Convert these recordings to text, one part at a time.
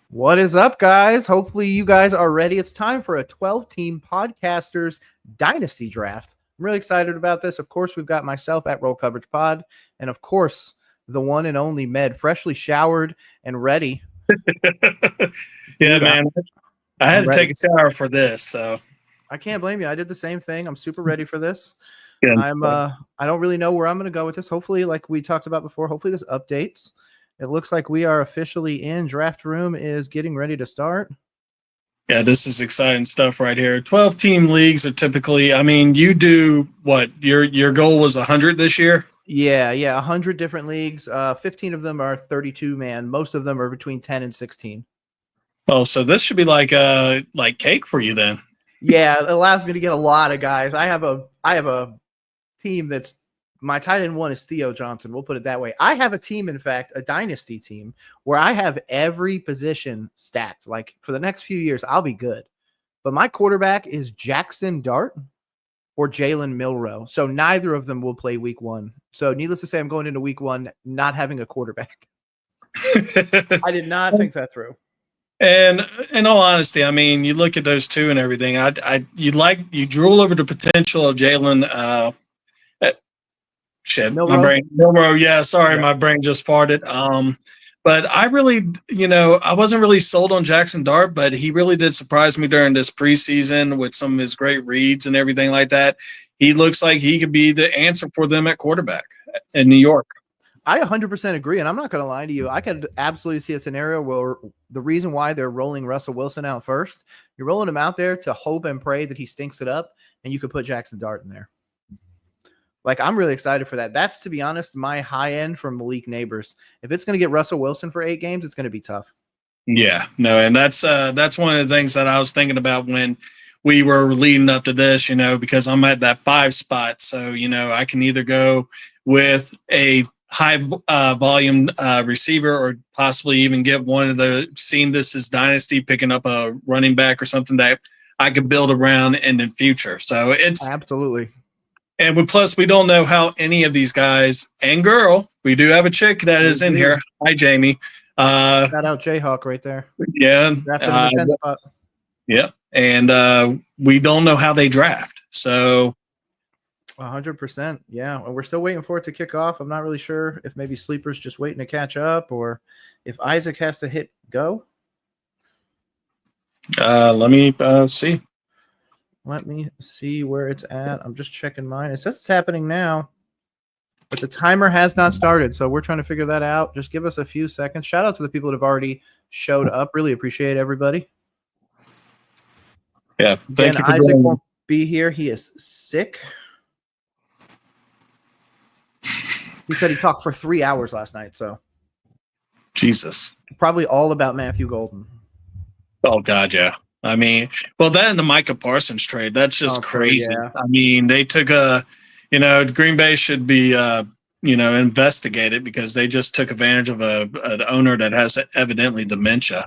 What is up, guys? Hopefully, you guys are ready. It's time for a 12-team podcasters Dynasty draft. I'm really excited about this. Of course, we've got myself at Roll Coverage Pod, and of course, the one and only Med, freshly showered and ready. Yeah, man. I had I'm to ready. take a shower for this, so I can't blame you. I did the same thing. I'm super ready for this. yeah. I don't really know where I'm going to go with this. Hopefully, like we talked about before, hopefully this updates. It looks like we are officially in. Draft room is getting ready to start. Yeah, this is exciting stuff right here. 12-team leagues are typically, you do what? Your goal was 100 this year? Yeah, 100 different leagues. 15 of them are 32-man. Most of them are between 10 and 16. Oh, so this should be like cake for you then. Yeah, it allows me to get a lot of guys. I have a team that's my tight end one is Theo Johnson. We'll put it that way. I have a team, in fact, a dynasty team where I have every position stacked. Like for the next few years, I'll be good. But my quarterback is Jackson Dart or Jalen Milroe. So neither of them will play week one. So needless to say, I'm going into week one not having a quarterback. I did not think that through. And in all honesty, you look at those two and everything. You drool over the potential of Jalen. My brain. Milroe. Yeah, sorry, my brain just farted. But I really, I wasn't really sold on Jackson Dart, but he really did surprise me during this preseason with some of his great reads and everything like that. He looks like he could be the answer for them at quarterback in New York. I 100% agree, and I'm not going to lie to you. I could absolutely see a scenario where the reason why they're rolling Russell Wilson out first, you're rolling him out there to hope and pray that he stinks it up, and you could put Jackson Dart in there. Like, I'm really excited for that. That's, to be honest, my high end from Malik Neighbors. If it's going to get Russell Wilson for 8 games, it's going to be tough. Yeah, no, and that's one of the things that I was thinking about when we were leading up to this, because I'm at that 5 spot. So, I can either go with a high volume receiver or possibly even get one of the, seeing this as Dynasty, picking up a running back or something that I could build around in the future. So it's absolutely. And plus, we don't know how any of these guys and girl, we do have a chick that is in here. Hi, Jamie. Shout out Jayhawk right there. Yeah. Drafted in the 10 spot. Yeah. And we don't know how they draft. So 100%. Yeah. And we're still waiting for it to kick off. I'm not really sure if maybe Sleeper's just waiting to catch up or if Izac has to hit go. Let me see. Let me see where it's at. I'm just checking mine. It says it's happening now, but the timer has not started. So we're trying to figure that out. Just give us a few seconds. Shout out to the people that have already showed up. Really appreciate everybody. Yeah. Thank you. Izac won't be here. He is sick. He said he talked for 3 hours last night. So Jesus. Probably all about Matthew Golden. Oh, God, yeah. Well, that and the Micah Parsons trade, that's just crazy. Yeah. They took Green Bay should be, investigated because they just took advantage of an owner that has evidently dementia.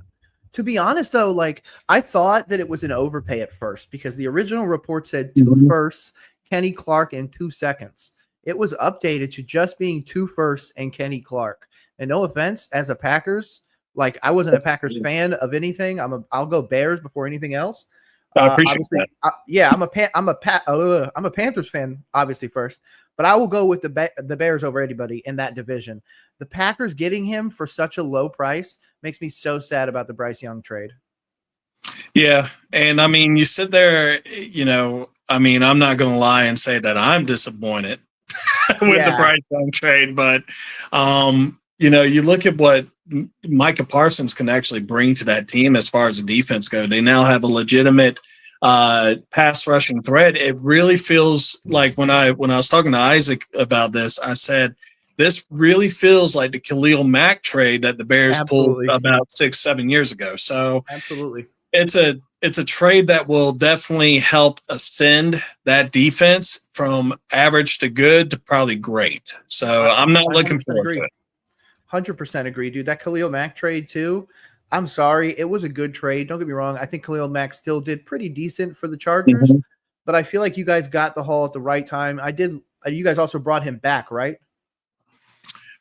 To be honest, though, like I thought that it was an overpay at first because the original report said 2 firsts, Kenny Clark, and 2 seconds. It was updated to just being 2 firsts and Kenny Clark. And no offense, as a Packers, like I wasn't a Packers fan of anything. I'll go Bears before anything else. I appreciate that. I'm a Panthers fan, obviously first, but I will go with the Bears over anybody in that division. The Packers getting him for such a low price makes me so sad about the Bryce Young trade. Yeah, and you sit there, I'm not going to lie and say that I'm disappointed with the Bryce Young trade, but you look at what Micah Parsons can actually bring to that team as far as the defense goes. They now have a legitimate pass rushing threat. It really feels like when I was talking to Izac about this, I said this really feels like the Khalil Mack trade that the Bears pulled about 6-7 years ago. So absolutely, it's a trade that will definitely help ascend that defense from average to good to probably great. So I'm not looking forward to it. 100% agree, dude. That Khalil Mack trade too. I'm sorry. It was a good trade. Don't get me wrong. I think Khalil Mack still did pretty decent for the Chargers, but I feel like you guys got the haul at the right time. You guys also brought him back, right?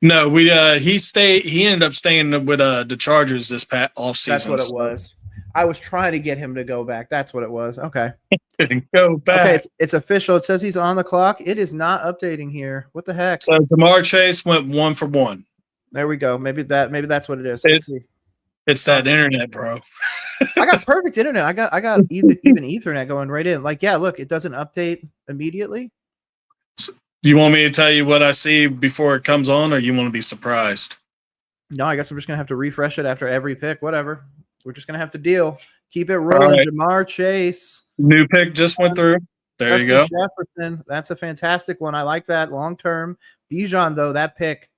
No, he ended up staying with the Chargers this past off season. That's what it was. I was trying to get him to go back. That's what it was. Okay. Go back. Okay, it's official. It says he's on the clock. It is not updating here. What the heck? So Jamar Chase went 1 for 1. There we go. Maybe that's what it is. Let's see. It's that internet, bro. I got perfect internet. I got even Ethernet going right in. Like, yeah, look, it doesn't update immediately. You want me to tell you what I see before it comes on, or you want to be surprised? No, I guess I'm just gonna have to refresh it after every pick. Whatever. We're just gonna have to deal. Keep it rolling. Right. Jamar Chase. New pick just went through. There Justin you go. Jefferson. That's a fantastic one. I like that long term. Bijan, though, that pick,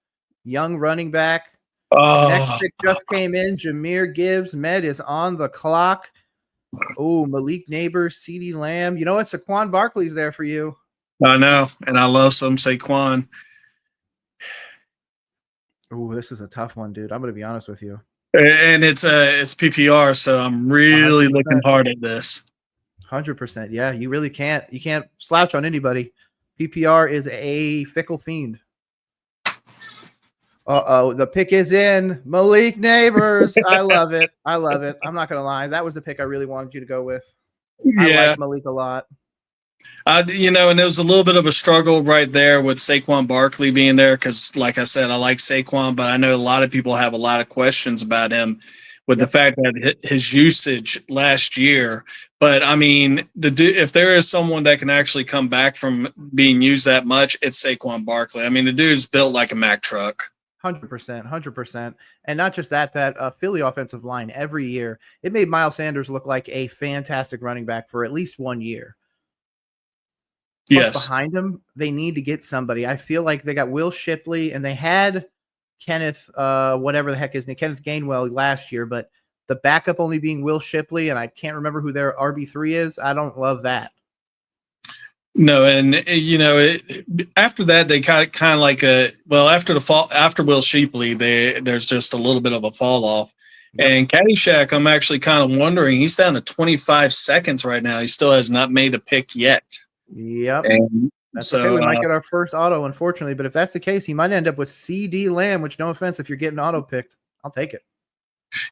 young running back. Next pick just came in. Jahmyr Gibbs. Med is on the clock. Oh, Malik Neighbors, CeeDee Lamb. You know what? Saquon Barkley's there for you. I know, and I love some Saquon. Oh, this is a tough one, dude. I'm going to be honest with you. And it's PPR, so I'm really 100%. Looking hard at this. 100%. Yeah, you really can't. You can't slouch on anybody. PPR is a fickle fiend. The pick is in. Malik Neighbors. I love it. I love it. I'm not going to lie. That was the pick I really wanted you to go with. I like Malik a lot. And it was a little bit of a struggle right there with Saquon Barkley being there because, like I said, I like Saquon, but I know a lot of people have a lot of questions about him with the fact that his usage last year. But, I mean, if there is someone that can actually come back from being used that much, it's Saquon Barkley. I mean, the dude's built like a Mack truck. 100%. And not just that Philly offensive line every year, it made Miles Sanders look like a fantastic running back for at least 1 year. Yes. Behind him, they need to get somebody. I feel like they got Will Shipley and they had Kenneth, whatever the heck his name, Kenneth Gainwell last year, but the backup only being Will Shipley, and I can't remember who their RB3 is. I don't love that. No, and after that they kind of like after Will Shipley, there's just a little bit of a fall off. Yep. And Caddyshack, I'm actually kind of wondering. He's down to 25 seconds right now. He still has not made a pick yet. Yep. And that's okay. We might get our first auto, unfortunately, but if that's the case, he might end up with CeeDee Lamb, which, no offense, if you're getting auto picked, I'll take it.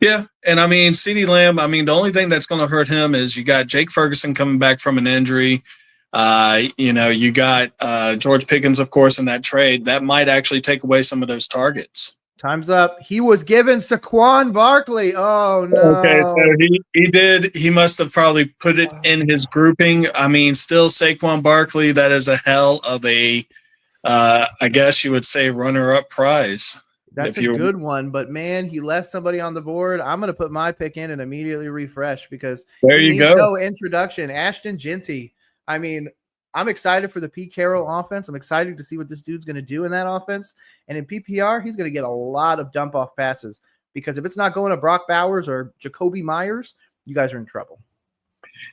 Yeah, and I mean, CeeDee Lamb, the only thing that's going to hurt him is you got Jake Ferguson coming back from an injury. You got George Pickens, of course, in that trade. That might actually take away some of those targets. Time's up. He was given Saquon Barkley. Oh, no. Okay, so he did. He must have probably put it in his grouping. I mean, still Saquon Barkley, that is a hell of a, I guess you would say, runner-up prize. That's a good one, but, man, he left somebody on the board. I'm going to put my pick in and immediately refresh because there you go. No introduction. Ashton Jeanty. I mean, I'm excited for the Pete Carroll offense. I'm excited to see what this dude's going to do in that offense. And in PPR, he's going to get a lot of dump-off passes because if it's not going to Brock Bowers or Jacoby Myers, you guys are in trouble.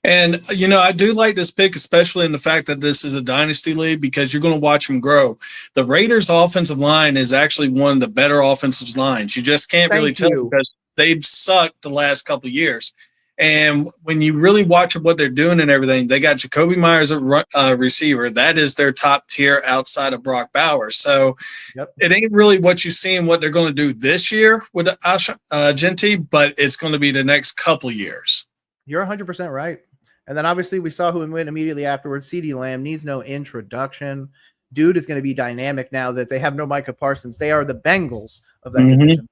And, I do like this pick, especially in the fact that this is a dynasty league because you're going to watch him grow. The Raiders' offensive line is actually one of the better offensive lines. You just can't really tell because they've sucked the last couple of years. And when you really watch what they're doing and everything, they got Jacoby Myers at receiver. That is their top tier outside of Brock Bowers. So It ain't really what you see and what they're going to do this year with Jeanty, but it's going to be the next couple years. You're 100% right. And then obviously we saw who went immediately afterwards. CeeDee Lamb needs no introduction. Dude is going to be dynamic now that they have no Micah Parsons. They are the Bengals of that division.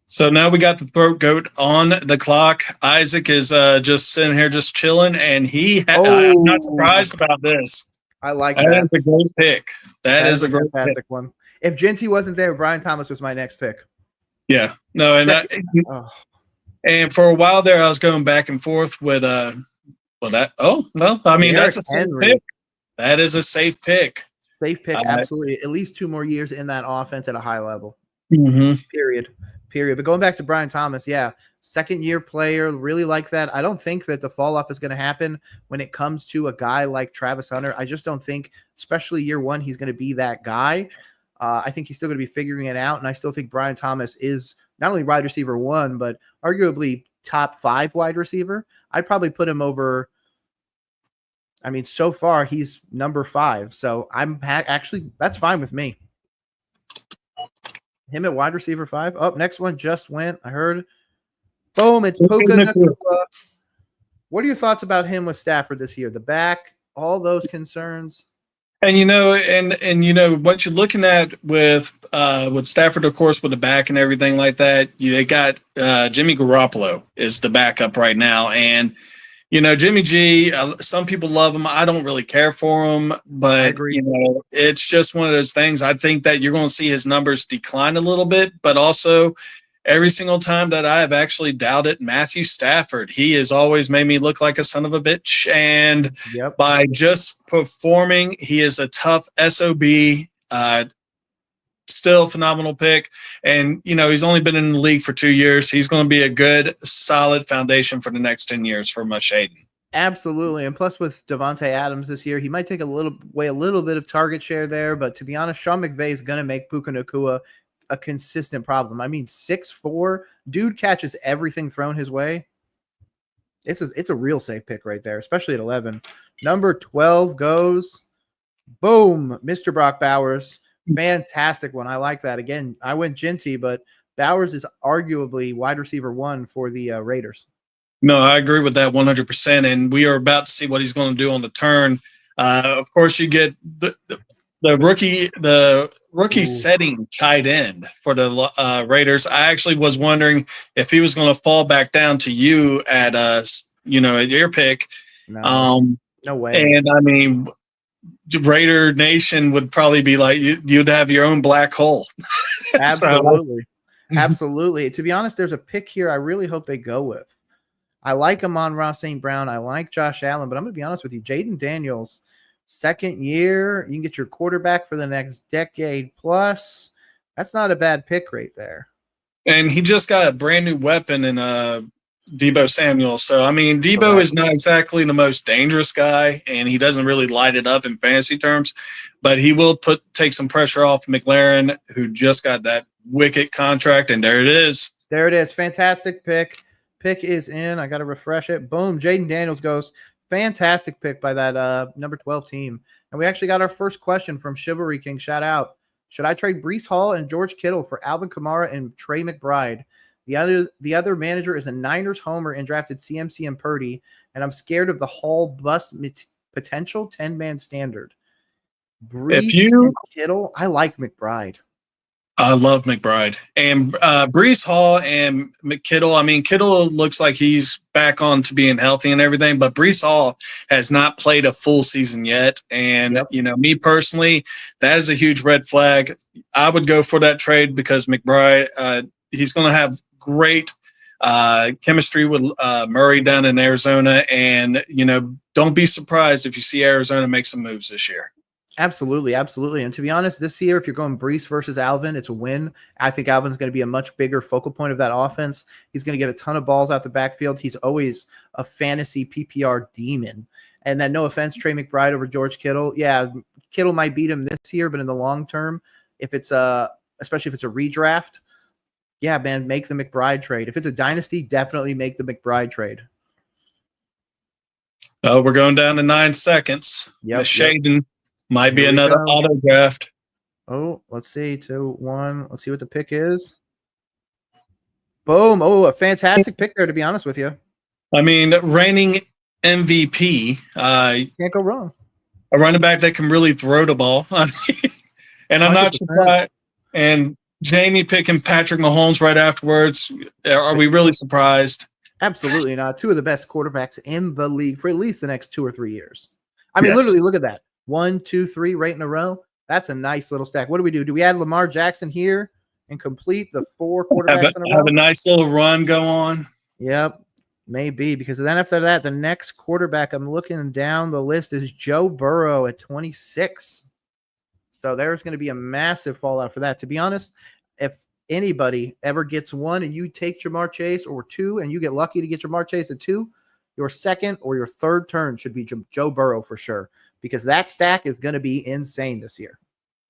So now we got the throat goat on the clock. Izac is just sitting here just chilling, and I'm not surprised about this. I like that. That is a great pick. That is a fantastic one. If Jeanty wasn't there, Brian Thomas was my next pick. Yeah. No, and for a while there, I was going back and forth with that's a safe pick. That is a safe pick. Safe pick, absolutely. At least 2 more years in that offense at a high level. Period. But going back to Brian Thomas, second-year player, really like that. I don't think that the fall-off is going to happen when it comes to a guy like Travis Hunter. I just don't think, especially year one, he's going to be that guy. I think he's still going to be figuring it out, and I still think Brian Thomas is not only wide receiver 1, but arguably top 5 wide receiver. I'd probably put him over – so far he's number 5. So I'm actually – that's fine with me. Him at wide receiver 5. Oh, next one just went. I heard. Boom, it's Puka Nacua. What are your thoughts about him with Stafford this year? The back, all those concerns. And what you're looking at with Stafford, of course, with the back and everything like that, they got Jimmy Garoppolo is the backup right now, and Jimmy G. Some people love him. I don't really care for him, but it's just one of those things. I think that you're going to see his numbers decline a little bit, but also every single time that I have actually doubted Matthew Stafford, he has always made me look like a son of a bitch. And by just performing, he is a tough SOB, still phenomenal pick. And, he's only been in the league for 2 years. He's going to be a good, solid foundation for the next 10 years for Shaden. Absolutely. And plus with Devontae Adams this year, he might take a little bit of target share there. But to be honest, Sean McVay is going to make Puka Nacua a consistent problem. I mean, 6'4", dude catches everything thrown his way. It's a real safe pick right there, especially at 11. Number 12 goes, boom, Mr. Brock Bowers. Fantastic one. I like that. Again, I went Ginty, but Bowers is arguably wide receiver 1 for the Raiders. No, I agree with that 100%. And we are about to see what he's going to do on the turn. Of course, you get the rookie setting tight end for the Raiders. I actually was wondering if he was going to fall back down to you at at your pick. No way. And I mean, Raider Nation would probably be like, you'd have your own black hole. Absolutely. Absolutely. To be honest, there's a pick here I really hope they go with. I like Amon-Ra St. Brown. I like Josh Allen, but I'm going to be honest with you. Jaden Daniels, second year, you can get your quarterback for the next decade plus. That's not a bad pick right there. And he just got a brand new weapon in Deebo Samuel. So, I mean, Deebo is not exactly the most dangerous guy, and he doesn't really light it up in fantasy terms, but he will take some pressure off McLaren, who just got that wicked contract, and there it is. There it is. Fantastic pick. Pick is in. I got to refresh it. Boom. Jaden Daniels goes. Fantastic pick by that number 12 team. And we actually got our first question from Chivalry King. Shout out. Should I trade Breece Hall and George Kittle for Alvin Kamara and Trey McBride? The other manager is a Niners homer and drafted CMC and Purdy, and I'm scared of the Hall bust potential 10-man standard. Breece and Kittle, I like McBride. I love McBride. And Breece Hall and Kittle, I mean, Kittle looks like he's back on to being healthy and everything, but Breece Hall has not played a full season yet. And, me personally, that is a huge red flag. I would go for that trade because McBride, he's going to have great chemistry with Murray down in Arizona. And, don't be surprised if you see Arizona make some moves this year. Absolutely, absolutely. And to be honest, this year, if you're going Breece versus Alvin, it's a win. I think Alvin's going to be a much bigger focal point of that offense. He's going to get a ton of balls out the backfield. He's always a fantasy PPR demon. And then no offense, Trey McBride over George Kittle. Yeah, Kittle might beat him this year, but in the long term, if it's especially if it's a redraft, yeah, man, make the McBride trade. If it's a dynasty, definitely make the McBride trade. Oh, we're going down to 9 seconds. Yep. Shaden. Might be another auto draft. Oh, let's see. 2-1. Let's see what the pick is. Boom. Oh, a fantastic pick there, to be honest with you. I mean, reigning MVP. Can't go wrong. A running back that can really throw the ball. And I'm 100%. Not surprised. And Jamie picking Patrick Mahomes right afterwards. Are we really surprised? Absolutely not. Two of the best quarterbacks in the league for at least the next 2 or 3 years. I mean, literally, look at that. 1, 2, 3 right in a row. That's a nice little stack. What do we do? Do we add Lamar Jackson here and complete the 4 quarterbacks in a row? Have a nice little run go on. Yep, maybe. Because then after that, the next quarterback I'm looking down the list is Joe Burrow at 26. So there's going to be a massive fallout for that. To be honest, if anybody ever gets 1 and you take Jamar Chase, or 2 and you get lucky to get Jamar Chase at 2, your second or your third turn should be Joe Burrow for sure, because that stack is going to be insane this year.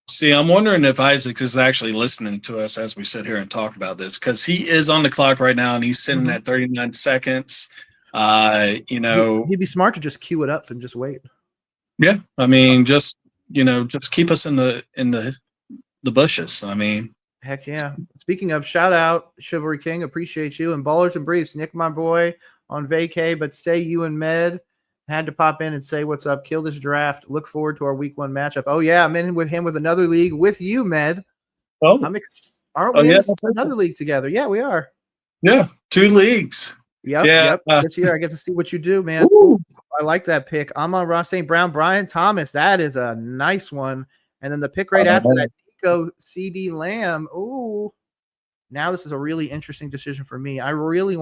See, I'm wondering if Isaac is actually listening to us as we sit here and talk about this, because he is on the clock right now and he's sitting at 39 seconds. He'd be smart to just queue it up and just wait. Yeah, I mean, just keep us in the bushes. I mean, Heck yeah. Speaking of, shout out Chivalry King, appreciate you. And Ballers and Briefs, Nick, my boy, on vacay, but say you and Med had to pop in and say what's up. Kill this draft. Look forward to our week 1 matchup. Oh yeah, I'm in with him with another league with you, Med. Oh, aren't we in another league together? Yeah, we are. Yeah, 2 leagues. Yep. This year I get to see what you do, man. Ooh. I like that pick. I'm on Ross St. Brown, Brian Thomas. That is a nice one. And then the pick right after that, Nico CD Lamb. Ooh. Now this is a really interesting decision for me. I really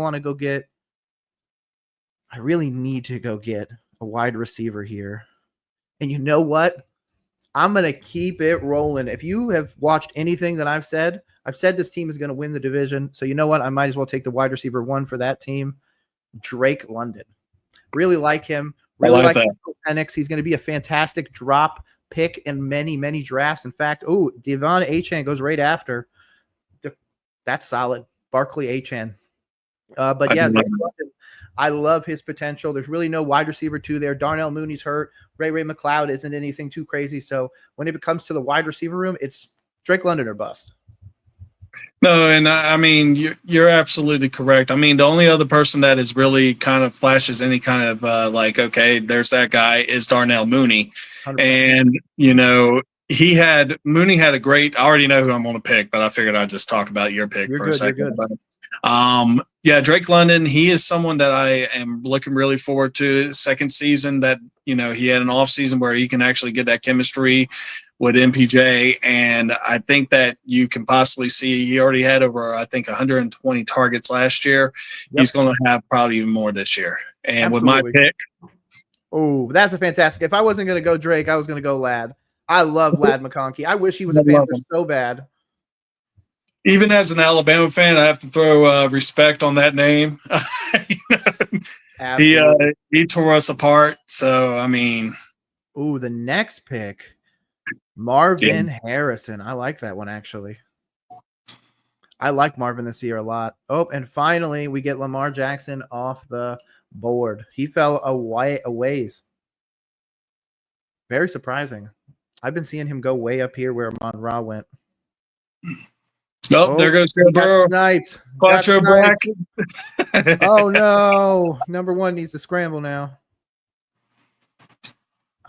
need to go get a wide receiver here. And you know what? I'm going to keep it rolling. If you have watched anything that I've said this team is going to win the division. So you know what? I might as well take the wide receiver 1 for that team. Drake London. Really like him. Really like Penix. He's going to be a fantastic drop pick in many, many drafts. In fact, Devon Achane goes right after. That's solid. Barkley Achane. But yeah, Drake London, I love his potential. There's really no wide receiver 2 there. Darnell Mooney's hurt. Ray McLeod isn't anything too crazy. So when it comes to the wide receiver room, it's Drake London or bust. No, and I mean, you're absolutely correct. I mean, the only other person that is really kind of flashes any kind of okay, there's that guy is Darnell Mooney. 100%. And, Mooney had a great, I already know who I'm going to pick, but I figured I'd just talk about your pick for a second. But, Drake London, he is someone that I am looking really forward to. Second season that, he had an off season where he can actually get that chemistry with MPJ. And I think that you can possibly see he already had over, 120 targets last year. Yep. He's going to have probably even more this year. And Absolutely. With my pick. Oh, that's a fantastic. If I wasn't going to go Drake, I was going to go Ladd. I love Ladd McConkey. I wish he was a Panther so bad. Even as an Alabama fan, I have to throw respect on that name. He tore us apart. So, I mean. Ooh, the next pick. Marvin Harrison. I like that one, actually. I like Marvin this year a lot. Oh, and finally, we get Lamar Jackson off the board. He fell a ways. Very surprising. I've been seeing him go way up here where Amon Ra went. There goes Joe Burrow. Sniped. Oh, no. Number 1 needs to scramble now.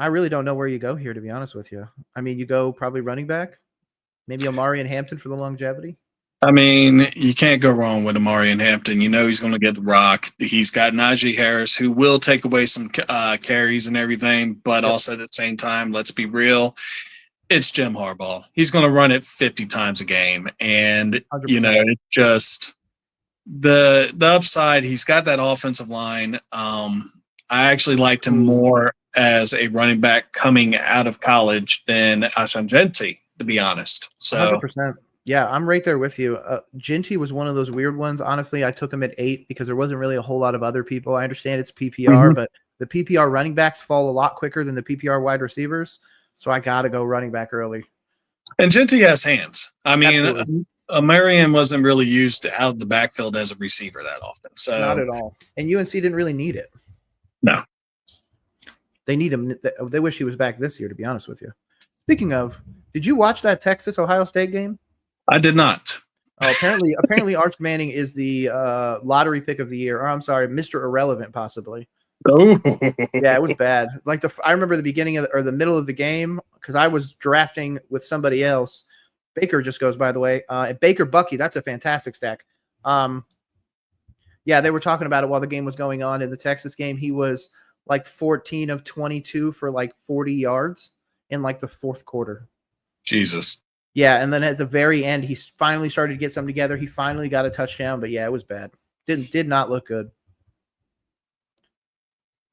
I really don't know where you go here, to be honest with you. I mean, you go probably running back, maybe Omari and Hampton for the longevity. I mean, you can't go wrong with Omari and Hampton. He's going to get the rock. He's got Najee Harris, who will take away some carries and everything, but also at the same time, let's be real, it's Jim Harbaugh. He's going to run it 50 times a game, and 100%. Just the upside. He's got that offensive line. I actually liked him more as a running back coming out of college than Ashanjenti, to be honest. So 100%. Yeah, I'm right there with you. Ginty was one of those weird ones. Honestly, I took him at 8 because there wasn't really a whole lot of other people. I understand it's PPR, but the PPR running backs fall a lot quicker than the PPR wide receivers. So I got to go running back early. And Ginty has hands. I mean, Marion wasn't really used out of the backfield as a receiver that often. So not at all. And UNC didn't really need it. No. They need him. They wish he was back this year, to be honest with you. Speaking of, did you watch that Texas-Ohio State game? I did not. Oh, apparently Arch Manning is the lottery pick of the year. Or I'm sorry, Mr. Irrelevant, possibly. Oh. Yeah, it was bad. I remember the beginning or the middle of the game because I was drafting with somebody else. Baker just goes, by the way. Baker Bucky, that's a fantastic stack. Yeah, they were talking about it while the game was going on. In the Texas game, he was 14 of 22 for 40 yards in the fourth quarter. Jesus. Yeah, and then at the very end, he finally started to get something together. He finally got a touchdown, but yeah, it was bad. Did not look good.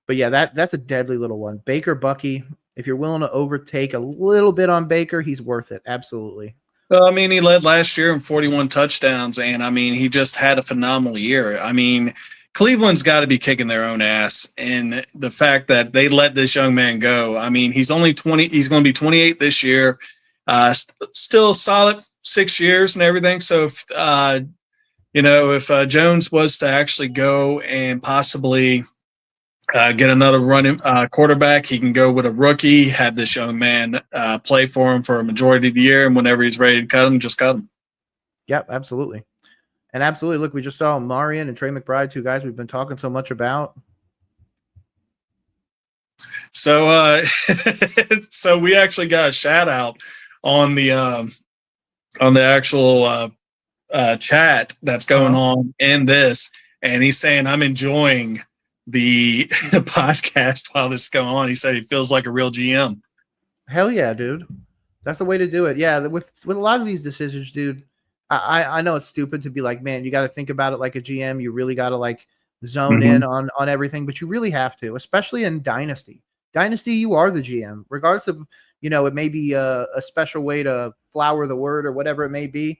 But yeah, that's a deadly little one. Baker Bucky, if you're willing to overtake a little bit on Baker, he's worth it. Absolutely. Well, I mean, he led last year in 41 touchdowns, and I mean, he just had a phenomenal year. I mean, Cleveland's got to be kicking their own ass, and the fact that they let this young man go. I mean, he's only 20. He's going to be 28 this year. Still solid 6 years and everything. So if Jones was to actually go and possibly get another running quarterback, he can go with a rookie, have this young man play for him for a majority of the year, and whenever he's ready to cut him, just cut him. Yep, absolutely. And absolutely, look, we just saw Marion and Trey McBride, two guys we've been talking so much about. So, so we actually got a shout out on the actual chat that's going on in this, and he's saying I'm enjoying the podcast while this is going on. He said he feels like a real GM. Hell yeah, dude. That's the way to do it. Yeah, with a lot of these decisions, dude, I know it's stupid to be like, man, you got to think about it like a GM. You really got to like zone in on everything, but you really have to, especially in Dynasty. Dynasty, you are the GM, regardless of, it may be a special way to flower the word or whatever it may be.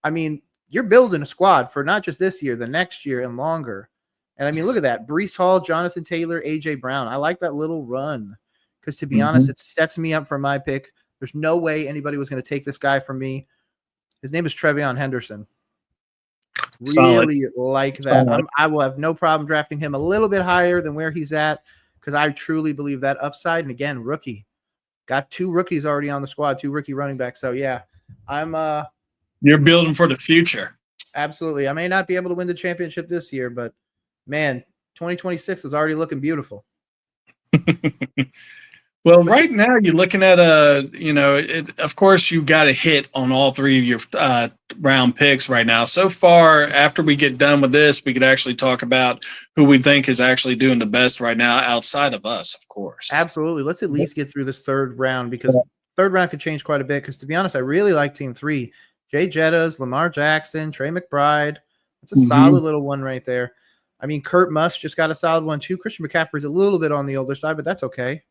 I mean, you're building a squad for not just this year, the next year and longer. And I mean, look at that. Breece Hall, Jonathan Taylor, A.J. Brown. I like that little run because, to be honest, it sets me up for my pick. There's no way anybody was going to take this guy from me. His name is Trevion Henderson. Really like that. I will have no problem drafting him a little bit higher than where he's at because I truly believe that upside. And again, rookie. Got 2 rookies already on the squad, 2 rookie running backs. So, yeah, you're building for the future. Absolutely. I may not be able to win the championship this year, but, man, 2026 is already looking beautiful. Well, right now you're looking at of course you got a hit on all 3 of your round picks right now. So far, after we get done with this, we could actually talk about who we think is actually doing the best right now outside of us, of course. Absolutely. Let's at least get through this 3rd round because third round could change quite a bit. Because to be honest, I really like Team 3. Jay Jettas, Lamar Jackson, Trey McBride. That's a solid little one right there. I mean, Kurt Musk just got a solid one too. Christian McCaffrey's a little bit on the older side, but that's okay.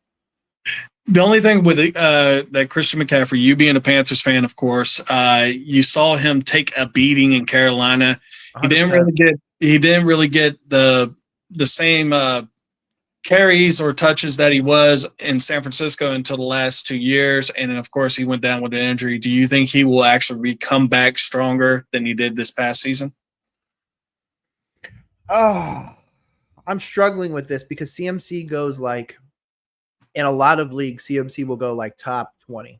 The only thing with that Christian McCaffrey, you being a Panthers fan, of course, you saw him take a beating in Carolina. 100%. He didn't really get the same carries or touches that he was in San Francisco until the last 2 years, and then of course he went down with an injury. Do you think he will actually come back stronger than he did this past season? Oh, I'm struggling with this because CMC goes like. In a lot of leagues, CMC will go like top 20.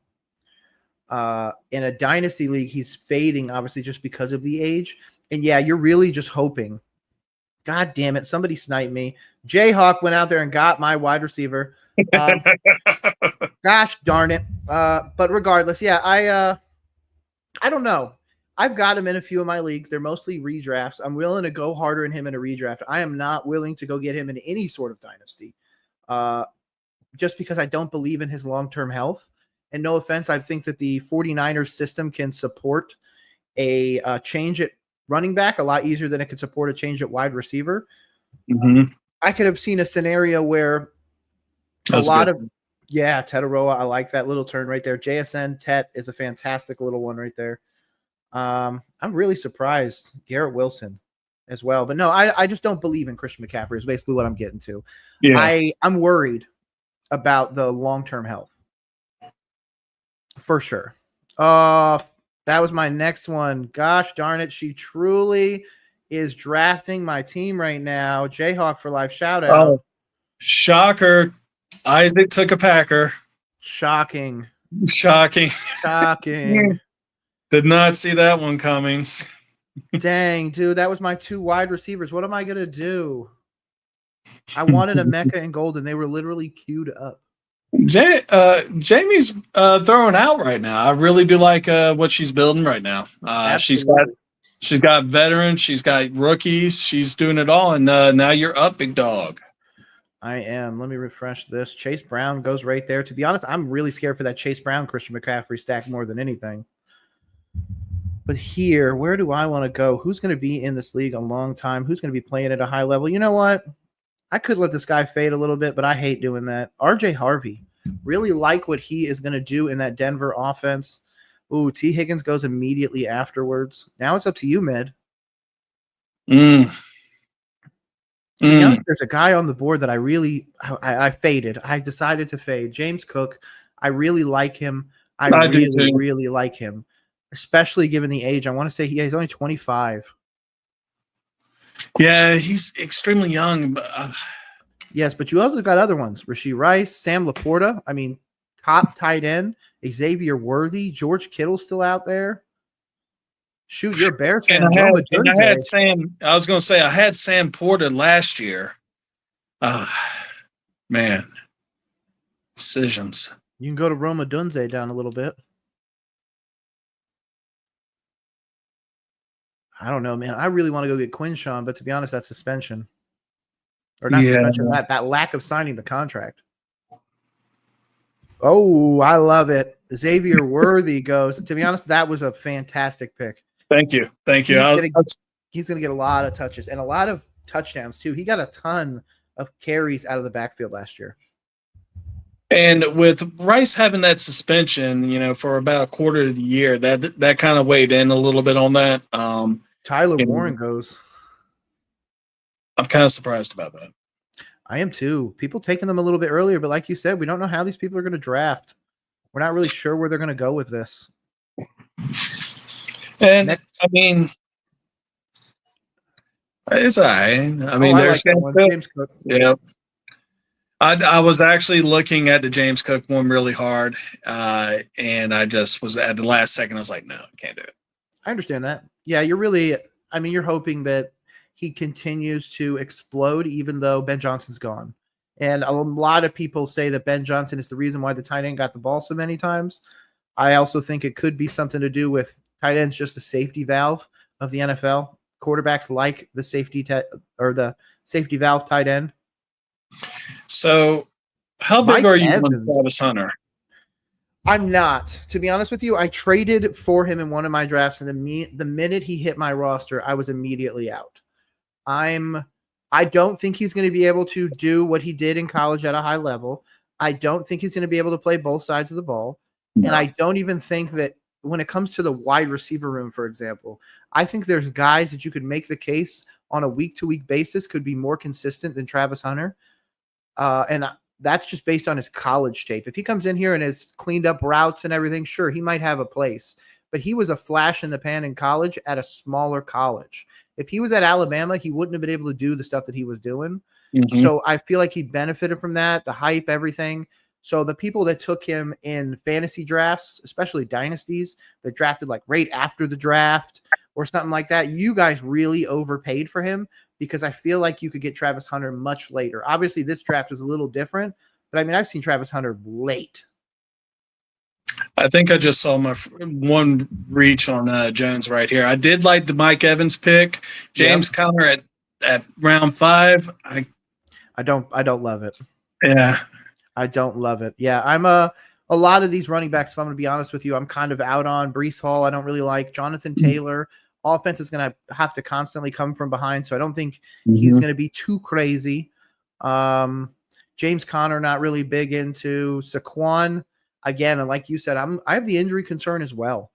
In a dynasty league, he's fading, obviously, just because of the age. And yeah, you're really just hoping. God damn it, somebody sniped me. Jayhawk went out there and got my wide receiver. Gosh darn it. But regardless, yeah, I don't know. I've got him in a few of my leagues. They're mostly redrafts. I'm willing to go harder in him in a redraft. I am not willing to go get him in any sort of dynasty. Just because I don't believe in his long-term health. And no offense, I think that the 49ers system can support a change at running back a lot easier than it could support a change at wide receiver. I could have seen a scenario where Tetaroa, I like that little turn right there. JSN Tet is a fantastic little one right there. I'm really surprised Garrett Wilson as well. But no, I just don't believe in Christian McCaffrey is basically what I'm getting to. Yeah. I'm worried about the long-term health for sure. That was my next one. Gosh darn it. She truly is drafting my team right now. Jayhawk for life. Shout out. Oh, shocker. Isaac took a Packer. Shocking. Did not see that one coming. Dang, dude. That was my 2 wide receivers. What am I going to do? I wanted a Mecca and Golden. They were literally queued up. Jamie's throwing out right now. I really do like what she's building right now. She's got veterans, she's got rookies, she's doing it all, and now you're up, big dog. I am. Let me refresh this. Chase Brown goes right there. To be honest, I'm really scared for that Chase Brown Christian McCaffrey stack more than anything. But here, where do I want to go? Who's going to be in this league a long time? Who's going to be playing at a high level? You know what? I could let this guy fade a little bit, but I hate doing that. RJ Harvey. Really like what he is going to do in that Denver offense. Ooh, T. Higgins goes immediately afterwards. Now it's up to you, Mid. There's a guy on the board that I faded. I decided to fade. James Cook. I really like him. I really like him, especially given the age. I want to say he's only 25. Yeah, he's extremely young. But, yes, but you also got other ones. Rashee Rice, Sam Laporta. I mean, top tight end. Xavier Worthy. George Kittle's still out there. Shoot, you're a Bears And fan. Roma I had Dunze. Sam. I was going to say I had Sam Porter last year. Man, decisions. You can go to Roma Dunze down a little bit. I don't know, man. I really want to go get Quinshawn, but to be honest, that's suspension. Or not suspension, that lack of signing the contract. Oh, I love it. Xavier Worthy goes. To be honest, that was a fantastic pick. Thank you. He's going to get a lot of touches and a lot of touchdowns, too. He got a ton of carries out of the backfield last year. And with Rice having that suspension, for about a quarter of the year, that kind of weighed in a little bit on that. Tyler Warren goes. I'm kind of surprised about that. I am too. People taking them a little bit earlier, but like you said, we don't know how these people are going to draft. We're not really sure where they're going to go with this. And it's all right. There's James Cook. Yeah. I was actually looking at the James Cook one really hard, and I just was at the last second. I was like, no, I can't do it. I understand that. Yeah, you're hoping that he continues to explode even though Ben Johnson's gone. And a lot of people say that Ben Johnson is the reason why the tight end got the ball so many times. I also think it could be something to do with tight ends, just the safety valve of the NFL. Quarterbacks like the safety valve tight end. So how big are you on Travis Hunter? I'm not. To be honest with you, I traded for him in one of my drafts, and the minute he hit my roster, I was immediately out. I don't think he's going to be able to do what he did in college at a high level. I don't think he's going to be able to play both sides of the ball. No. And I don't even think that when it comes to the wide receiver room, for example, I think there's guys that you could make the case on a week-to-week basis could be more consistent than Travis Hunter. And that's just based on his college tape. If he comes in here and has cleaned up routes and everything, sure, he might have a place. But he was a flash in the pan in college at a smaller college. If he was at Alabama, he wouldn't have been able to do the stuff that he was doing. Mm-hmm. So I feel like he benefited from that, the hype, everything. So the people that took him in fantasy drafts, especially dynasties, that drafted like right after the draft or something like that, you guys really overpaid for him because I feel like you could get Travis Hunter much later. Obviously, this draft is a little different, but I've seen Travis Hunter late. I think I just saw my one reach on Jones right here. I did like the Mike Evans pick. James Conner at round 5. I don't love it. Yeah. I don't love it. Yeah, I'm a lot of these running backs, if I'm going to be honest with you, I'm kind of out on. Breece Hall, I don't really like. Jonathan Taylor, offense is going to have to constantly come from behind, so I don't think he's going to be too crazy. James Conner, not really big into. Saquon, again, and like you said, I have the injury concern as well.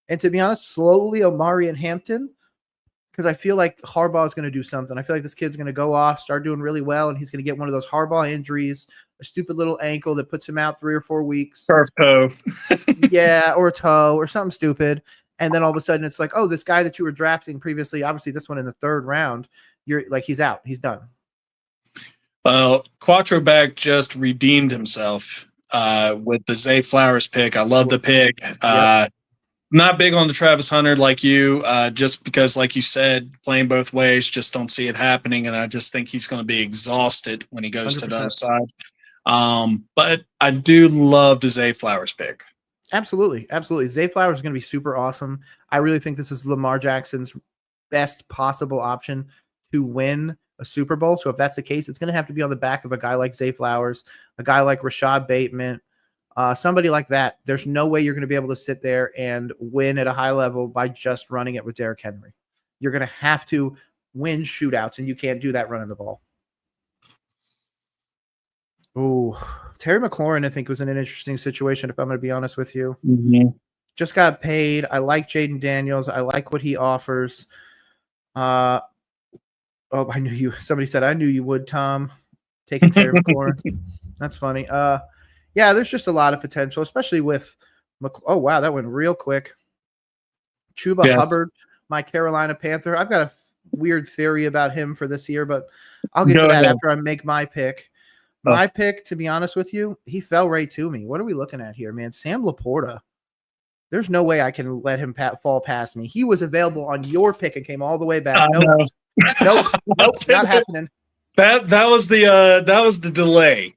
And to be honest, slowly Omari and Hampton, because I feel like Harbaugh is going to do something. I feel like this kid's going to go off, start doing really well, and he's going to get one of those Harbaugh injuries, a stupid little ankle that puts him out 3 or 4 weeks. Turf toe. Yeah, or a toe or something stupid. And then all of a sudden it's like, oh, this guy that you were drafting previously, obviously this one in the 3rd round, you're like, he's out. He's done. Well, Quattroback just redeemed himself with the Zay Flowers pick. I love the pick. Not big on the Travis Hunter like you, just because, like you said, playing both ways, just don't see it happening. And I just think he's going to be exhausted when he goes 100%. To the other side. But I do love the Zay Flowers pick. Absolutely. Absolutely. Zay Flowers is going to be super awesome. I really think this is Lamar Jackson's best possible option to win a Super Bowl. So if that's the case, it's going to have to be on the back of a guy like Zay Flowers, a guy like Rashad Bateman, somebody like that. There's no way you're going to be able to sit there and win at a high level by just running it with Derrick Henry. You're going to have to win shootouts, and you can't do that running the ball. Oh, Terry McLaurin, I think, was in an interesting situation, if I'm going to be honest with you. Mm-hmm. Just got paid. I like Jaden Daniels. I like what he offers. I knew you. Somebody said, I knew you would, Tom. Taking Terry McLaurin. That's funny. Yeah, there's just a lot of potential, especially with oh, wow, that went real quick. Chuba Hubbard, my Carolina Panther. I've got a weird theory about him for this year, but I'll get to that after I make my pick. My pick, to be honest with you, he fell right to me. What are we looking at here, man? Sam Laporta. There's no way I can let him fall past me. He was available on your pick and came all the way back. Nope, not happening. That was the delay.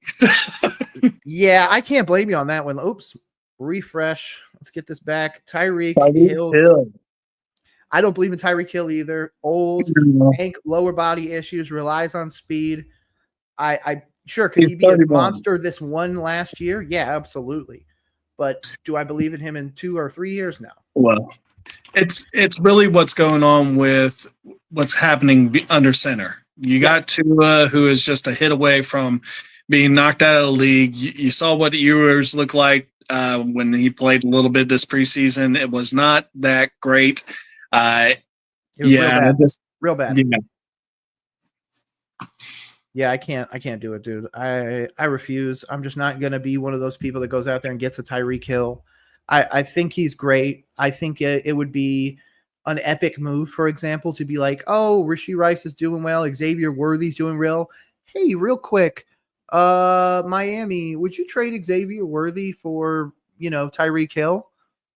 Yeah, I can't blame you on that one. Oops, refresh. Let's get this back. Tyreek Hill. I don't believe in Tyreek Hill either. Old, lower body issues, relies on speed. I sure could he be a monster this one last year? Yeah, absolutely. But do I believe in him in 2 or 3 years now? Well, it's really what's going on with what's happening under center. You got Tua, who is just a hit away from being knocked out of the league. You saw what Ewers looked like when he played a little bit this preseason. It was not that great. It was real bad. Yeah, I can't do it, dude. I refuse. I'm just not going to be one of those people that goes out there and gets a Tyreek Hill. I think he's great. I think it would be an epic move, for example, to be like, oh, Rashee Rice is doing well. Xavier Worthy's doing real. Hey, real quick, Miami, would you trade Xavier Worthy for, Tyreek Hill?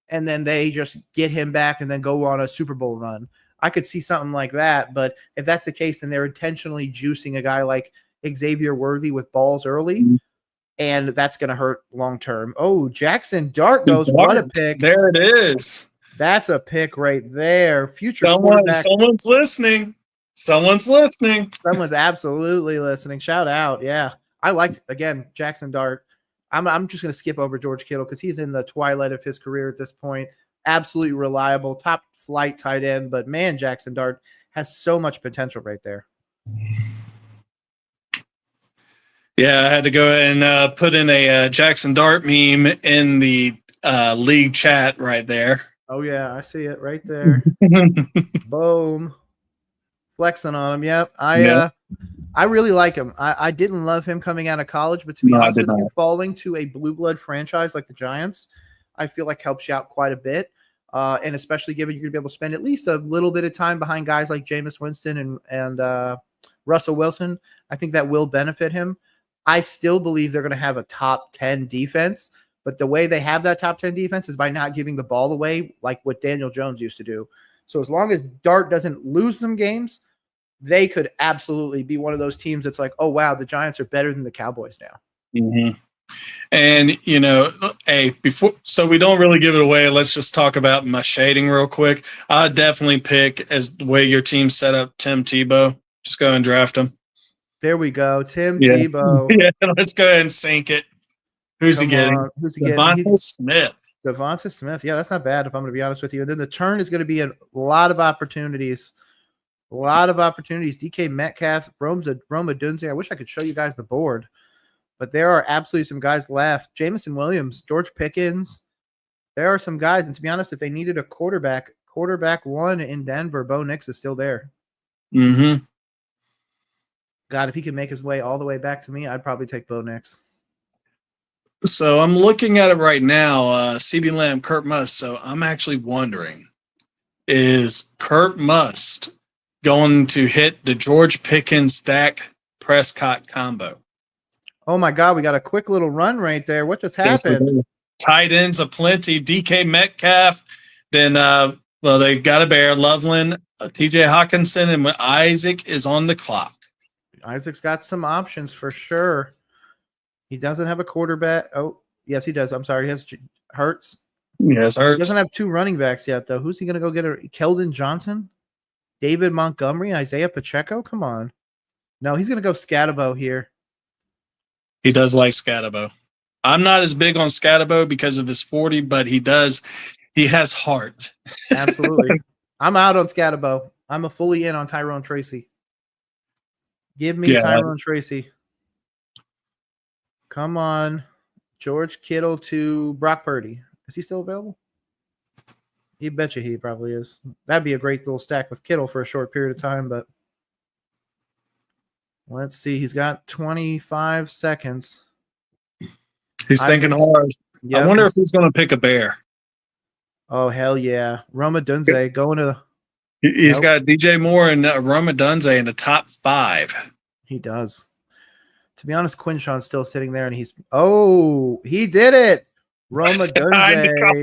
And then they just get him back and then go on a Super Bowl run. I could see something like that, but if that's the case, then they're intentionally juicing a guy like Xavier Worthy with balls early, and that's going to hurt long term. Oh, Jackson Dart goes. What a pick. There it is. That's a pick right there. Future quarterback. Someone's listening. Someone's absolutely listening. Shout out. Yeah. I like, again, Jackson Dart. I'm just going to skip over George Kittle because he's in the twilight of his career at this point. Absolutely reliable, top flight tight end, but man, Jackson Dart has so much potential right there. Yeah, I had to go and put in a Jackson Dart meme in the league chat right there. Oh yeah, I see it right there. Boom, flexing on him. Yep, I really like him. I didn't love him coming out of college, but to be honest with you, falling to a blue blood franchise like the Giants, I feel like helps you out quite a bit. And especially given you're going to be able to spend at least a little bit of time behind guys like Jameis Winston and Russell Wilson, I think that will benefit him. I still believe they're going to have a top 10 defense, but the way they have that top 10 defense is by not giving the ball away like what Daniel Jones used to do. So as long as Dart doesn't lose some games, they could absolutely be one of those teams that's like, oh, wow, the Giants are better than the Cowboys now. Mm-hmm. And, so we don't really give it away. Let's just talk about my shading real quick. I definitely pick, as the way your team set up, Tim Tebow. Just go and draft him. There we go. Tebow. Yeah, let's go ahead and sink it. Who's he getting? Devonta Smith. Devonta Smith. Yeah, that's not bad if I'm going to be honest with you. And then the turn is going to be a lot of opportunities. A lot of opportunities. DK Metcalf, Rome Odunze. I wish I could show you guys the board. But there are absolutely some guys left. Jameson Williams, George Pickens. There are some guys. And to be honest, if they needed a quarterback one in Denver, Bo Nix is still there. Mm-hmm. God, if he could make his way all the way back to me, I'd probably take Bo Nix. So I'm looking at it right now, CeeDee Lamb, Kurt Must. So I'm actually wondering, is Kurt Must going to hit the George Pickens, Dak Prescott combo? Oh, my God, we got a quick little run right there. What just happened? Tight ends aplenty. DK Metcalf. Then, they got a bear. Loveland, TJ Hawkinson, and Isaac is on the clock. Isaac's got some options for sure. He doesn't have a quarterback. Oh, yes, he does. I'm sorry. He has Hurts. Yes, Hurts. He doesn't have 2 running backs yet, though. Who's he going to go get? Keldon Johnson? David Montgomery? Isaiah Pacheco? Come on. No, he's going to go Scatabo here. He does like Scatabo. I'm not as big on Scatabo because of his 40, but he has heart. Absolutely. I'm out on Scatabo. I'm fully in on Tyrone Tracy. Give me Tyrone Tracy. Come on. George Kittle to Brock Purdy. Is he still available? You betcha he probably is. That'd be a great little stack with Kittle for a short period of time, but let's see. He's got 25 seconds. He's thinking hard. Yep. I wonder if he's going to pick a bear. Oh, hell yeah. Rome Odunze going to – He's got DJ Moore and Rome Odunze in the top 5. He does. To be honest, Quinshon's still sitting there, and he did it. Rome Odunze.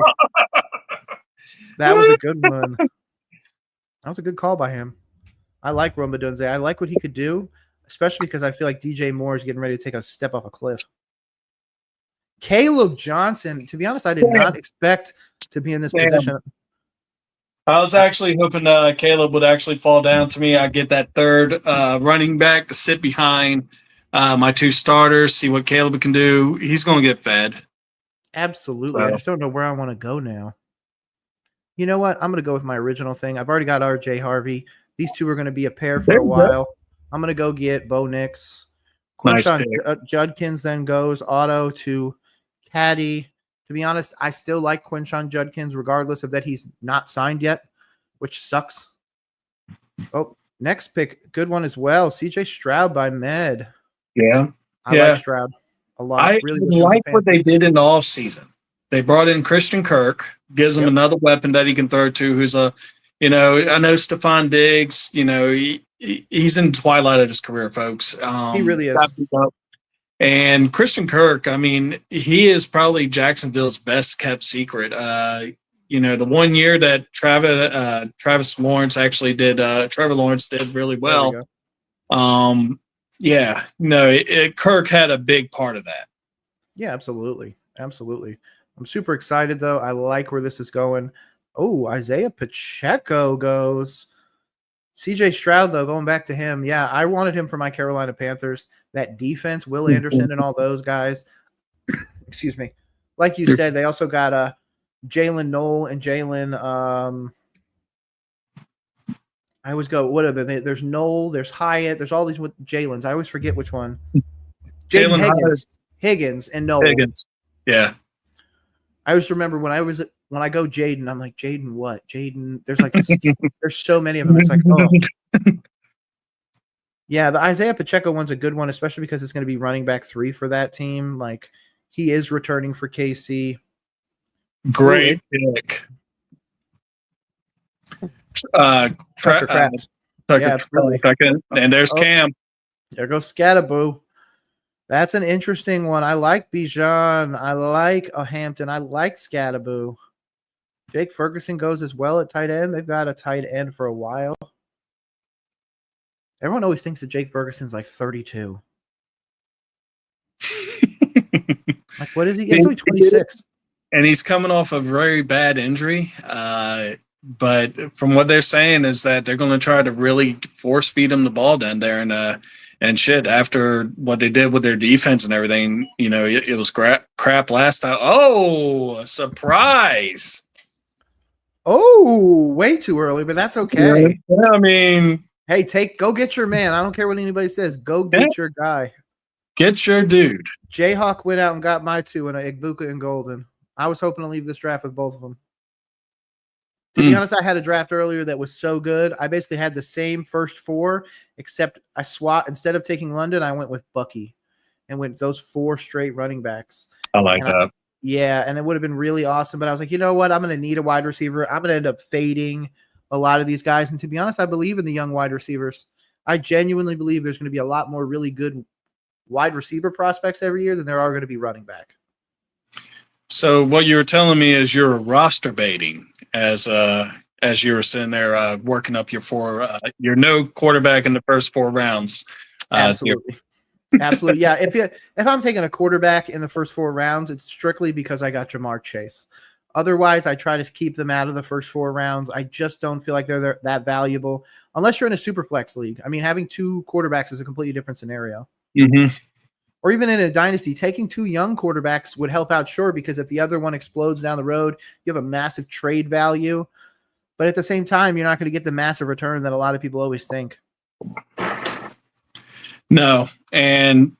That was a good one. That was a good call by him. I like Rome Odunze. I like what he could do, especially because I feel like DJ Moore is getting ready to take a step off a cliff. Caleb Johnson. To be honest, I did not expect to be in this position. I was actually hoping Caleb would actually fall down to me. I get that third running back to sit behind my two starters, see what Caleb can do. He's going to get fed. Absolutely. So, I just don't know where I want to go now. You know what? I'm going to go with my original thing. I've already got RJ Harvey. These two are going to be a pair for a while. I'm going to go get Bo Nix. Quinshon Judkins then goes auto to Caddy. To be honest, I still like Quinshon Judkins regardless of that he's not signed yet, which sucks. Oh, next pick. Good one as well. CJ Stroud by Med. Yeah. I like Stroud a lot. I really like what they did in the offseason. They brought in Christian Kirk, gives him another weapon that he can throw to, who's I know Stephon Diggs, he's in the twilight of his career, folks. He really is. And Christian Kirk, I mean, he is probably Jacksonville's best kept secret. The 1 year that Travis Lawrence actually did, Trevor Lawrence did really well. Kirk had a big part of that. Yeah, absolutely. Absolutely. I'm super excited, though. I like where this is going. Oh, Isaiah Pacheco goes. CJ Stroud, though, going back to him. Yeah, I wanted him for my Carolina Panthers. That defense, Will Anderson and all those guys. Excuse me. Like you said, they also got Jalen Knoll and Jalen. I always go, what are they? There's Knoll, there's Hyatt, there's all these with Jalen's. I always forget which one. Jalen Higgins and Knoll. Higgins. Yeah. I always remember when I go Jaden, I'm like, Jaden what? Jaden, there's there's so many of them. It's like, oh. Yeah, the Isaiah Pacheco one's a good one, especially because it's going to be running back 3 for that team. Like, he is returning for KC. Great pick. Tucker Kraft. And there's Cam. There goes Scattaboo. That's an interesting one. I like Bijan. I like Hampton. I like Scattaboo. Jake Ferguson goes as well at tight end. They've got a tight end for a while. Everyone always thinks that Jake Ferguson's like 32. Like, what is he? He's only 26. And he's coming off a very bad injury. But from what they're saying is that they're going to try to really force feed him the ball down there. And shit, after what they did with their defense and everything, it was crap last time. Oh, a surprise. Oh, way too early, but that's okay. Yeah, I mean, hey, go get your man. I don't care what anybody says. Go get your guy. Get your dude. Jayhawk went out and got my 2 in Igbuka and Golden. I was hoping to leave this draft with both of them. To be honest, I had a draft earlier that was so good. I basically had the same first 4, except I swapped. Instead of taking London, I went with Bucky and went those 4 straight running backs. I like that. And it would have been really awesome. But I was like, you know what? I'm going to need a wide receiver. I'm going to end up fading a lot of these guys. And to be honest, I believe in the young wide receivers. I genuinely believe there's going to be a lot more really good wide receiver prospects every year than there are going to be running back. So what you were telling me is you're roster baiting as you were sitting there working up your no quarterback in the first 4 rounds. Absolutely. Absolutely. Yeah. If I'm taking a quarterback in the first 4 rounds, it's strictly because I got Jamar Chase. Otherwise, I try to keep them out of the first 4 rounds. I just don't feel like they're that valuable unless you're in a super flex league. I mean, having 2 quarterbacks is a completely different scenario. Mm-hmm. Or even in a dynasty, taking 2 young quarterbacks would help out, sure, because if the other one explodes down the road, you have a massive trade value. But at the same time, you're not going to get the massive return that a lot of people always think. No. And,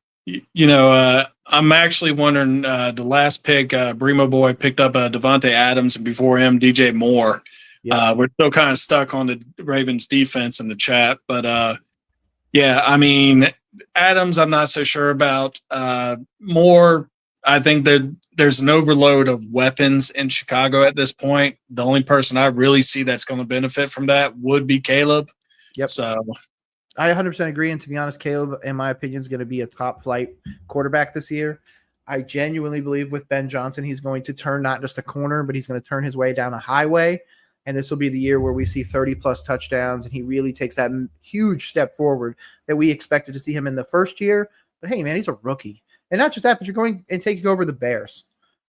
I'm actually wondering the last pick, Bremo Boy picked up Devontae Adams, and before him, DJ Moore. Yep. We're still kind of stuck on the Ravens defense in the chat. But, I mean – Adams, I'm not so sure about. Moore, I think that there's an overload of weapons in Chicago at this point. The only person I really see that's going to benefit from that would be Caleb. Yep. So I 100% agree. And to be honest, Caleb, in my opinion, is going to be a top flight quarterback this year. I genuinely believe with Ben Johnson, he's going to turn not just a corner, but he's going to turn his way down a highway. And this will be the year where we see 30-plus touchdowns, and he really takes that huge step forward that we expected to see him in the first year. But, hey, man, he's a rookie. And not just that, but you're going and taking over the Bears.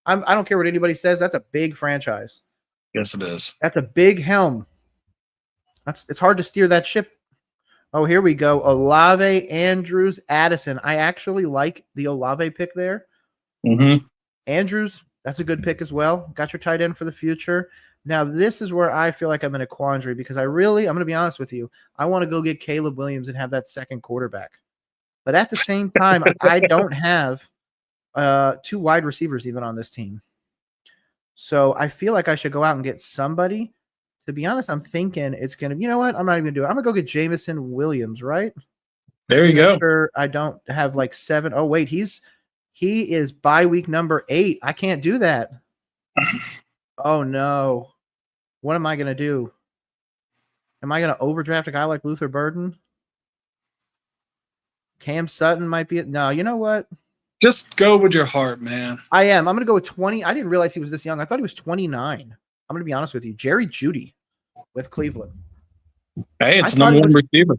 I don't care what anybody says. That's a big franchise. Yes, it is. That's a big helm. It's hard to steer that ship. Oh, here we go. Olave, Andrews, Addison. I actually like the Olave pick there. Mm-hmm. Andrews, that's a good pick as well. Got your tight end for the future. Now, this is where I feel like I'm in a quandary because I'm going to be honest with you. I want to go get Caleb Williams and have that second quarterback. But at the same time, I don't have two wide receivers even on this team. So I feel like I should go out and get somebody. To be honest, I'm thinking it's going to, you know what? I'm not even going to do it. I'm going to go get Jamison Williams, right? There you go. Sure, I don't have like 7. Oh, wait, he is bye week number 8. I can't do that. Oh, no. What am I going to do? Am I going to overdraft a guy like Luther Burden? Cam Sutton might be it. No, you know what? Just go with your heart, man. I am. I'm going to go with 20. I didn't realize he was this young. I thought he was 29. I'm going to be honest with you. Jerry Jeudy with Cleveland. Hey, it's number one receiver.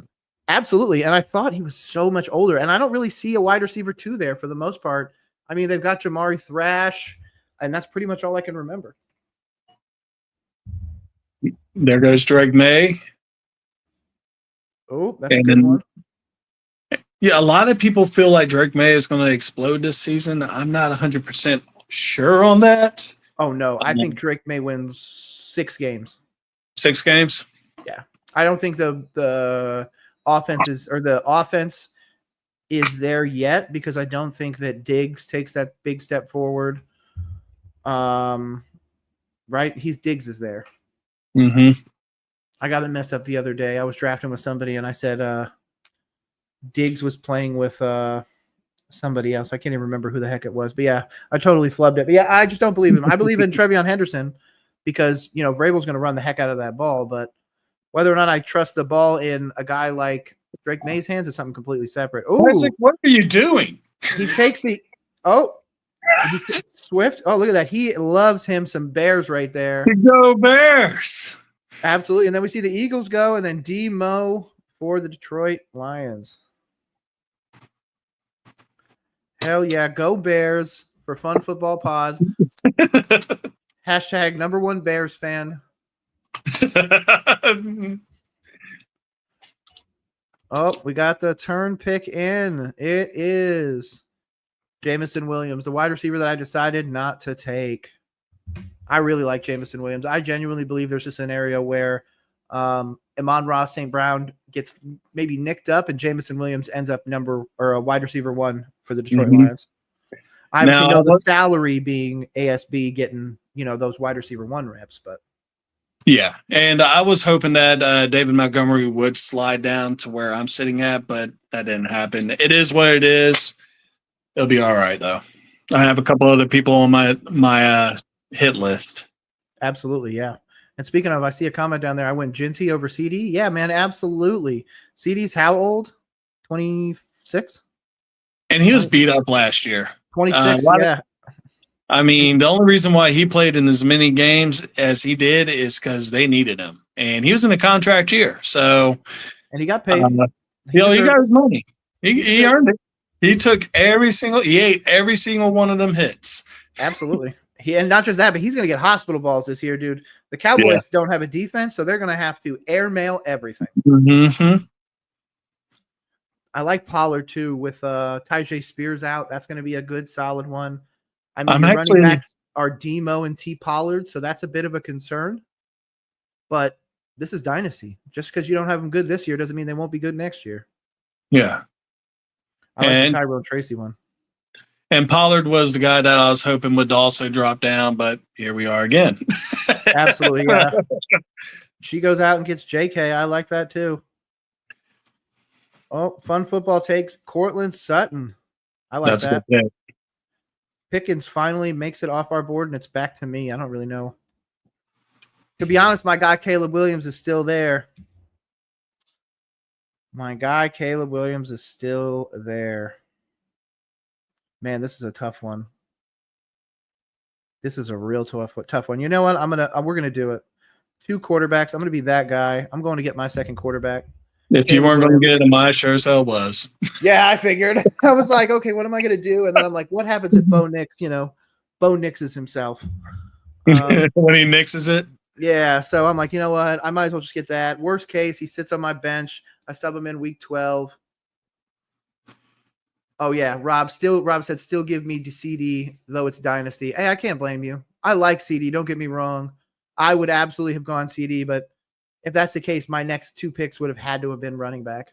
Absolutely. And I thought he was so much older. And I don't really see a wide receiver 2 there for the most part. I mean, they've got Jamari Thrash, and that's pretty much all I can remember. There goes Drake May. Oh, that's a good one. Yeah, a lot of people feel like Drake May is going to explode this season. I'm not 100% sure on that. Oh, no. I think Drake May wins 6 games. 6 games? Yeah. I don't think the offense is there yet because I don't think that Diggs takes that big step forward. Right? Diggs is there. Mm-hmm. I got it messed up the other day. I was drafting with somebody and I said Diggs was playing with somebody else. I can't even remember who the heck it was. But yeah, I totally flubbed it. But yeah, I just don't believe him. I believe in Trevion Henderson because, Vrabel's going to run the heck out of that ball. But whether or not I trust the ball in a guy like Drake May's hands is something completely separate. Ooh, Isaac, what are you doing? He takes Swift. Oh, look at that. He loves him some Bears right there. Go Bears. Absolutely. And then we see the Eagles go and then D-Mo for the Detroit Lions. Hell yeah. Go Bears for Fun Football Pod. Hashtag #1 Bears fan. Oh, we got the turn pick in. It is Jamison Williams, the wide receiver that I decided not to take. I really like Jamison Williams. I genuinely believe there's a scenario where Amon-Ra St. Brown gets maybe nicked up and Jamison Williams ends up a wide receiver 1 for the Detroit Lions. I obviously know the salary being ASB getting, those wide receiver 1 reps, but. Yeah, and I was hoping that David Montgomery would slide down to where I'm sitting at, but that didn't happen. It is what it is. It'll be all right, though. I have a couple other people on my hit list. Absolutely, yeah. And speaking of, I see a comment down there. I went Ginty over CD. Yeah, man, absolutely. CD's how old? 26? And he was beat up last year. 26, yeah. I mean, the only reason why he played in as many games as he did is because they needed him. And he was in a contract year. So, and he got paid. He got his money. He earned it. He ate every single one of them hits. Absolutely. And not just that, but he's going to get hospital balls this year, dude. The Cowboys don't have a defense, so they're going to have to airmail everything. Mm-hmm. I like Pollard, too, with Tyjae Spears out. That's going to be a good, solid one. I mean, running backs are D-Mo and T. Pollard, so that's a bit of a concern. But this is Dynasty. Just because you don't have them good this year doesn't mean they won't be good next year. Yeah. I like the Tyrone Tracy one. And Pollard was the guy that I was hoping would also drop down, but here we are again. Absolutely, yeah. She goes out and gets JK. I like that, too. Oh, Fun Football takes Cortland Sutton. I like that. Good. Pickens finally makes it off our board, and it's back to me. I don't really know. To be honest, my guy Caleb Williams is still there. Man, this is a tough one. This is a real tough one. You know what? We're gonna do it. 2 quarterbacks. I'm gonna be that guy. I'm going to get my second quarterback. If you weren't going to get him, I sure as hell was. Yeah, I figured. I was like, okay, what am I gonna do? And then I'm like, what happens if Bo Nix? Bo Nixes himself when he nixes it. Yeah, so I'm like, you know what? I might as well just get that. Worst case, he sits on my bench. I sub him in week 12. Oh yeah, Rob said still give me CD though it's Dynasty. Hey, I can't blame you. I like CD. Don't get me wrong. I would absolutely have gone CD, but if that's the case, my next 2 picks would have had to have been running back.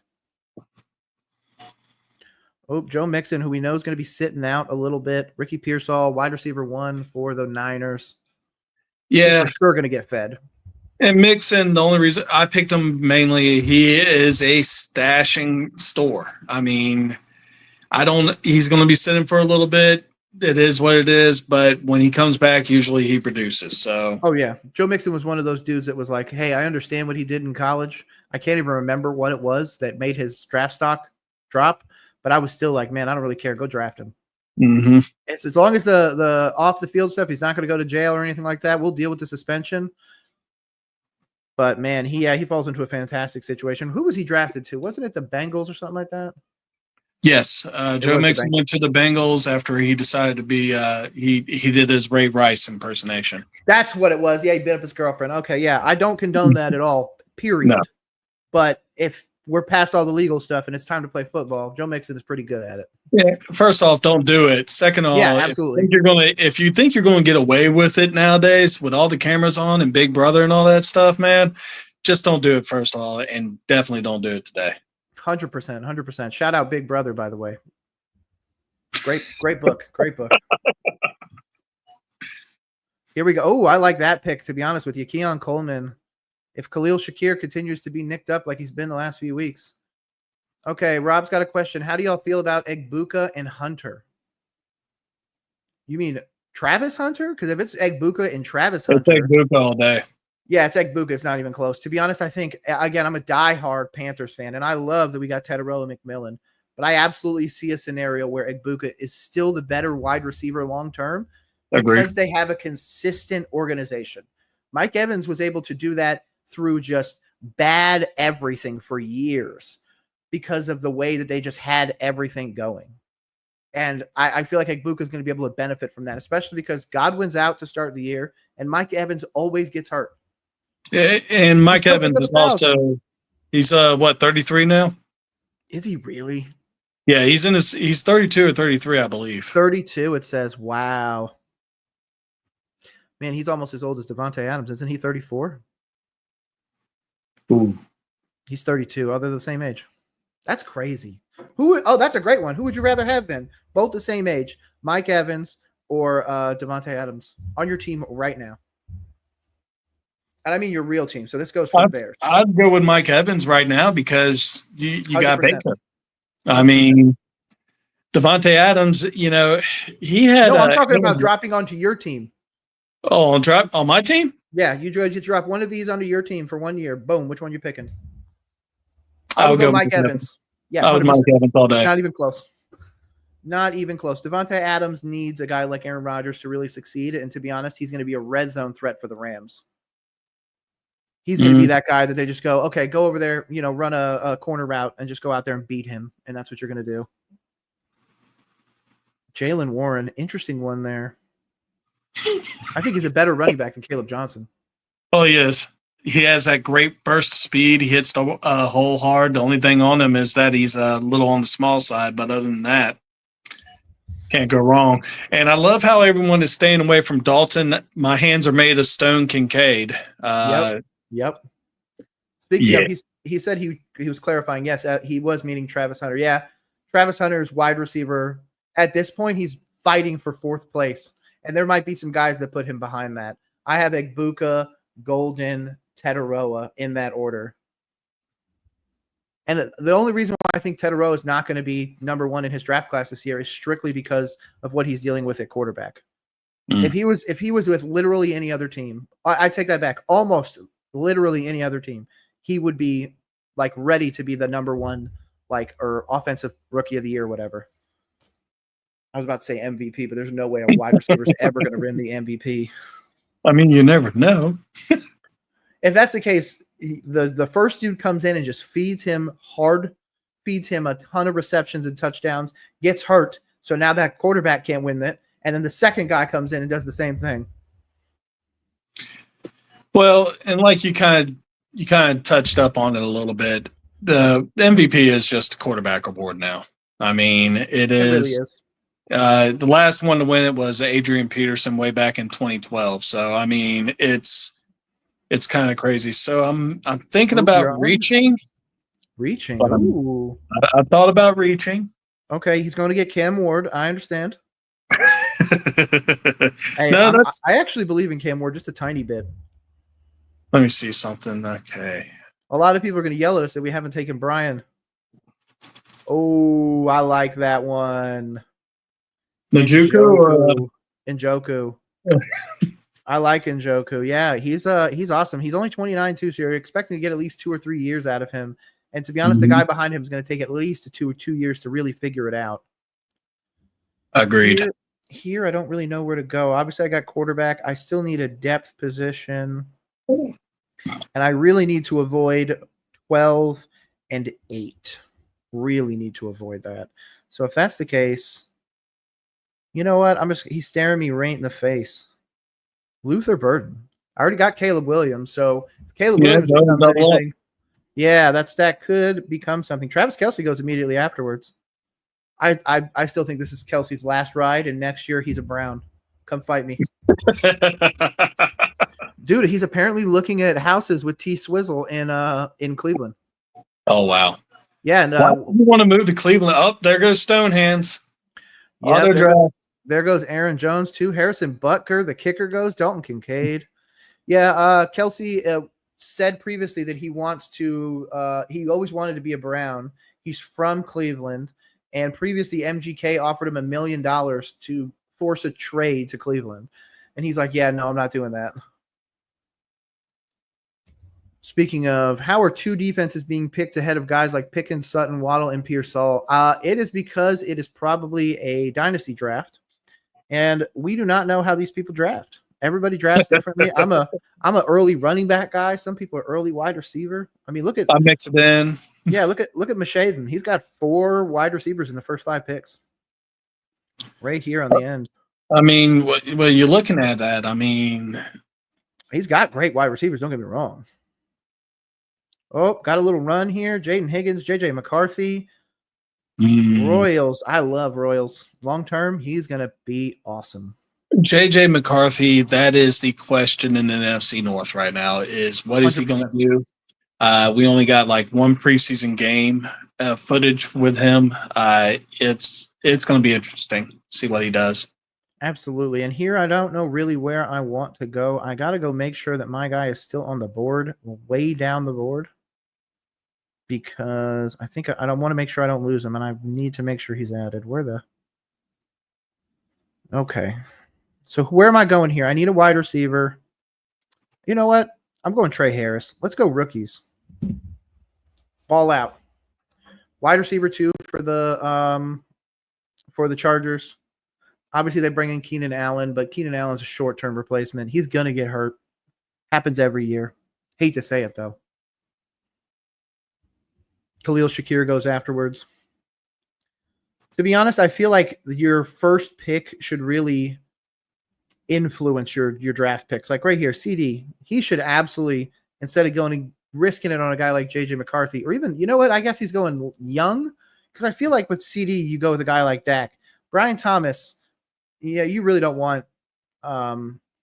Oh, Joe Mixon, who we know is going to be sitting out a little bit. Ricky Pearsall, wide receiver 1 for the Niners. Yeah, he's for sure going to get fed. And Mixon, the only reason I picked him mainly, he is a stashing store. I mean, he's going to be sitting for a little bit. It is what it is, but when he comes back, usually he produces. So, oh yeah, Joe Mixon was one of those dudes that was like, "Hey, I understand what he did in college. I can't even remember what it was that made his draft stock drop, but I was still like, man, I don't really care. Go draft him. Mm-hmm. It's as long as the off the field stuff, he's not going to go to jail or anything like that. We'll deal with the suspension. But man, he falls into a fantastic situation. Who was he drafted to? Wasn't it the Bengals or something like that? Yes, Joe Mixon went to the Bengals after he decided to be. He did his Ray Rice impersonation. That's what it was. Yeah, he beat up his girlfriend. Okay, yeah, I don't condone that at all. Period. No. But if we're past all the legal stuff and it's time to play football, Joe Mixon is pretty good at it. Yeah. First off, don't do it. Second of all, absolutely. If you think you're going to get away with it nowadays with all the cameras on and Big Brother and all that stuff, man, just don't do it. First of all, and definitely don't do it today. 100%. Shout out Big Brother, by the way. Great book. Great book. Here we go. Oh, I like that pick, to be honest with you. Keon Coleman. If Khalil Shakir continues to be nicked up like he's been the last few weeks. Okay, Rob's got a question. How do y'all feel about Egbuka and Hunter? You mean Travis Hunter? Because if it's Egbuka and Travis Hunter. It's Egbuka all day. Yeah, it's Egbuka. It's not even close. To be honest, I think, again, I'm a diehard Panthers fan, and I love that we got Teddarella McMillan. But I absolutely see a scenario where Egbuka is still the better wide receiver long-term because they have a consistent organization. Mike Evans was able to do that through just bad everything for years because of the way that they just had everything going. And I feel like Egbuka is going to be able to benefit from that, especially because Godwin's out to start the year, and Mike Evans always gets hurt. Yeah, and Mike Evans is also, he's 33 now? Is he really? Yeah, he's 32 or 33, I believe. 32, it says. Wow. Man, he's almost as old as Devontae Adams. Isn't he 34? Ooh. He's 32. Oh, they're the same age. That's crazy. Oh, that's a great one. Who would you rather have then? Both the same age, Mike Evans or Devontae Adams on your team right now? And I mean your real team. So this goes for the Bears. I'd go with Mike Evans right now because you got Baker. I mean, Devontae Adams, he had. No, I'm talking about dropping onto your team. Oh, drop on my team? Yeah, you drop one of these onto your team for 1 year. Boom. Which one you picking? I would go Mike Evans. Yeah, I would Mike Evans all day. Not even close. Not even close. Devontae Adams needs a guy like Aaron Rodgers to really succeed. And to be honest, he's going to be a red zone threat for the Rams. He's going to be that guy that they just go, okay, go over there, run a corner route and just go out there and beat him. And that's what you're going to do. Jaylen Warren, interesting one there. I think he's a better running back than Caleb Johnson. Oh, he is. He has that great burst speed. He hits the hole hard. The only thing on him is that he's a little on the small side. But other than that, can't go wrong. And I love how everyone is staying away from Dalton. My hands are made of stone Kincaid. Yep. Speaking of, he said he was clarifying. Yes, he was meaning Travis Hunter. Yeah, Travis Hunter's wide receiver. At this point, he's fighting for 4th place. And there might be some guys that put him behind that. I have Egbuka, Golden, Teddarella in that order. And the only reason why I think Teddarella is not going to be number 1 in his draft class this year is strictly because of what he's dealing with at quarterback. If he was with literally any other team, I take that back. Almost literally any other team, he would be like ready to be the number 1, or offensive rookie of the year, whatever. I was about to say MVP, but there's no way a wide receiver is ever going to win the MVP. I mean, you never know. If that's the case, the first dude comes in and just feeds him a ton of receptions and touchdowns, gets hurt. So now that quarterback can't win that. And then the second guy comes in and does the same thing. Well, and like you kind of touched up on it a little bit. The MVP is just a quarterback award now. I mean, it really is. The last one to win it was Adrian Peterson way back in 2012. So I mean, it's kind of crazy. So I'm thinking about reaching. Reaching. Ooh. I thought about reaching. Okay, he's going to get Cam Ward. I understand. Hey, No, I actually believe in Cam Ward just a tiny bit. Let me see something. Okay. A lot of people are going to yell at us that we haven't taken Brian. Oh, I like that one. Njoku. Njoku. I like Njoku. Yeah, he's awesome. He's only 29 too, so you're expecting to get at least 2 or 3 years out of him. And to be honest, the guy behind him is going to take at least 2 years to really figure it out. Agreed. Here, I don't really know where to go. Obviously, I got quarterback. I still need a depth position. And I really need to avoid 12 and 8. Really need to avoid that. So if that's the case, you know what? He's staring me right in the face. Luther Burden. I already got Caleb Williams. So if Caleb Williams becomes anything, that stat could become something. Travis Kelce goes immediately afterwards. I still think this is Kelsey's last ride, and next year he's a Brown. Come fight me. Dude, he's apparently looking at houses with T Swizzle in Cleveland. Oh, wow. Yeah. And, why do you want to move to Cleveland? Oh, there goes Stonehands. Yeah, there goes Aaron Jones, too. Harrison Butker, the kicker goes. Dalton Kincaid. Yeah, Kelce said previously that he wants to he always wanted to be a Brown. He's from Cleveland. And previously, MGK offered him $1 million to force a trade to Cleveland. And he's like, yeah, no, I'm not doing that. Speaking of, how are 2 defenses being picked ahead of guys like Pickens, Sutton, Waddle, and Pearsall? It is because it is probably a dynasty draft. And we do not know how these people draft. Everybody drafts differently. I'm an early running back guy. Some people are early wide receiver. I mean, I mix it in. Yeah, look at Mashaden. He's got 4 wide receivers in the first 5 picks. Right here on the end. I mean, well, you're looking at that. I mean, he's got great wide receivers. Don't get me wrong. Oh, got a little run here. Jaden Higgins, JJ McCarthy. Royals. I love Royals. Long term, he's going to be awesome. JJ McCarthy, that is the question in the NFC North right now, is what is 100%. He going to do? We only got like 1 preseason game footage with him. It's going to be interesting. See what he does. Absolutely. And here I don't know really where I want to go. I got to go make sure that my guy is still on the board, way down the board, because I think I don't want to make sure I don't lose him, and I need to make sure he's added. Okay. So where am I going here? I need a wide receiver. You know what? I'm going Trey Harris. Let's go rookies. Ball out. Wide receiver 2 for the Chargers. Obviously, they bring in Keenan Allen, but Keenan Allen's a short-term replacement. He's going to get hurt. Happens every year. Hate to say it, though. Khalil Shakir goes afterwards. To be honest, I feel like your first pick should really influence your draft picks. Like right here, CD, he should absolutely, instead of going and risking it on a guy like JJ McCarthy, or even, you know what, I guess he's going young, because I feel like with CD, you go with a guy like Dak. Brian Thomas, yeah, you really don't want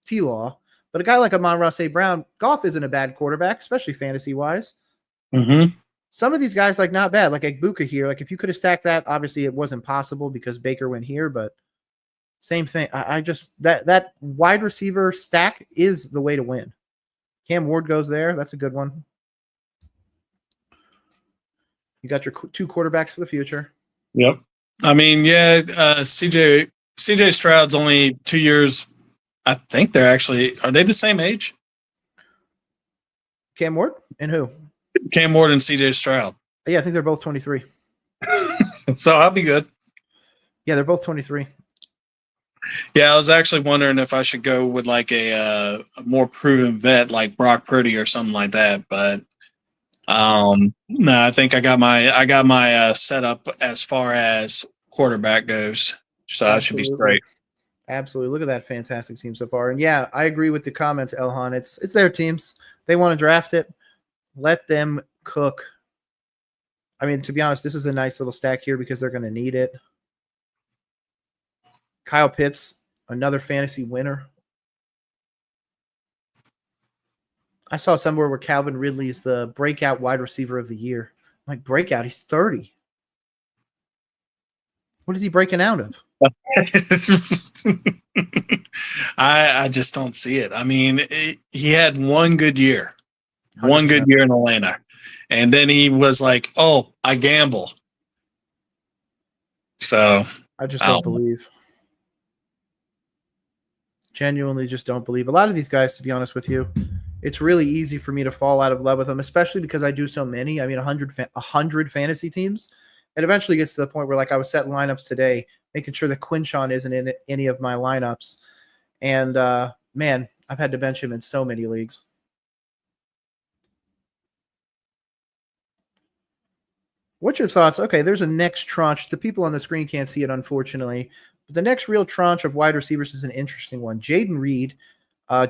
T-Law, but a guy like Amon-Ra St. Brown, Goff isn't a bad quarterback, especially fantasy-wise. Mm-hmm. Some of these guys, like, not bad, like Egbuka here. Like, if you could have stacked that, obviously it wasn't possible because Baker went here, but same thing. I just that wide receiver stack is the way to win. Cam Ward goes there. That's a good one. You got your 2 quarterbacks for the future. Yep. I mean, yeah, CJ Stroud's only 2 years. I think are they the same age? Cam Ward and who? Cam Ward and CJ Stroud. Yeah, I think they're both 23. So I'll be good. Yeah, they're both 23. Yeah, I was actually wondering if I should go with like a more proven vet like Brock Purdy or something like that, but no, I think I got my setup as far as quarterback goes, so I should be Absolutely. straight. Absolutely. Look at that fantastic team so far. And yeah, I agree with the comments, Elhan. It's their teams. They want to draft it. Let them cook. I mean, to be honest, this is a nice little stack here because they're going to need it. Kyle Pitts, another fantasy winner. I saw somewhere where Calvin Ridley is the breakout wide receiver of the year. I'm like, breakout? He's 30. What is he breaking out of? I just don't see it. I mean, he had one good year, 100%. in Atlanta, and then he was like, "Oh, I gamble." So I just don't believe. Genuinely just don't believe. A lot of these guys, to be honest with you, it's really easy for me to fall out of love with them, especially because I do so many. I mean, 100 fantasy teams. It eventually gets to the point where, like, I was setting lineups today, making sure that Quinshawn isn't in any of my lineups. And, man, I've had to bench him in so many leagues. What's your thoughts? Okay, there's a next tranche. The people on the screen can't see it, unfortunately. But the next real tranche of wide receivers is an interesting one. Jaden Reed,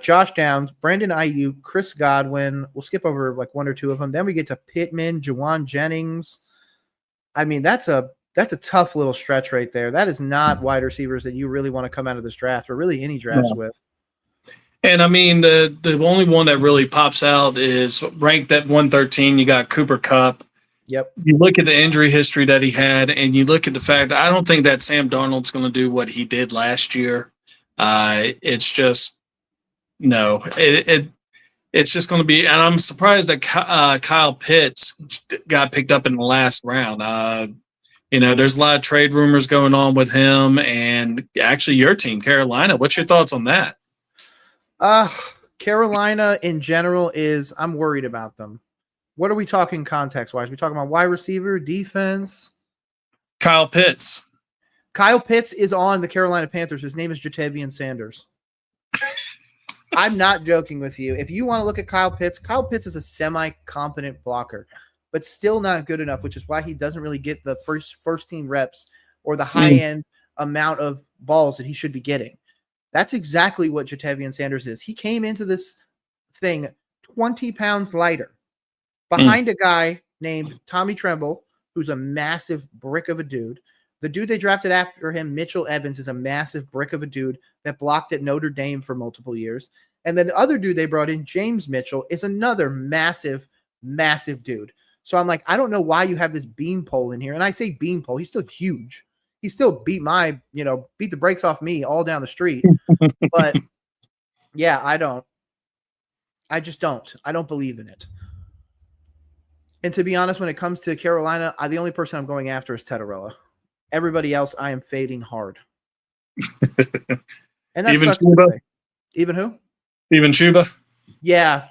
Josh Downs, Brandon Ayuk, Chris Godwin. We'll skip over like one or two of them. Then we get to Pittman, Juwan Jennings. I mean, that's a tough little stretch right there. That is not wide receivers that you really want to come out of this draft or really any drafts with. And I mean, the only one that really pops out is ranked at 113. You got Cooper Kupp. Yep. You look at the injury history that he had, and you look at the fact that I don't think that Sam Darnold's going to do what he did last year. It's just no. It's just going to be, and I'm surprised that Kyle Pitts got picked up in the last round. There's a lot of trade rumors going on with him, and actually your team, Carolina. What's your thoughts on that? Carolina in general I'm worried about them. What are we talking context-wise? Are we talking about wide receiver, defense? Kyle Pitts. Kyle Pitts is on the Carolina Panthers. His name is Jatavian Sanders. I'm not joking with you. If you want to look at Kyle Pitts is a semi-competent blocker, but still not good enough, which is why he doesn't really get the first-team reps or the high-end amount of balls that he should be getting. That's exactly what Jatavian Sanders is. He came into this thing 20 pounds lighter behind a guy named Tommy Tremble, who's a massive brick of a dude. The dude they drafted after him, Mitchell Evans, is a massive brick of a dude that blocked at Notre Dame for multiple years. And then the other dude they brought in, James Mitchell, is another massive, massive dude. So I'm like, I don't know why you have this beanpole in here. And I say beanpole, he's still huge. He still beat the brakes off me all down the street. But yeah, I don't believe in it. And to be honest, when it comes to Carolina, the only person I'm going after is Tetaroa. Everybody else, I am fading hard. And that's even Chuba? Even who? Even Chuba? Yeah.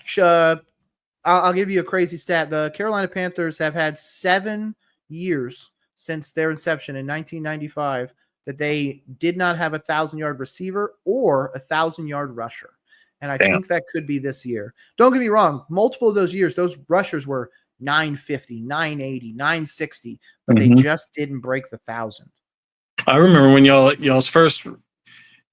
I'll give you a crazy stat. The Carolina Panthers have had 7 years since their inception in 1995 that they did not have a 1,000-yard receiver or a 1,000-yard rusher. And I think that could be this year. Don't get me wrong. Multiple of those years, those rushers were 950, 980, 960, but they just didn't break the 1,000. I remember when y'all's first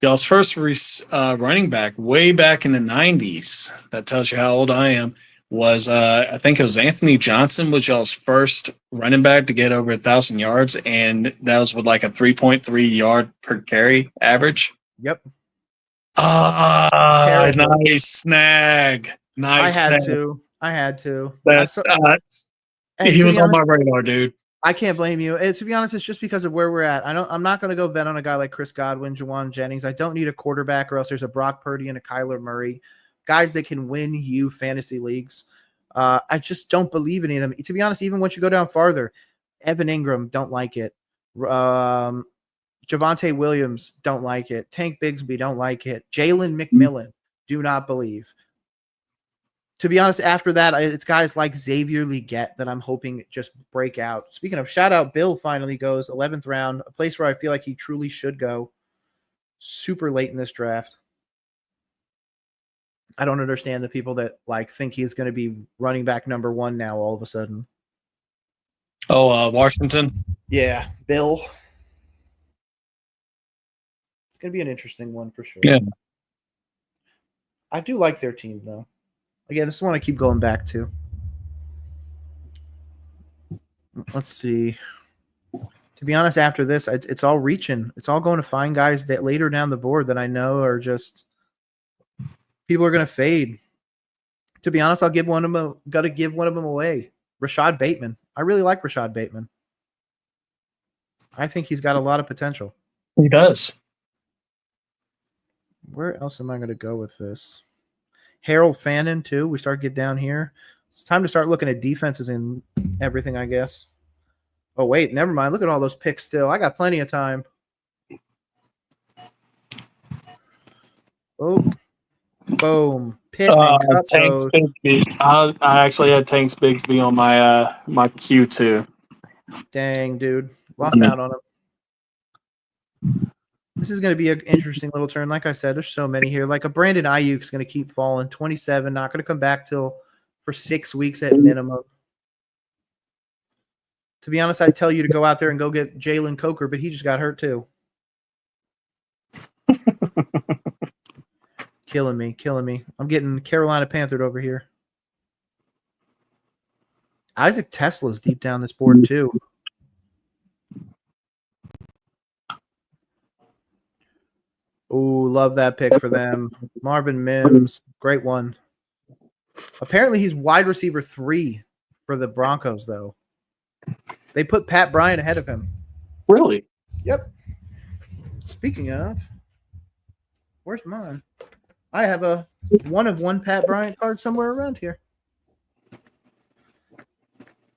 running back way back in the 90s. That tells you how old I am. Was I think it was Anthony Johnson was y'all's first running back to get over 1,000 yards, and that was with like a 3.3 yard per carry average. Yep. Nice snag. Nice. I had to. He was on my radar, dude. I can't blame you. To be honest, it's just because of where we're at. I'm not going to go bet on a guy like Chris Godwin, Juwan Jennings. I don't need a quarterback, or else there's a Brock Purdy and a Kyler Murray, guys that can win you fantasy leagues. I just don't believe in any of them. To be honest, even once you go down farther, Evan Ingram, don't like it. Javonte Williams, don't like it. Tank Bigsby, don't like it. Jalen McMillan, do not believe. To be honest, after that, it's guys like Xavier Legette that I'm hoping just break out. Speaking of, shout out, Bill finally goes 11th round, a place where I feel like he truly should go. super late in this draft. I don't understand the people that like think he's going to be running back number 1 now all of a sudden. Oh, Washington? Yeah, Bill. It's going to be an interesting one for sure. Yeah. I do like their team, though. Again, this is one I keep going back to. Let's see. To be honest, after this, it's all reaching. It's all going to find guys that later down the board that I know are just people are going to fade. To be honest, I'll give one of them. Got to give one of them away. Rashad Bateman. I really like Rashad Bateman. I think he's got a lot of potential. He does. Where else am I going to go with this? Harold Fannin, too. We start to get down here. It's time to start looking at defenses and everything, I guess. Oh, wait, never mind. Look at all those picks still. I got plenty of time. Oh, boom. Pittman, Tanks Bigsby. I actually had Tanks Bigsby on my my queue, too. Dang, dude. Lost out on him. This is going to be an interesting little turn. Like I said, there's so many here. Like a Brandon Ayuk's going to keep falling. 27, not going to come back till for 6 weeks at minimum. To be honest, I'd tell you to go out there and go get Jalen Coker, but he just got hurt too. Killing me. I'm getting Carolina Panthered over here. Isaac Tesla's deep down this board too. Ooh, love that pick for them. Marvin Mims, great one. Apparently he's wide receiver 3 for the Broncos, though. They put Pat Bryant ahead of him. Really? Yep. Speaking of, where's mine? I have a 1 of 1 Pat Bryant card somewhere around here.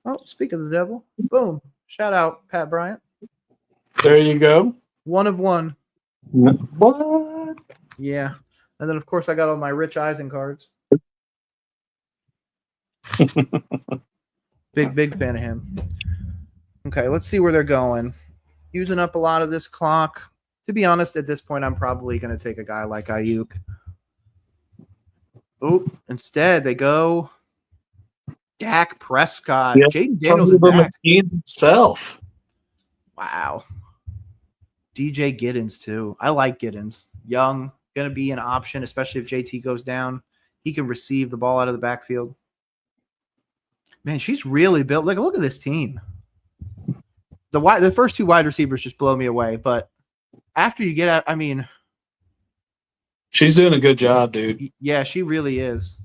Oh, speak of the devil. Boom. Shout out, Pat Bryant. There you go. 1 of 1. What? Yeah. And then, of course, I got all my Rich Eisen cards. Big fan of him. Okay, let's see where they're going. Using up a lot of this clock. To be honest, at this point, I'm probably going to take a guy like Ayuk. Oh, instead, they go Dak Prescott. Yeah, Jaden Daniels and Dak. Himself. Wow. DJ Giddens, too. I like Giddens. Young, going to be an option, especially if JT goes down. He can receive the ball out of the backfield. Man, she's really built. Look at this team. The first 2 wide receivers just blow me away. But after you get out, I mean. She's doing a good job, dude. Yeah, she really is.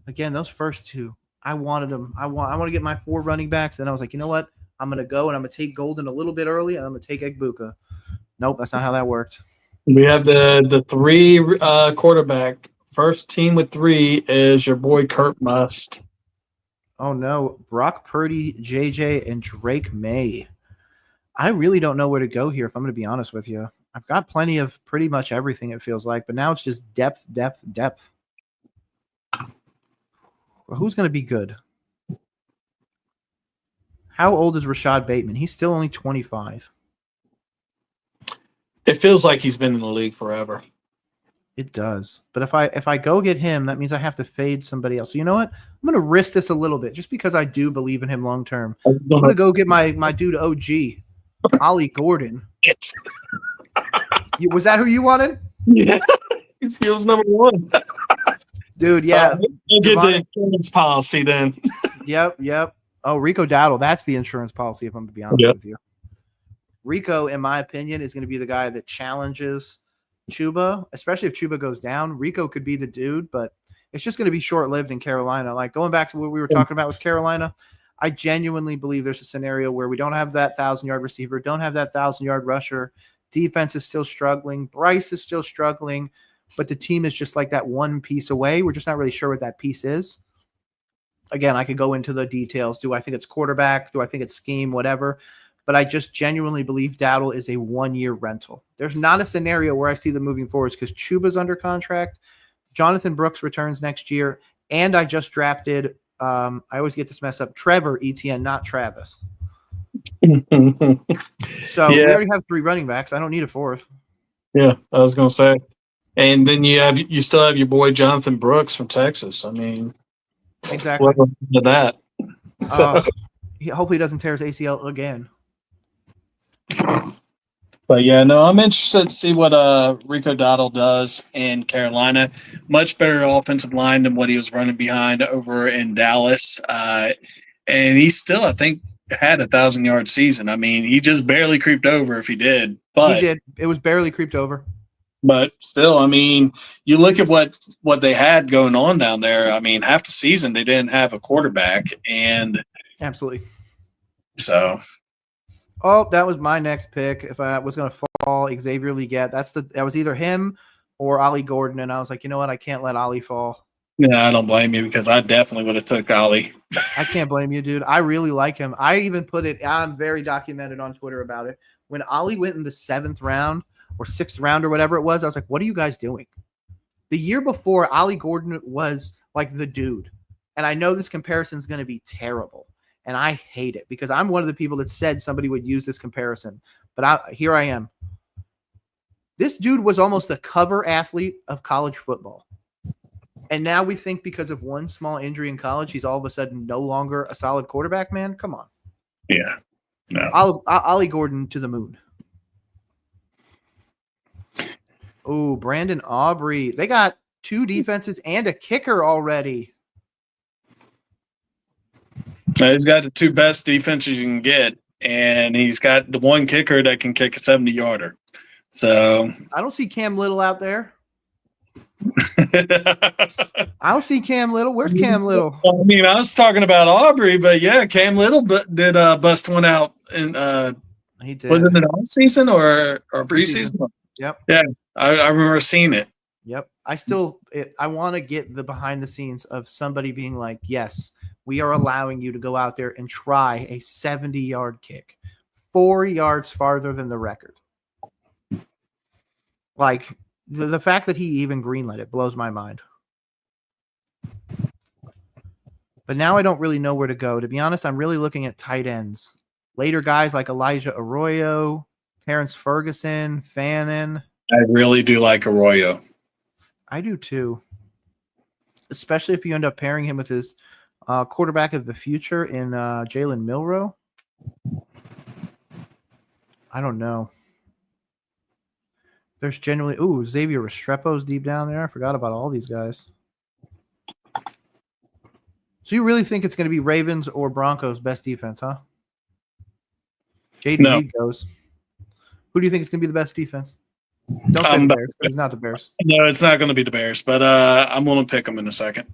Again, those first 2, I wanted them. I want to get my 4 running backs. And I was like, you know what? I'm going to go and I'm going to take Golden a little bit early. And I'm going to take Egbuka. Nope, that's not how that worked. We have the 3 quarterback. First team with 3 is your boy Kurt Must. Oh, no. Brock Purdy, JJ, and Drake May. I really don't know where to go here, if I'm going to be honest with you. I've got plenty of pretty much everything, it feels like. But now it's just depth. Well, who's going to be good? How old is Rashad Bateman? He's still only 25. It feels like he's been in the league forever. It does. But if I go get him, that means I have to fade somebody else. So you know what? I'm going to risk this a little bit just because I do believe in him long term. I'm going to go get my dude OG, Ollie Gordon. Was that who you wanted? Yeah. He was number 1. Dude, yeah. We'll get the insurance policy then. Yep. Oh, Rico Dowdle. That's the insurance policy, if I'm going to be honest with you. Rico, in my opinion, is going to be the guy that challenges Chuba, especially if Chuba goes down. Rico could be the dude, but it's just going to be short-lived in Carolina. Like going back to what we were talking about with Carolina, I genuinely believe there's a scenario where we don't have that 1,000-yard receiver, don't have that 1,000-yard rusher. Defense is still struggling. Bryce is still struggling, but the team is just like that one piece away. We're just not really sure what that piece is. Again, I could go into the details. Do I think it's quarterback? Do I think it's scheme? Whatever. But I just genuinely believe Dowdle is a 1-year rental. There's not a scenario where I see them moving forwards because Chuba's under contract. Jonathan Brooks returns next year. And I just drafted, I always get this mess up, Trevor Etienne, not Travis. So we already have 3 running backs. I don't need a 4th. Yeah, I was gonna say. And then you still have your boy Jonathan Brooks from Texas. I mean, Exactly. what to that? So, Hopefully he doesn't tear his ACL again. but yeah, no, I'm interested to see what Rico Dottle does in Carolina. Much better offensive line than what he was running behind over in Dallas. And he still, I think, had 1,000-yard season. I mean, he just barely creeped over if he did. But He did. It was barely creeped over. But still, I mean, you look at what they had going on down there. I mean, half the season they didn't have a quarterback, and Absolutely. so Oh, that was my next pick. If I was going to fall, Xavier Legette. That was either him or Ollie Gordon, and I was like, you know what? I can't let Ollie fall. yeah, I don't blame you because I definitely would have took Ollie. I can't blame you, dude. I really like him. I even put it. I'm very documented on Twitter about it. When Ollie went in the 7th round or 6th round or whatever it was, I was like, what are you guys doing? The year before, Ollie Gordon was like the dude. And I know this comparison is going to be terrible. And I hate it because I'm one of the people that said somebody would use this comparison. But here I am. This dude was almost a cover athlete of college football. And now we think because of one small injury in college, he's all of a sudden no longer a solid quarterback, man. Come on. Yeah. No. Ollie Gordon to the moon. Oh, Brandon Aubrey. They got 2 defenses and a kicker already. He's got the 2 best defenses you can get, and he's got the one kicker that can kick a 70-yarder. So I don't see Cam Little out there. I don't see Cam Little. Where's Cam Little? I mean, I was talking about Aubrey, but yeah, Cam Little did bust one out in he did. Was it an off season or preseason? Yep. Yeah, I remember seeing it. Yep. I want to get the behind the scenes of somebody being like, yes, we are allowing you to go out there and try a 70-yard kick, 4 yards farther than the record. Like the fact that he even greenlit it blows my mind. But now I don't really know where to go. To be honest, I'm really looking at tight ends. Later guys like Elijah Arroyo, Terrence Ferguson, Fannin. I really do like Arroyo. I do too. Especially if you end up pairing him with his quarterback of the future in Jalen Milroe. I don't know. There's generally Xavier Restrepo's deep down there. I forgot about all these guys. So you really think it's going to be Ravens or Broncos best defense, huh? Jaden Reed goes. Who do you think is going to be the best defense? Don't say the Bears. It's not the Bears. No, it's not going to be the Bears, but I'm going to pick them in a second.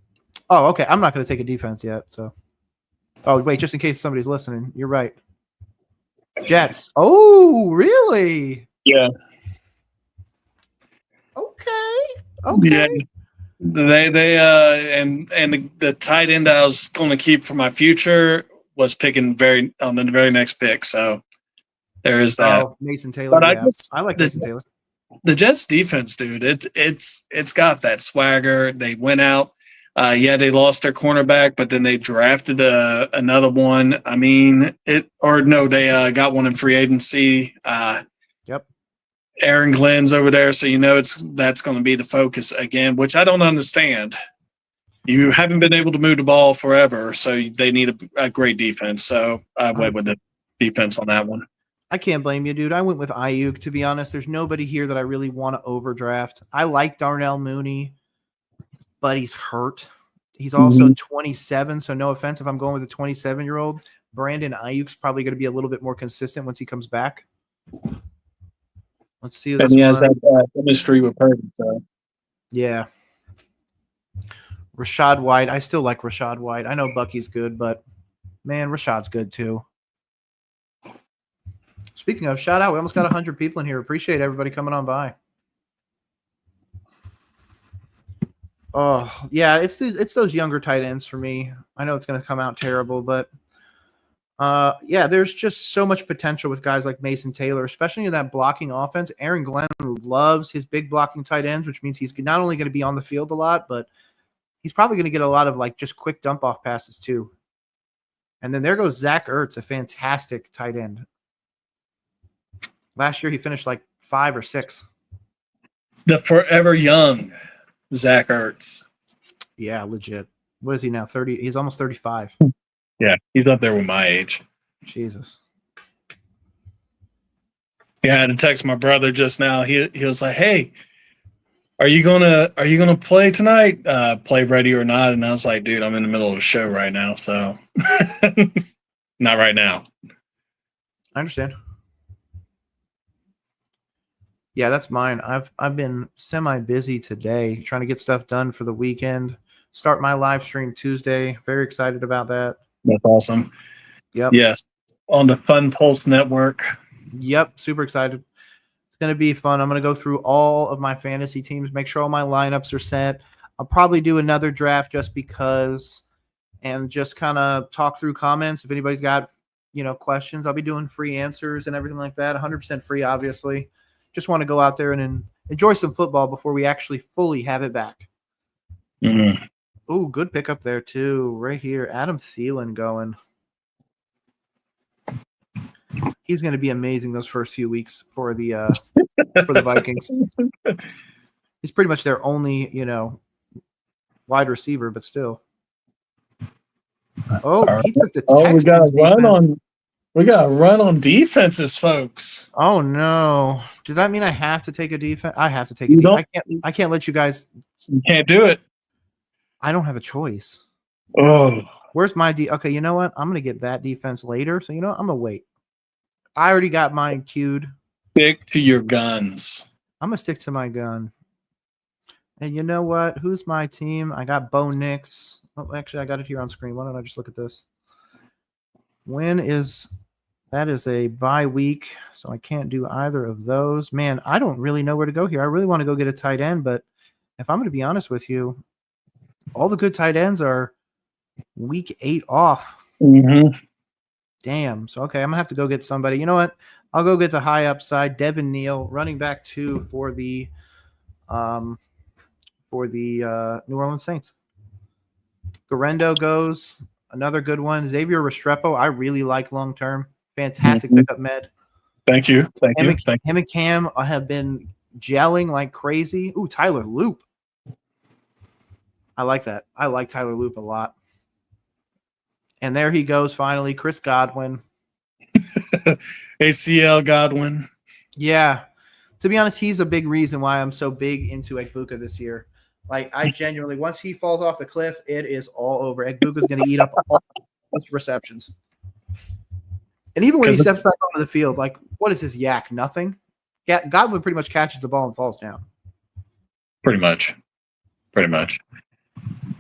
Oh, okay. I'm not going to take a defense yet. So, wait, just in case somebody's listening, you're right. Jets. Oh, really? Yeah. Okay. Yeah. They and the tight end I was going to keep for my future was picking on the very next pick. So there is that. Oh, Mason Taylor. But yeah. I like Mason Taylor. The Jets defense, dude, it's got that swagger. They went out. They lost their cornerback, but then they drafted another one. I mean, they got one in free agency. Yep. Aaron Glenn's over there, so that's going to be the focus again, which I don't understand. You haven't been able to move the ball forever, so they need a great defense. So I went with the defense on that one. I can't blame you, dude. I went with Ayuk, to be honest. There's nobody here that I really want to overdraft. I like Darnell Mooney, but he's hurt. He's also 27, so no offense if I'm going with a 27-year-old. Brandon Ayuk's probably going to be a little bit more consistent once he comes back. Let's see. And he has that chemistry with Purdy. So. Yeah. Rashad White. I still like Rashad White. I know Bucky's good, but, man, Rashad's good too. Speaking of, shout out. We almost got 100 people in here. Appreciate everybody coming on by. Oh, yeah, it's those younger tight ends for me. I know it's going to come out terrible, but there's just so much potential with guys like Mason Taylor, especially in that blocking offense. Aaron Glenn loves his big blocking tight ends, which means he's not only going to be on the field a lot, but he's probably going to get a lot of like just quick dump off passes too. And then there goes Zach Ertz, a fantastic tight end. Last year he finished like 5 or 6. The forever young Zach Ertz. Yeah, legit. What is he now? 30? He's almost 35. Yeah, he's up there with my age. Jesus. Yeah, I had to text my brother just now. He was like, "Hey, are you gonna play tonight? Play ready or not?" And I was like, "Dude, I'm in the middle of a show right now, so not right now." I understand. Yeah, that's mine. I've been semi-busy today trying to get stuff done for the weekend. Start my live stream Tuesday. Very excited about that. That's awesome. Yep. Yes, on the Fun Pulse Network. Yep, super excited. It's going to be fun. I'm going to go through all of my fantasy teams, make sure all my lineups are set. I'll probably do another draft just because and just kind of talk through comments. If anybody's got, questions, I'll be doing free answers and everything like that. 100% free, obviously. Just want to go out there and enjoy some football before we actually fully have it back. Mm. Ooh, good pickup there too. Right here, Adam Thielen going. He's going to be amazing those first few weeks for the Vikings. He's pretty much their only, wide receiver, but still. Oh, he took the Texans defense. We got to run on defenses, folks. Oh no! Does that mean I have to take a defense? I have to take a defense. I can't let you guys. You can't do it. I don't have a choice. Oh, where's my Okay, you know what? I'm gonna get that defense later. So I'm gonna wait. I already got mine queued. Stick to your guns. I'm gonna stick to my gun. And you know what? Who's my team? I got Bo Nix. Oh, actually, I got it here on screen. Why don't I just look at this? That is a bye week, so I can't do either of those. Man, I don't really know where to go here. I really want to go get a tight end, but if I'm going to be honest with you, all the good tight ends are week 8 off. Mm-hmm. Damn. So, okay, I'm going to have to go get somebody. You know what? I'll go get the high upside. Devin Neal, running back 2 for the New Orleans Saints. Garendo goes. Another good one. Xavier Restrepo, I really like long-term. Fantastic pickup, Med. Thank you. Him and Cam have been gelling like crazy. Ooh, Tyler Loop. I like that. I like Tyler Loop a lot. And there he goes finally. Chris Godwin. ACL Godwin. Yeah. To be honest, he's a big reason why I'm so big into Egbuka this year. Like, I genuinely, once he falls off the cliff, it is all over. Egbuka's going to eat up all those receptions. And even when he steps back onto the field, like, what is his yak? Nothing? Yeah, Godwin pretty much catches the ball and falls down. Pretty much.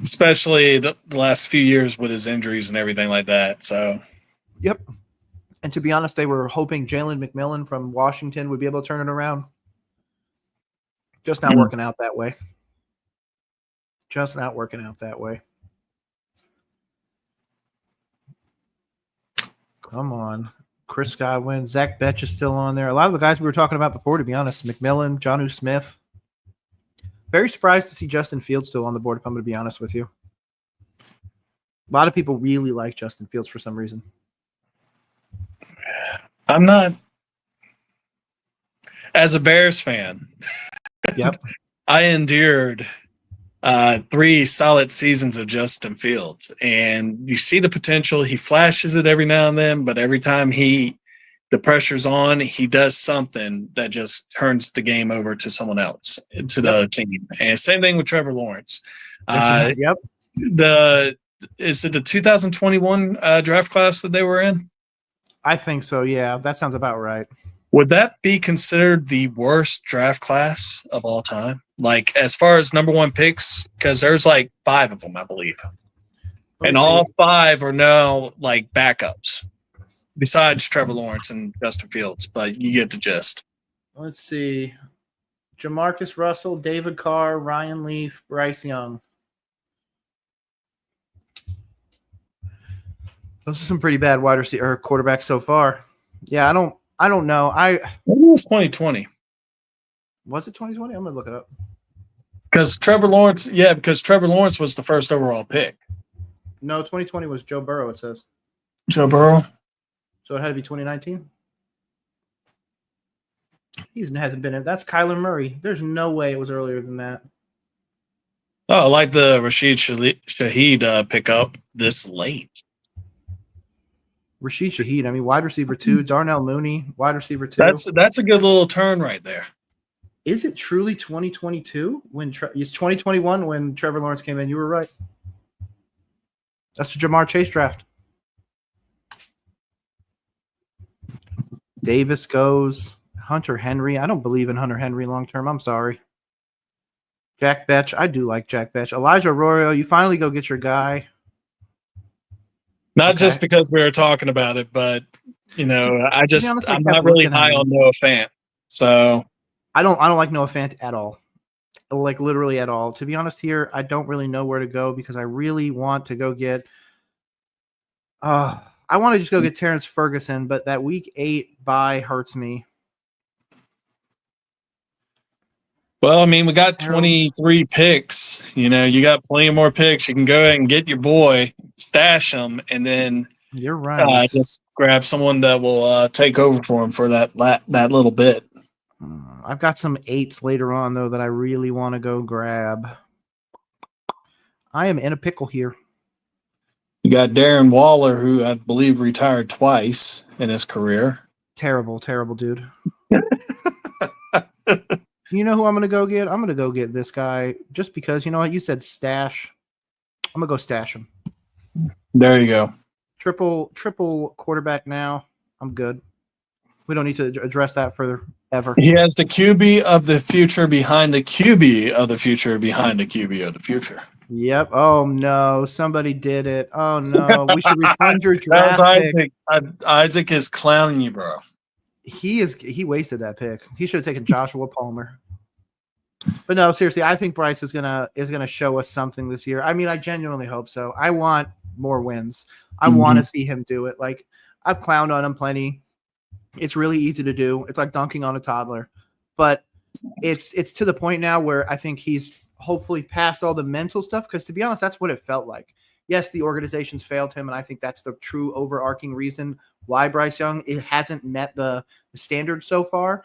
Especially the last few years with his injuries and everything like that. So, yep. And to be honest, they were hoping Jalen McMillan from Washington would be able to turn it around. Just not working out that way. Come on. Chris Godwin. Zach Betch is still on there. A lot of the guys we were talking about before, to be honest. McMillan, Jonnu Smith. Very surprised to see Justin Fields still on the board, if I'm going to be honest with you. A lot of people really like Justin Fields for some reason. I'm not. As a Bears fan, yep, I endured 3 solid seasons of Justin Fields, and you see the potential. He flashes it every now and then, but every time the pressure's on, he does something that just turns the game over to someone else, to the other team. And same thing with Trevor Lawrence. Yep. Is it the 2021 draft class that they were in? I think so, yeah. That sounds about right. Would that be considered the worst draft class of all time? Like, as far as number 1 picks? Because there's like 5 of them, I believe. And all 5 are now like backups, besides Trevor Lawrence and Justin Fields. But you get the gist. Let's see. Jamarcus Russell, David Carr, Ryan Leaf, Bryce Young. Those are some pretty bad wide receiver quarterbacks so far. Yeah, I don't know. Maybe it was 2020. Was it 2020? I'm gonna look it up. Because Trevor Lawrence was the first overall pick. No, 2020 was Joe Burrow, it says. Joe Burrow? So it had to be 2019? He hasn't been in. That's Kyler Murray. There's no way it was earlier than that. Oh, I like the Rashid Shaheed pickup this late. Rashid Shaheed. I mean, wide receiver 2. Darnell Mooney, wide receiver 2. That's a good little turn right there. Is it truly 2022 when it's 2021 when Trevor Lawrence came in? You were right. That's the Jamar Chase draft. Davis goes. Hunter Henry. I don't believe in Hunter Henry long term. I'm sorry. Jack Betch. I do like Jack Betch. Elijah Arroyo. You finally go get your guy. Not just because we were talking about it, but I'm not really high on Noah Fant. So I don't like Noah Fant at all. Like literally at all. To be honest here, I don't really know where to go because I really want to go get I want to just go get Terrence Ferguson, but that week 8 bye hurts me. Well, I mean, we got 23 picks. You got plenty more picks. You can go ahead and get your boy, stash him, and then you're right. Just grab someone that will take over for him for that little bit. I've got some 8s later on, though, that I really want to go grab. I am in a pickle here. You got Darren Waller, who I believe retired twice in his career. Terrible, terrible dude. You know who I'm going to go get? I'm going to go get this guy just because, you know what? You said stash. I'm going to go stash him. There you go. Triple quarterback now. I'm good. We don't need to address that further ever. He has the QB of the future behind the QB of the future behind the QB of the future. Yep. Oh, no. Somebody did it. Oh, no. We should refund your draft pick. Isaac is clowning you, bro. He wasted that pick. He should have taken Joshua Palmer. But no, seriously, I think Bryce is gonna show us something this year. I mean, I genuinely hope so. I want more wins. I want to see him do it. Like, I've clowned on him plenty. It's really easy to do. It's like dunking on a toddler. But it's to the point now where I think he's hopefully past all the mental stuff, because to be honest, that's what it felt like. Yes, the organization's failed him, and I think that's the true overarching reason why Bryce Young hasn't met the standards so far.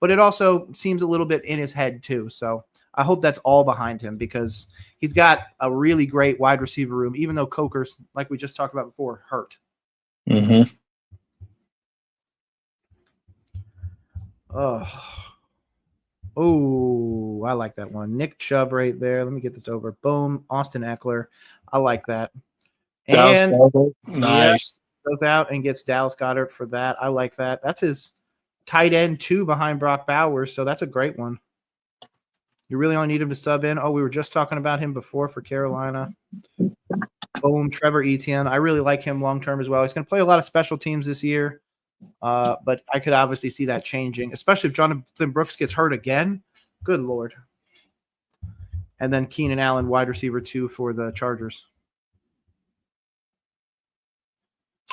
But it also seems a little bit in his head too. So I hope that's all behind him, because he's got a really great wide receiver room, even though Coker's, like we just talked about before, hurt. Mm-hmm. Oh, I like that one. Nick Chubb right there. Let me get this over. Boom. Austin Eckler. I like that. And nice. Goes out and gets Dallas Goedert for that. I like that. That's his tight end 2 behind Brock Bowers, so that's a great one. You really only need him to sub in. Oh, we were just talking about him before for Carolina. Boom, Trevor Etienne. I really like him long-term as well. He's going to play a lot of special teams this year, but I could obviously see that changing, especially if Jonathan Brooks gets hurt again. Good Lord. And then Keenan Allen, wide receiver 2 for the Chargers.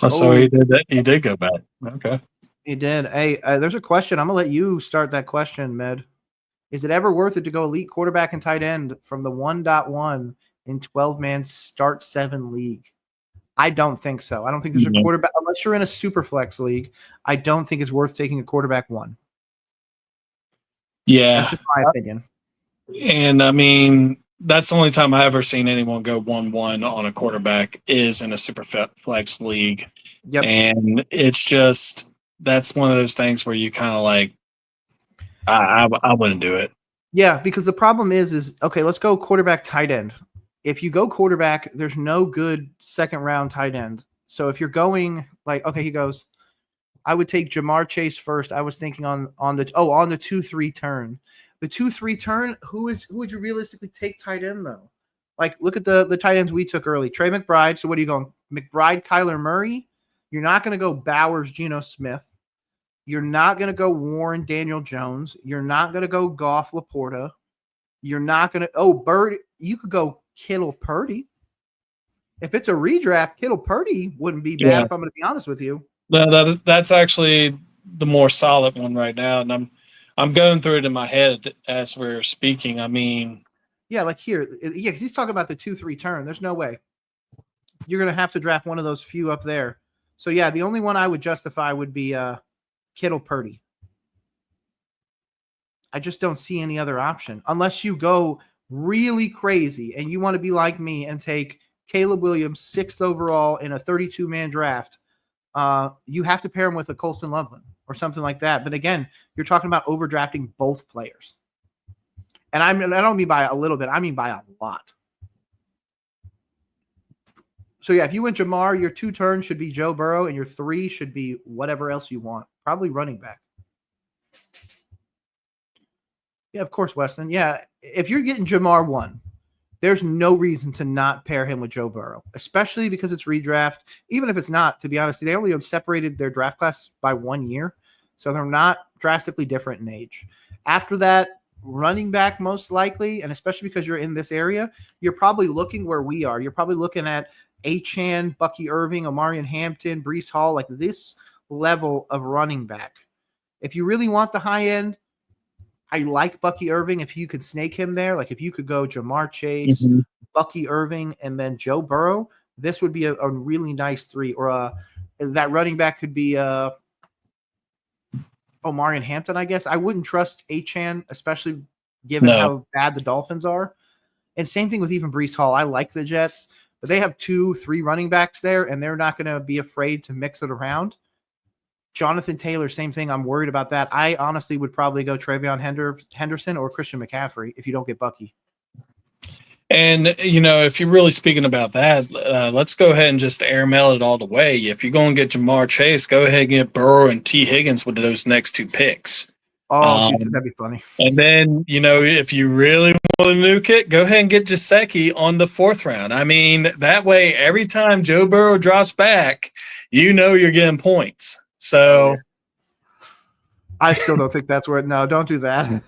So he did that. He did go back. Okay. He did. Hey, there's a question. I'm going to let you start that question, Med. Is it ever worth it to go elite quarterback and tight end from the 1.1 in 12-man start 7 league? I don't think so. I don't think there's a quarterback, unless you're in a super flex league. I don't think it's worth taking a quarterback 1. Yeah. That's just my opinion. And I mean, that's the only time I've ever seen anyone go 1-1 on a quarterback is in a super flex league. Yep. And it's just, that's one of those things where you kind of like, I wouldn't do it. Yeah, because the problem is okay, let's go quarterback tight end. If you go quarterback, there's no good second round tight end. So if you're going like, okay, he goes, I would take Jamar Chase first. I was thinking on the 2-3 turn. The 2-3 turn, who would you realistically take tight end though? Like, look at the tight ends we took early. Trey McBride. So what are you going? McBride, Kyler Murray? You're not going to go Bowers, Geno Smith. You're not going to go Warren, Daniel Jones. You're not going to go Goff, Laporta. You're not going to Bird. You could go Kittle, Purdy. If it's a redraft, Kittle, Purdy wouldn't be bad, if I'm going to be honest with you. That's actually the more solid one right now, and I'm going through it in my head as we're speaking. I mean, yeah, like here, because he's talking about the 2-3 turn. There's no way you're going to have to draft one of those few up there. So yeah, the only one I would justify would be Kittle, Purdy. I just don't see any other option unless you go really crazy and you want to be like me and take Caleb Williams 6th overall in a 32-man draft. You have to pair him with a Colston Loveland or something like that. But again, you're talking about overdrafting both players. And I don't mean by a little bit. I mean by a lot. So, yeah, if you went Jamar, your 2 turns should be Joe Burrow, and your 3 should be whatever else you want. Probably running back. Yeah, of course, Weston. Yeah, if you're getting Jamar 1, there's no reason to not pair him with Joe Burrow, especially because it's redraft. Even if it's not, to be honest, they only have separated their draft class by 1 year. So they're not drastically different in age. After that, running back most likely, and especially because you're in this area, you're probably looking where we are. You're probably looking at Achane, Bucky Irving, Omarion Hampton, Breece Hall, like this level of running back. If you really want the high end, I like Bucky Irving if you could snake him there. Like if you could go Jamar Chase, Bucky Irving, and then Joe Burrow, this would be a really nice 3. Or that running back could be Omarion Hampton, I guess. I wouldn't trust Achane, especially given how bad the Dolphins are. And same thing with even Breece Hall. I like the Jets, but they have 2-3 running backs there, and they're not going to be afraid to mix it around. Jonathan Taylor, same thing. I'm worried about that. I honestly would probably go Travion Henderson or Christian McCaffrey if you don't get Bucky. And, if you're really speaking about that, let's go ahead and just airmail it all the way. If you're going to get Jamar Chase, go ahead and get Burrow and T. Higgins with those next 2 picks. Oh, dude, that'd be funny. And then, if you really want to nuke it, go ahead and get Gesicki on the 4th round. I mean, that way, every time Joe Burrow drops back, you're getting points. So I still don't think that's where. No, don't do that.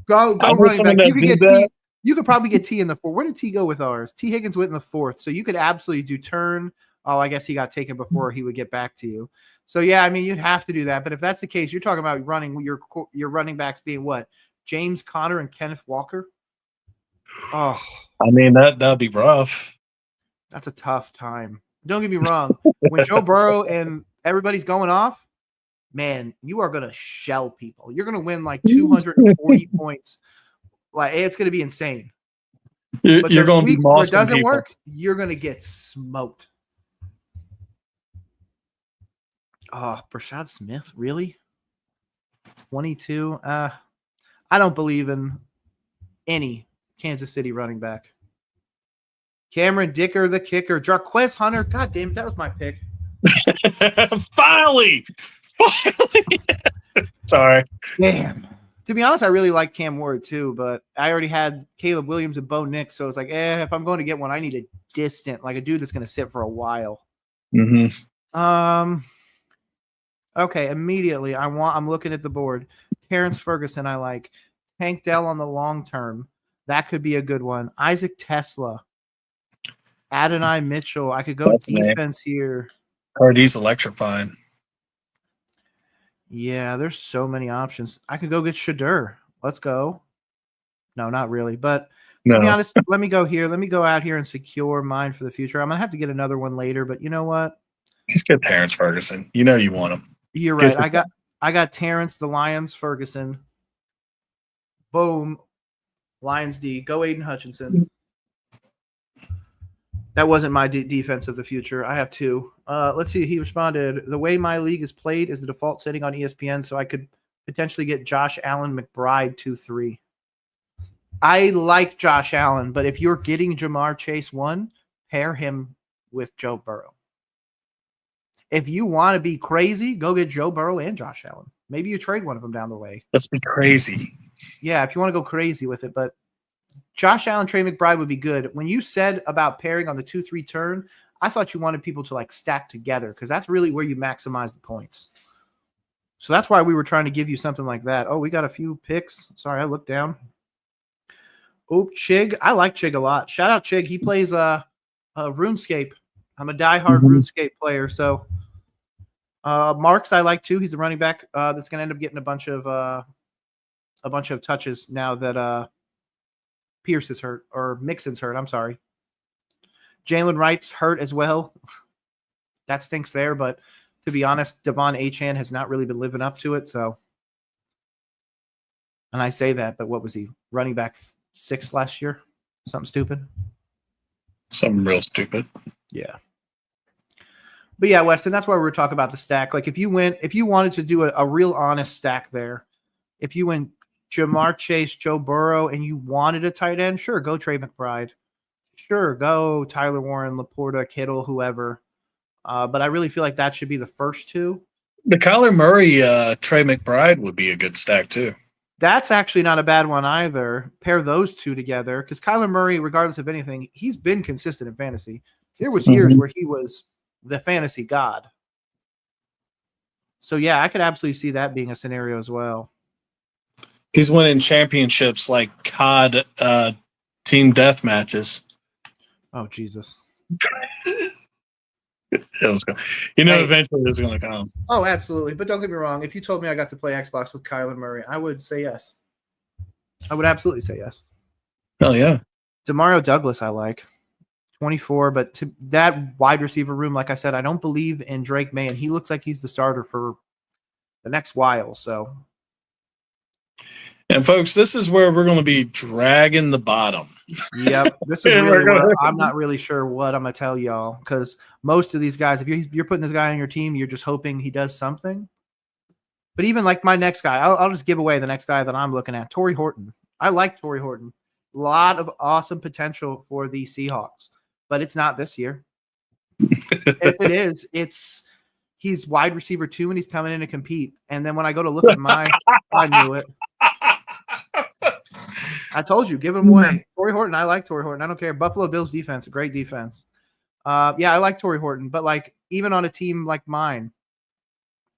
Go running back. You could probably get T in the 4th. Where did T go with ours? T. Higgins went in the 4th, so you could absolutely do turn. Oh, I guess he got taken before he would get back to you. So yeah, I mean you'd have to do that. But if that's the case, you're talking about running your running backs being what? James Conner and Kenneth Walker. Oh, I mean that'd be rough. That's a tough time. Don't get me wrong. When Joe Burrow and everybody's going off, man, you are going to shell people. You're going to win like 240 points. Like it's going to be insane. You're going to be where it doesn't work, you're going to get smoked. Oh, Brashad Smith, really? 22. I don't believe in any Kansas City running back. Cameron Dicker, the kicker. Jarquez Hunter. God damn it, that was my pick. Finally. Sorry. Damn. To be honest, I really like Cam Ward too, but I already had Caleb Williams and Bo Nix, so it's like, if I'm going to get one, I need a distant, like a dude that's going to sit for a while. Mm-hmm. Okay, immediately I'm looking at the board. Terrence Ferguson, I like. Tank Dell on the long term. That could be a good one. Isaac Tesla. Adonai Mitchell. I could go defense here. He's electrifying. Yeah, there's so many options. I could go get Shadur. Let's go. No, not really. But to be honest, let me go here. Let me go out here and secure mine for the future. I'm going to have to get another one later, but you know what? Just get Terrence Ferguson. You know you want him. You're right. I got Terrence, the Lions, Ferguson. Boom. Lions D. Go Aiden Hutchinson. That wasn't my defense of the future. I have 2. Let's see. He responded, the way my league is played is the default setting on ESPN, so I could potentially get Josh Allen McBride 2-3. I like Josh Allen, but if you're getting Jamar Chase 1, pair him with Joe Burrow. If you want to be crazy, go get Joe Burrow and Josh Allen. Maybe you trade one of them down the way. Let's be crazy. Yeah, if you want to go crazy with it, but Josh Allen, Trey McBride would be good. When you said about pairing on the 2-3 turn, I thought you wanted people to like stack together because that's really where you maximize the points. So that's why we were trying to give you something like that. Oh, we got a few picks. Sorry, I looked down. Oh, Chig. I like Chig a lot. Shout out Chig. He plays RuneScape. I'm a diehard RuneScape player. So Marks I like too. He's a running back that's going to end up getting a bunch of touches now that Pierce is hurt, or Mixon's hurt. I'm sorry. Jalen Wright's hurt as well. That stinks there, but to be honest, Devon Achane has not really been living up to it. So And I say that, but what was he? Running back 6 last year? Something stupid? Something real stupid. Yeah. But yeah, Weston, that's why we were talking about the stack. Like if you wanted to do a real honest stack there, if you went Jamar Chase, Joe Burrow, and you wanted a tight end, sure, go Trey McBride. Sure, go Tyler Warren, Laporta, Kittle, whoever. But I really feel like that should be the first two. The Kyler Murray, Trey McBride would be a good stack too. That's actually not a bad one either. Pair those two together because Kyler Murray, regardless of anything, he's been consistent in fantasy. There was years where he was the fantasy god. So yeah, I could absolutely see that being a scenario as well. He's winning championships like COD team death matches. Oh Jesus! Eventually it's going to come. Oh, absolutely. But don't get me wrong. If you told me I got to play Xbox with Kyler Murray, I would say yes. I would absolutely say yes. Oh yeah. Demario Douglas, I like. 24, but to that wide receiver room, like I said, I don't believe in Drake May, and he looks like he's the starter for the next while. So, and folks, this is where we're going to be dragging the bottom. Yep, this is really where I'm not really sure what I'm going to tell y'all because most of these guys, if you're putting this guy on your team, you're just hoping he does something. But even like my next guy, I'll just give away the next guy that I'm looking at, Torrey Horton. I like Torrey Horton. A lot of awesome potential for the Seahawks. But it's not this year. If it is, he's wide receiver 2 and he's coming in to compete. And then when I go to look at I knew it. I told you, give him away. Torrey Horton, I like Torrey Horton. I don't care. Buffalo Bills defense, a great defense. Yeah, I like Torrey Horton. But like even on a team like mine,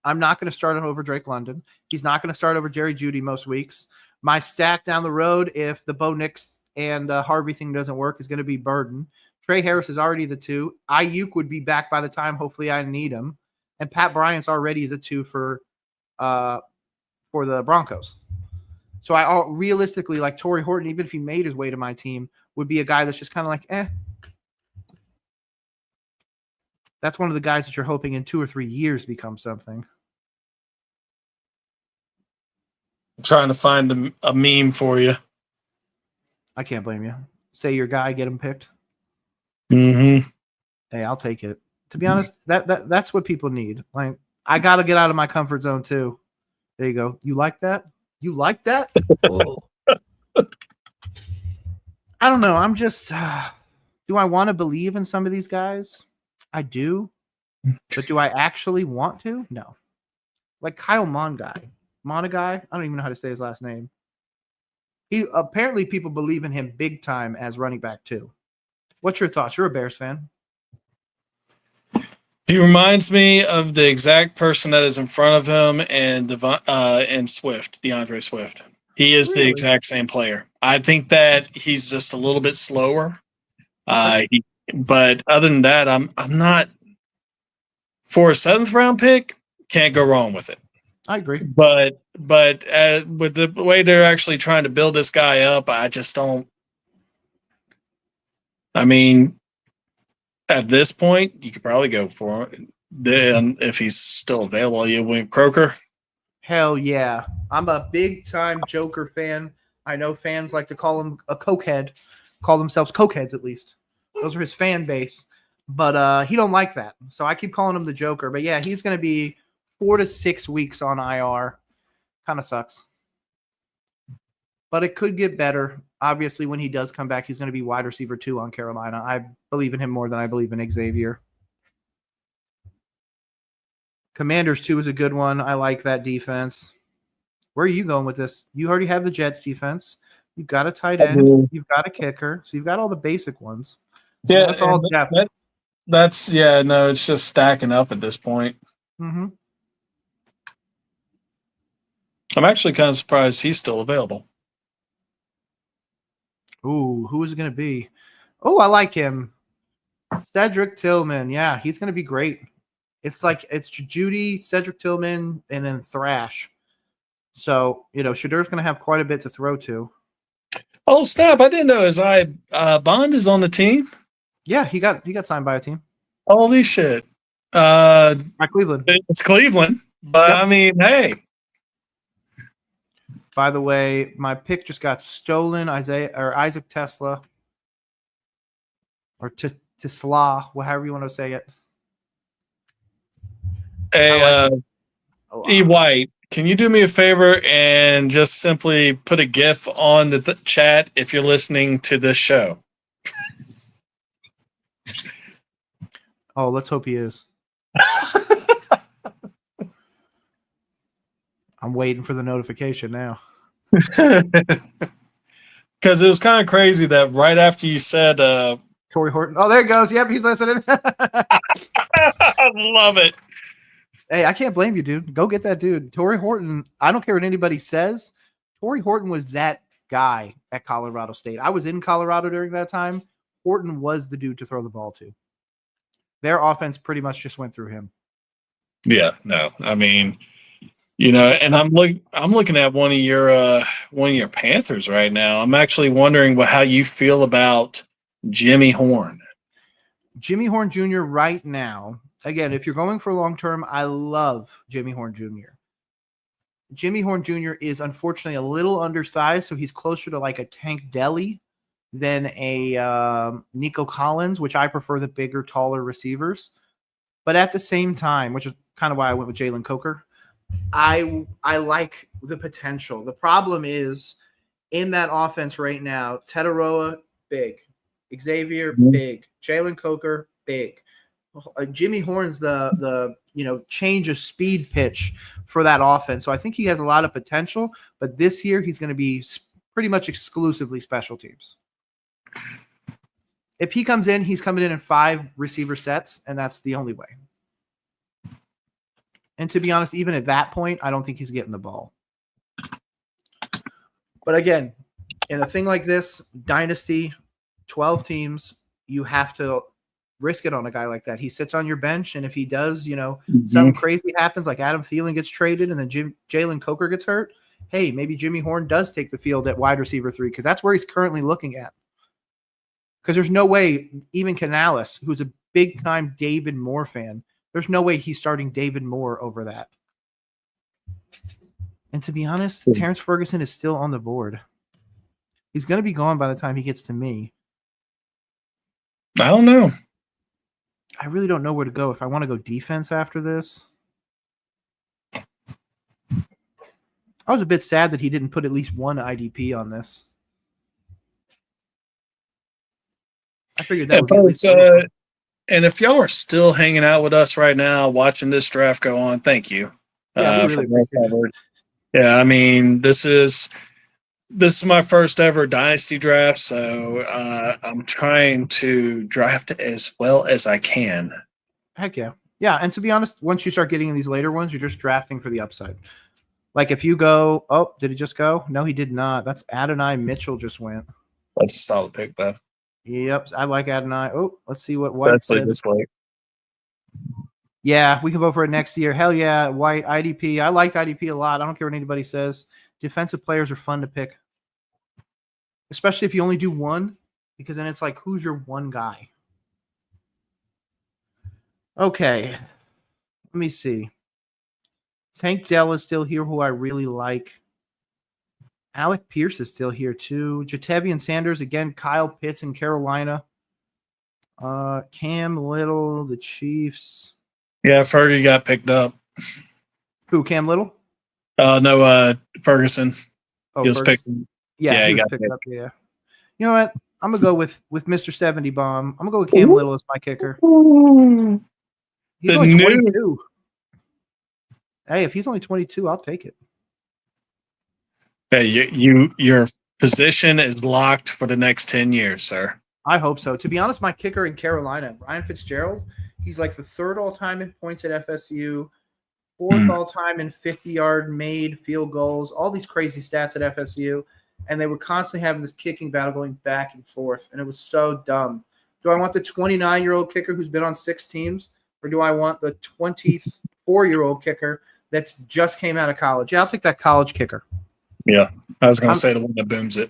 I'm not going to start him over Drake London. He's not going to start over Jerry Jeudy most weeks. My stack down the road, if the Bo Nix and Harvey thing doesn't work, is going to be Burden. Trey Harris is already the 2. Ayuk would be back by the time hopefully I need him. And Pat Bryant's already the 2 for the Broncos. So I realistically like Torrey Horton, even if he made his way to my team, would be a guy that's just kind of like, That's one of the guys that you're hoping in 2 or 3 years become something. I'm trying to find a meme for you. I can't blame you. Say your guy, get him picked. Mm-hmm. Hey, I'll take it. To be honest, that's what people need. Like, I got to get out of my comfort zone too. There you go. You like that? You like that? I don't know. I'm just. Do I want to believe in some of these guys? I do. But do I actually want to? No. Like Kyle Mongai. I don't even know how to say his last name. Apparently people believe in him big time as running back too. What's your thoughts? You're a Bears fan. He reminds me of the exact person that is in front of him and Swift, DeAndre Swift. He is the exact same player. I think that he's just a little bit slower. But other than that, I'm not for a 7th round pick. Can't go wrong with it. I agree. But with the way they're actually trying to build this guy up, I just don't. I mean, at this point, you could probably go for it. Then, if he's still available, you win Croker. Hell yeah. I'm a big-time Joker fan. I know fans like to call him a cokehead, call themselves cokeheads at least. Those are his fan base. But he don't like that. So I keep calling him the Joker. But yeah, he's going to be 4 to 6 weeks on IR. Kind of sucks. But it could get better. Obviously, when he does come back, he's going to be wide receiver 2 on Carolina. I believe in him more than I believe in Xavier. Commanders 2 is a good one. I like that defense. Where are you going with this? You already have the Jets defense. You've got a tight end. You've got a kicker. So you've got all the basic ones. So yeah, that's all depth. It's just stacking up at this point. Mm-hmm. I'm actually kind of surprised he's still available. Ooh, who is it going to be? Oh, I like him. Cedric Tillman. Yeah, he's going to be great. It's Judy, Cedric Tillman, and then Thrash. So, Shadur's going to have quite a bit to throw to. Oh, snap. I didn't know his Bond is on the team. Yeah, he got signed by a team. Holy shit. By Cleveland. It's Cleveland. But, yep. I mean, hey. By the way, my pick just got stolen. Isaac Tesla, or Tesla, however you want to say it. Hey, E. White, can you do me a favor and just simply put a GIF on the chat if you're listening to this show? Oh, let's hope he is. I'm waiting for the notification now. Because it was kind of crazy that right after you said Torrey Horton. Oh, there he goes. Yep, he's listening. I love it. Hey, I can't blame you, dude. Go get that dude. Torrey Horton, I don't care what anybody says. Torrey Horton was that guy at Colorado State. I was in Colorado during that time. Horton was the dude to throw the ball to. Their offense pretty much just went through him. Yeah, no. I mean, and I'm looking at one of your Panthers right now. I'm actually wondering how you feel about Jimmy Horn. Jimmy Horn Jr. right now. Again, if you're going for long term, I love Jimmy Horn Jr. Jimmy Horn Jr. is unfortunately a little undersized, so he's closer to like a Tank Deli than a Nico Collins, which I prefer the bigger, taller receivers. But at the same time, which is kind of why I went with Jalen Coker, I like the potential. The problem is in that offense right now, Tetaroa, big. Xavier, big. Jalen Coker, big. Jimmy Horn's the change of speed pitch for that offense. So I think he has a lot of potential, but this year he's going to be pretty much exclusively special teams. If he comes in, he's coming in 5 receiver sets, and that's the only way. And to be honest, even at that point, I don't think he's getting the ball. But again, in a thing like this, Dynasty, 12 teams, you have to risk it on a guy like that. He sits on your bench, and if he does, something crazy happens, like Adam Thielen gets traded and then Jalen Coker gets hurt, hey, maybe Jimmy Horn does take the field at wide receiver 3 because that's where he's currently looking at. Because there's no way, even Canales, who's a big-time David Moore fan, there's no way he's starting David Moore over that. And to be honest, Terrence Ferguson is still on the board. He's going to be gone by the time he gets to me. I don't know. I really don't know where to go. If I want to go defense after this. I was a bit sad that he didn't put at least one IDP on this. I figured that would be and if y'all are still hanging out with us right now, watching this draft go on, thank you. Yeah, we really appreciate it. Yeah, I mean, this is my first ever Dynasty draft, so I'm trying to draft as well as I can. Heck yeah. Yeah, and to be honest, once you start getting in these later ones, you're just drafting for the upside. Like if you go, oh, did he just go? No, he did not. That's Adonai Mitchell just went. That's a solid pick, though. Yep, I like Adonai. Oh, let's see what White said. This way. Yeah, we can vote for it next year. Hell yeah, White, IDP. I like IDP a lot. I don't care what anybody says. Defensive players are fun to pick. Especially if you only do one, because then it's like, who's your one guy? Okay, let me see. Tank Dell is still here, who I really like. Alec Pierce is still here, too. Jatavian Sanders, again, Kyle Pitts in Carolina. Cam Little, the Chiefs. Yeah, Fergie got picked up. Who, Cam Little? No, Ferguson. Oh, he was picked. Yeah, he got picked up. Yeah. You know what? I'm gonna go with Mr. 70 Bomb. I'm gonna go with Cam Little as my kicker. He's only 22. Hey, if he's only 22, I'll take it. Hey, your position is locked for the next 10 years, sir. I hope so. To be honest, my kicker in Carolina, Ryan Fitzgerald, he's like the 3rd all-time in points at FSU, 4th all-time in 50-yard made field goals, all these crazy stats at FSU, and they were constantly having this kicking battle going back and forth, and it was so dumb. Do I want the 29-year-old kicker who's been on 6 teams, or do I want the 24-year-old kicker that's just came out of college? Yeah, I'll take that college kicker. Yeah, I was going to say the one that booms it.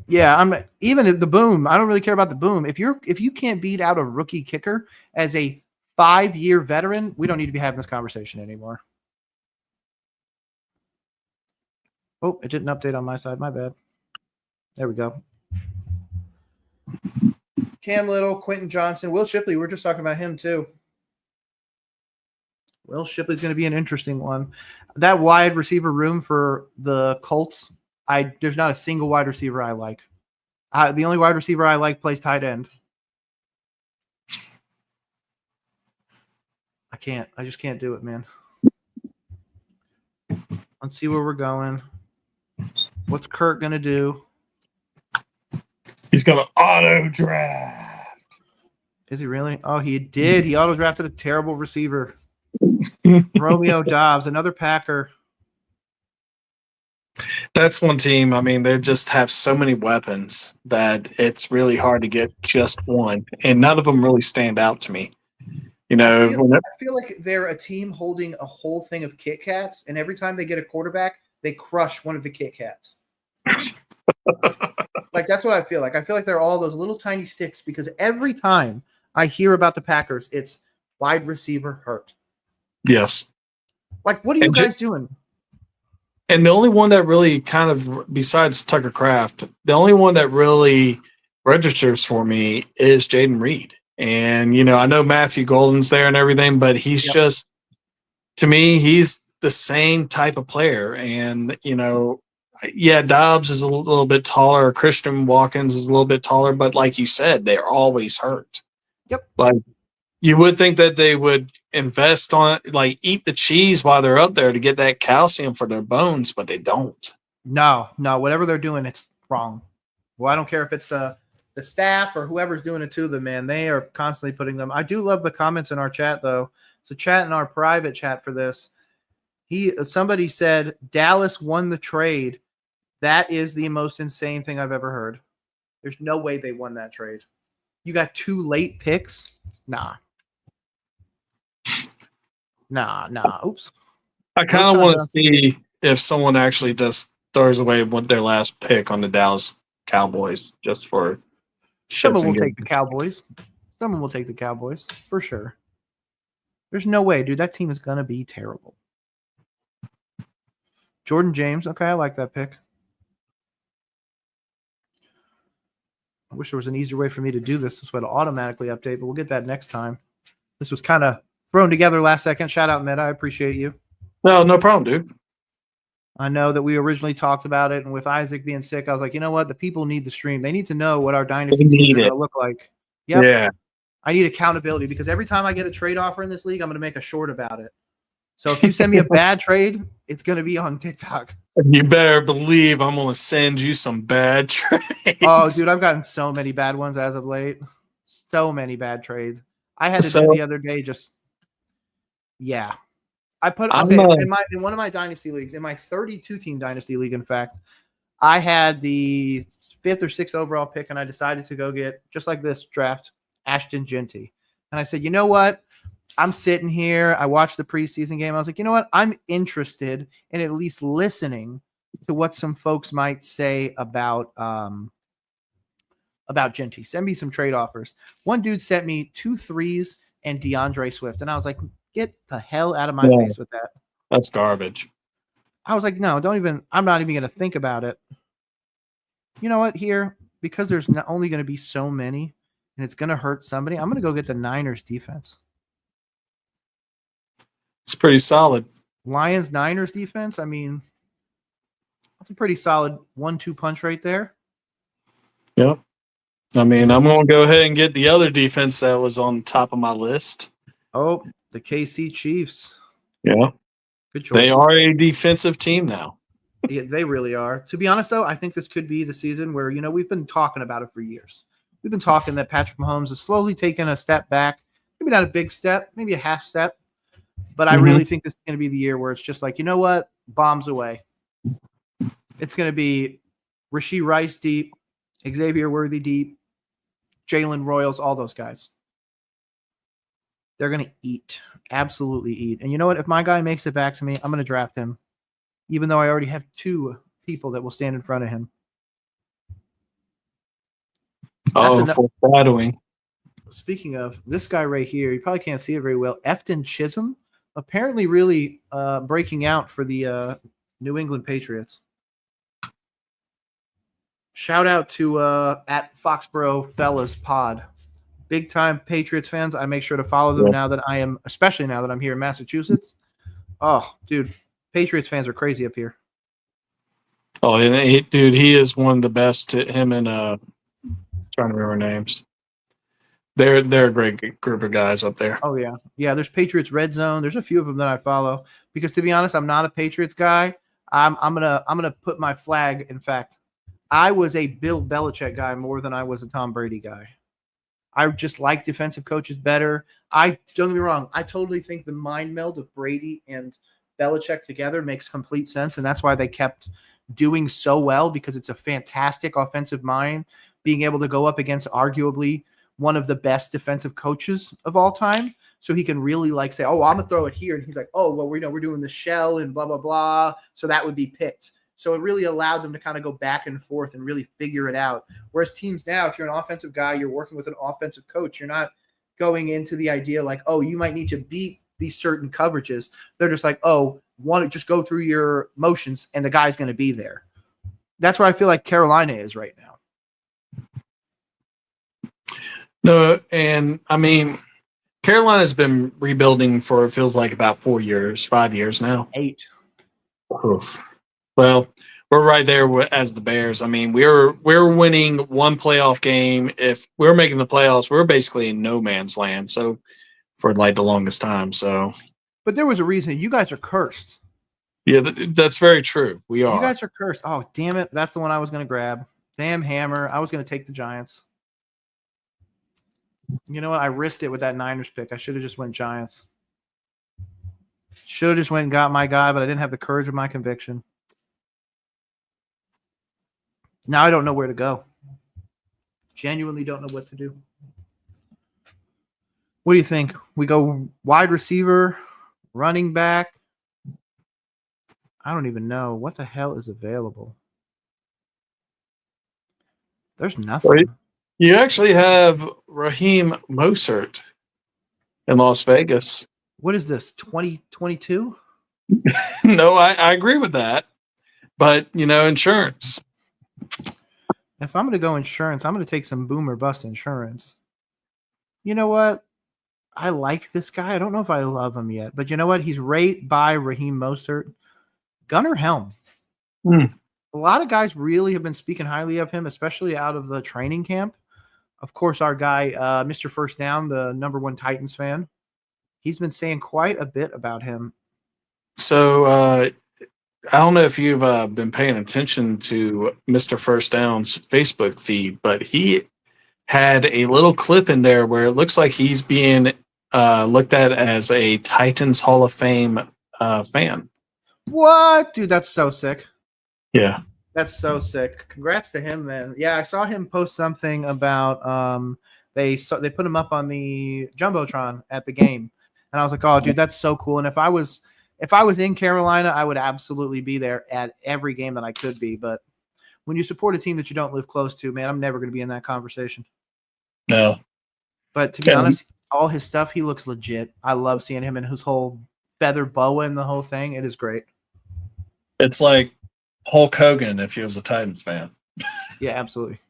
Yeah, I'm even at the boom. I don't really care about the boom. If you can't beat out a rookie kicker as a 5-year veteran, we don't need to be having this conversation anymore. Oh, it didn't update on my side. My bad. There we go. Cam Little, Quentin Johnson, Will Shipley. We're just talking about him too. Will Shipley's going to be an interesting one. That wide receiver room for the Colts, there's not a single wide receiver I like. The only wide receiver I like plays tight end. I just can't do it, man. Let's see where we're going. What's Kurt going to do? He's going to auto draft. Is he really? Oh, he did. He auto drafted a terrible receiver. Romeo Dobbs, another Packer. That's one team. I mean, they just have so many weapons that it's really hard to get just one, and none of them really stand out to me. You know, I feel like they're a team holding a whole thing of Kit Kats, and every time they get a quarterback, they crush one of the Kit Kats. Like, that's what I feel like. I feel like they're all those little tiny sticks because every time I hear about the Packers, it's wide receiver hurt. Yes. Like, what are you guys doing? And the only one that really kind of, besides Tucker Kraft, the only one that really registers for me is Jaden Reed. And, you know, I know Matthew Golden's there and everything, but he's just, to me, he's the same type of player. And, you know, yeah, Dobbs is a little bit taller. Christian Watkins is a little bit taller. But like you said, they're always hurt. Yep. Like, you would think that they would invest on it, like eat the cheese while they're up there to get that calcium for their bones, but they don't. No, whatever they're doing, it's wrong. Well, I don't care if it's the staff or whoever's doing it to them, man. They are constantly putting them. I do love the comments in our chat, though. So chat in our private chat for this. Somebody said Dallas won the trade. That is the most insane thing I've ever heard. There's no way they won that trade. You got 2 late picks? Nah. Oops. I kind of want to see if someone actually just throws away their last pick on the Dallas Cowboys just for someone will take the Cowboys. Someone will take the Cowboys for sure. There's no way, dude. That team is gonna be terrible. Jordan James. Okay, I like that pick. I wish there was an easier way for me to do this. This would automatically update, but we'll get that next time. This was kind of thrown together last second. Shout out, Meta. I appreciate you. No problem, dude. I know that we originally talked about it, and with Izac being sick, I was like, you know what? The people need the stream. They need to know what our dynasty teams are going to look like. Yep. Yeah. I need accountability because every time I get a trade offer in this league, I'm going to make a short about it. So if you send me a bad trade, it's going to be on TikTok. You better believe I'm going to send you some bad trades. Oh, dude, I've gotten so many bad ones as of late. So many bad trades. I had to do the other day I put in one of my dynasty leagues, in my 32-team dynasty league, in fact, I had the 5th or 6th overall pick, and I decided to go get, just like this draft, Ashton Genty. And I said, you know what? I'm sitting here. I watched the preseason game. I was like, you know what? I'm interested in at least listening to what some folks might say about Genty. Send me some trade offers. One dude sent me 2 3s and DeAndre Swift, and I was like, get the hell out of my face with that. That's garbage. I was like, no, I'm not even going to think about it. You know what? Here, because there's not only going to be so many and it's going to hurt somebody, I'm going to go get the Niners defense. It's pretty solid. Lions-Niners defense, I mean, that's a pretty solid 1-2 punch right there. Yep. I mean, I'm going to go ahead and get the other defense that was on top of my list. Oh, the KC Chiefs. Yeah. Good choice. They are a defensive team now. Yeah, they really are. To be honest, though, I think this could be the season where, we've been talking about it for years. We've been talking that Patrick Mahomes is slowly taking a step back. Maybe not a big step, maybe a half step. But I really think this is going to be the year where it's just like, you know what? Bombs away. It's going to be Rashee Rice deep, Xavier Worthy deep, Jalen Royals, all those guys. They're going to eat. Absolutely eat. And you know what? If my guy makes it back to me, I'm going to draft him, even though I already have 2 people that will stand in front of him. Foreshadowing. Speaking of this guy right here, you probably can't see it very well. Efton Chisholm, apparently really breaking out for the New England Patriots. Shout out to at Foxborough Fellas Pod. Big time Patriots fans. I make sure to follow them now that especially now that I'm here in Massachusetts. Oh, dude, Patriots fans are crazy up here. Oh, and he is one of the best. Him and trying to remember names. They're a great group of guys up there. Oh yeah, yeah. There's Patriots Red Zone. There's a few of them that I follow because, to be honest, I'm not a Patriots guy. I'm gonna put my flag. In fact, I was a Bill Belichick guy more than I was a Tom Brady guy. I just like defensive coaches better. Don't get me wrong. I totally think the mind meld of Brady and Belichick together makes complete sense, and that's why they kept doing so well, because it's a fantastic offensive mind, being able to go up against arguably one of the best defensive coaches of all time. So he can really like say, oh, I'm going to throw it here. And he's like, oh, well, we're doing the shell and blah, blah, blah. So that would be picked. So it really allowed them to kind of go back and forth and really figure it out. Whereas teams now, if you're an offensive guy, you're working with an offensive coach, you're not going into the idea like, oh, you might need to beat these certain coverages. They're just like, oh, want to just go through your motions and the guy's going to be there. That's where I feel like Carolina is right now. No, and I mean, Carolina's been rebuilding for, it feels like, about 5 years now. 8. Oof. Well, we're right there as the Bears. I mean, we're winning one playoff game. If we're making the playoffs, we're basically in no man's land. So for like the longest time. So, but there was a reason. You guys are cursed. Yeah, that's very true. We are. You guys are cursed. Oh, damn it! That's the one I was going to grab. Damn hammer! I was going to take the Giants. You know what? I risked it with that Niners pick. I should have just went Giants. Should have just went and got my guy, but I didn't have the courage of my conviction. Now I don't know where to go. Genuinely don't know what to do. What do you think? We go wide receiver, running back. I don't even know. What the hell is available? There's nothing. You actually have Raheem Mostert in Las Vegas. What is this, 2022? No, I agree with that. But, insurance. If I'm going to go insurance, I'm going to take some boom or bust insurance. You know what? I like this guy. I don't know if I love him yet. But you know what? He's right by Raheem Mostert. Gunnar Helm. A lot of guys really have been speaking highly of him, especially out of the training camp. Of course, our guy, Mr. First Down, the #1 Titans fan, he's been saying quite a bit about him. So I don't know if you've been paying attention to Mr. First Down's Facebook feed, but he had a little clip in there where it looks like he's being looked at as a Titans Hall of Fame fan. What? Dude, that's so sick. Yeah. That's so sick. Congrats to him, man. Yeah, I saw him post something about they put him up on the Jumbotron at the game. And I was like, "Oh, dude, that's so cool." And if I was in Carolina, I would absolutely be there at every game that I could be, but when you support a team that you don't live close to, man, I'm never going to be in that conversation. No. But to be honest, all his stuff, he looks legit. I love seeing him and his whole feather boa and the whole thing. It is great. It's like Hulk Hogan if he was a Titans fan. Yeah, absolutely.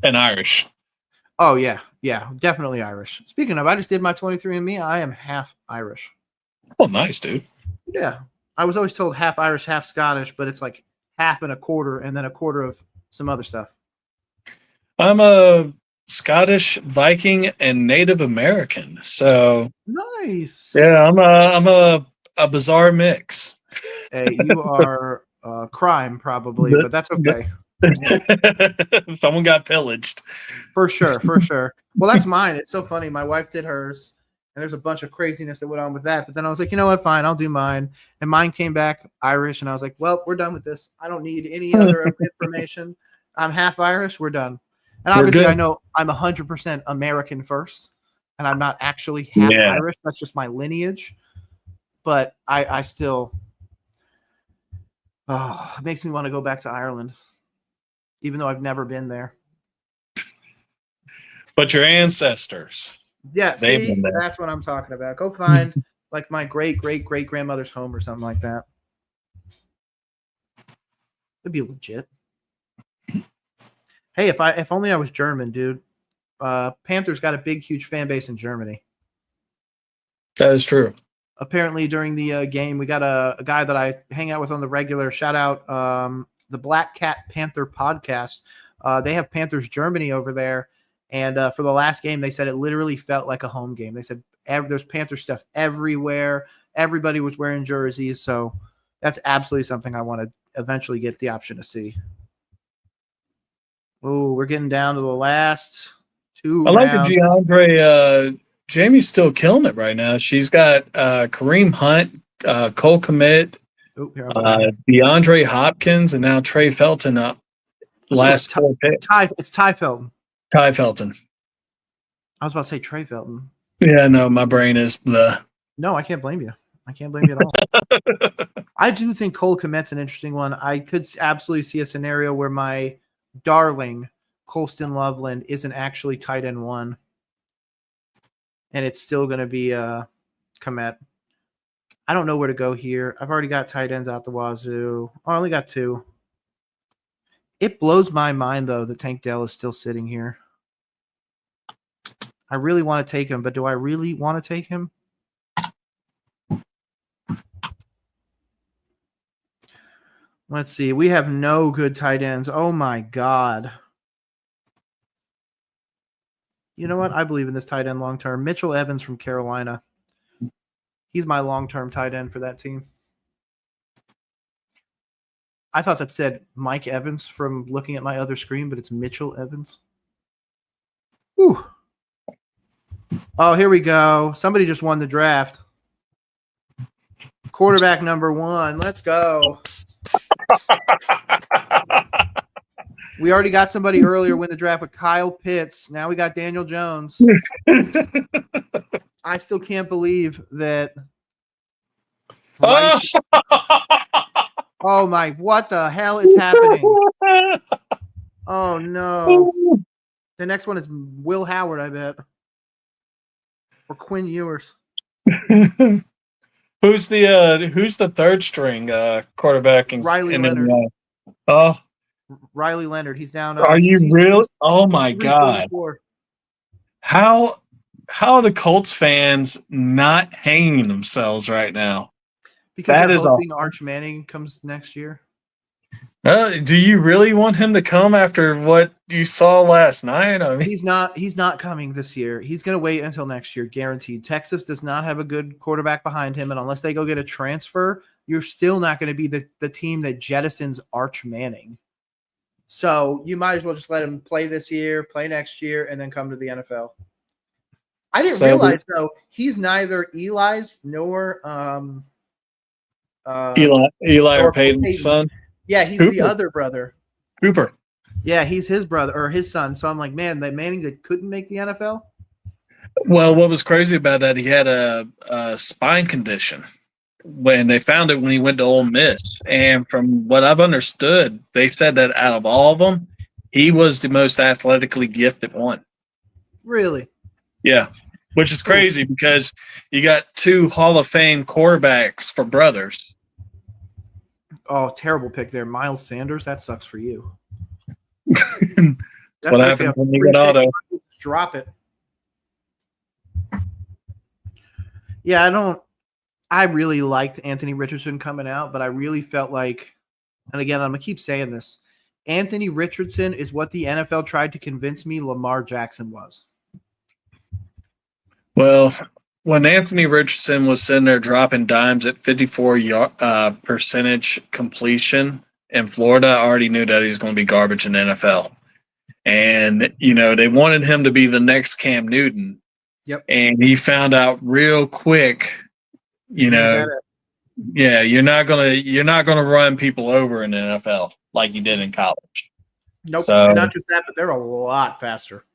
And Irish. Oh, yeah. Yeah, definitely Irish. Speaking of, I just did my 23andMe. I am half Irish. Oh, nice, dude. Yeah. I was always told half Irish, half Scottish, but it's like half and a quarter and then a quarter of some other stuff. I'm a Scottish, Viking, and Native American. So nice. Yeah, I'm a bizarre mix. Hey, you are a crime probably, but that's okay. Someone got pillaged. For sure, for sure. Well, that's mine. It's so funny. My wife did hers, and there's a bunch of craziness that went on with that. But then I was like, you know what? Fine, I'll do mine. And mine came back Irish, and I was like, well, we're done with this. I don't need any other information. I'm half Irish. We're done. And obviously, I know I'm 100% American first, and I'm not actually half Irish. That's just my lineage. But I still, it makes me want to go back to Ireland, even though I've never been there. But your ancestors. Yeah, see, that's what I'm talking about. Go find like my great-great-great-grandmother's home or something like that. It'd be legit. Hey, if only I was German, dude. Panthers got a big, huge fan base in Germany. That is true. Apparently, during the game, we got a guy that I hang out with on the regular. Shout out the Black Cat Panther podcast. They have Panthers Germany over there, and for the last game, they said it literally felt like a home game. They said there's Panther stuff everywhere. Everybody was wearing jerseys, so that's absolutely something I want to eventually get the option to see. Oh, we're getting down to the last two. I like the DeAndre. Jamie's still killing it right now. She's got Kareem Hunt, Cole Kmet, DeAndre Hopkins, and now Trey Felton up. Last four picks. It's Ty Felton. Ty Felton. I was about to say Trey Felton. Yeah, no, my brain is the. No, I can't blame you. I can't blame you at all. I do think Cole Kmet's an interesting one. I could absolutely see a scenario where my darling Colston Loveland isn't actually tight end one, and it's still going to be Kmet. I don't know where to go here. I've already got tight ends out the wazoo. I only got two. It blows my mind, though, that Tank Dell is still sitting here. I really want to take him, but do I really want to take him? Let's see. We have no good tight ends. Oh, my God. You know what? I believe in this tight end long-term. Mitchell Evans from Carolina. He's my long-term tight end for that team. I thought that said Mike Evans from looking at my other screen, but it's Mitchell Evans. Whew. Oh, here we go. Somebody just won the draft. Quarterback number 1. Let's go. We already got somebody earlier win the draft with Kyle Pitts. Now we got Daniel Jones. I still can't believe that. Oh my, what the hell is happening? Oh no. The next one is Will Howard, I bet. Or Quinn Ewers. Who's the third string quarterback in Riley Leonard. Riley Leonard. He's down. Are you real? Oh my God. How are the Colts fans not hanging themselves right now? Because they're hoping Arch Manning comes next year. Do you really want him to come after what you saw last night? I mean, he's not coming this year. He's going to wait until next year, guaranteed. Texas does not have a good quarterback behind him, and unless they go get a transfer, you're still not going to be the team that jettisons Arch Manning. So you might as well just let him play this year, play next year, and then come to the NFL. I didn't realize, though, he's neither Eli's nor Eli or Peyton's son. Yeah, he's Cooper. The other brother. Cooper. Yeah, he's his brother or his son. So I'm like, man, that Manning that couldn't make the NFL. Well, what was crazy about that, he had a spine condition when they found it when he went to Ole Miss. And from what I've understood, they said that out of all of them, he was the most athletically gifted one. Really? Yeah, which is crazy because you got 2 Hall of Fame quarterbacks for brothers. Oh, terrible pick there. Miles Sanders, that sucks for you. That's what happens when you get auto. Drop it. Yeah, I really liked Anthony Richardson coming out, but I really felt like, and again, I'm going to keep saying this, Anthony Richardson is what the NFL tried to convince me Lamar Jackson was. Well, when Anthony Richardson was sitting there dropping dimes at 54% completion in Florida, I already knew that he was going to be garbage in the NFL. And, they wanted him to be the next Cam Newton. Yep. And he found out real quick, yeah, you're not gonna run people over in the NFL like you did in college. Nope. So, and not just that, but they're a lot faster.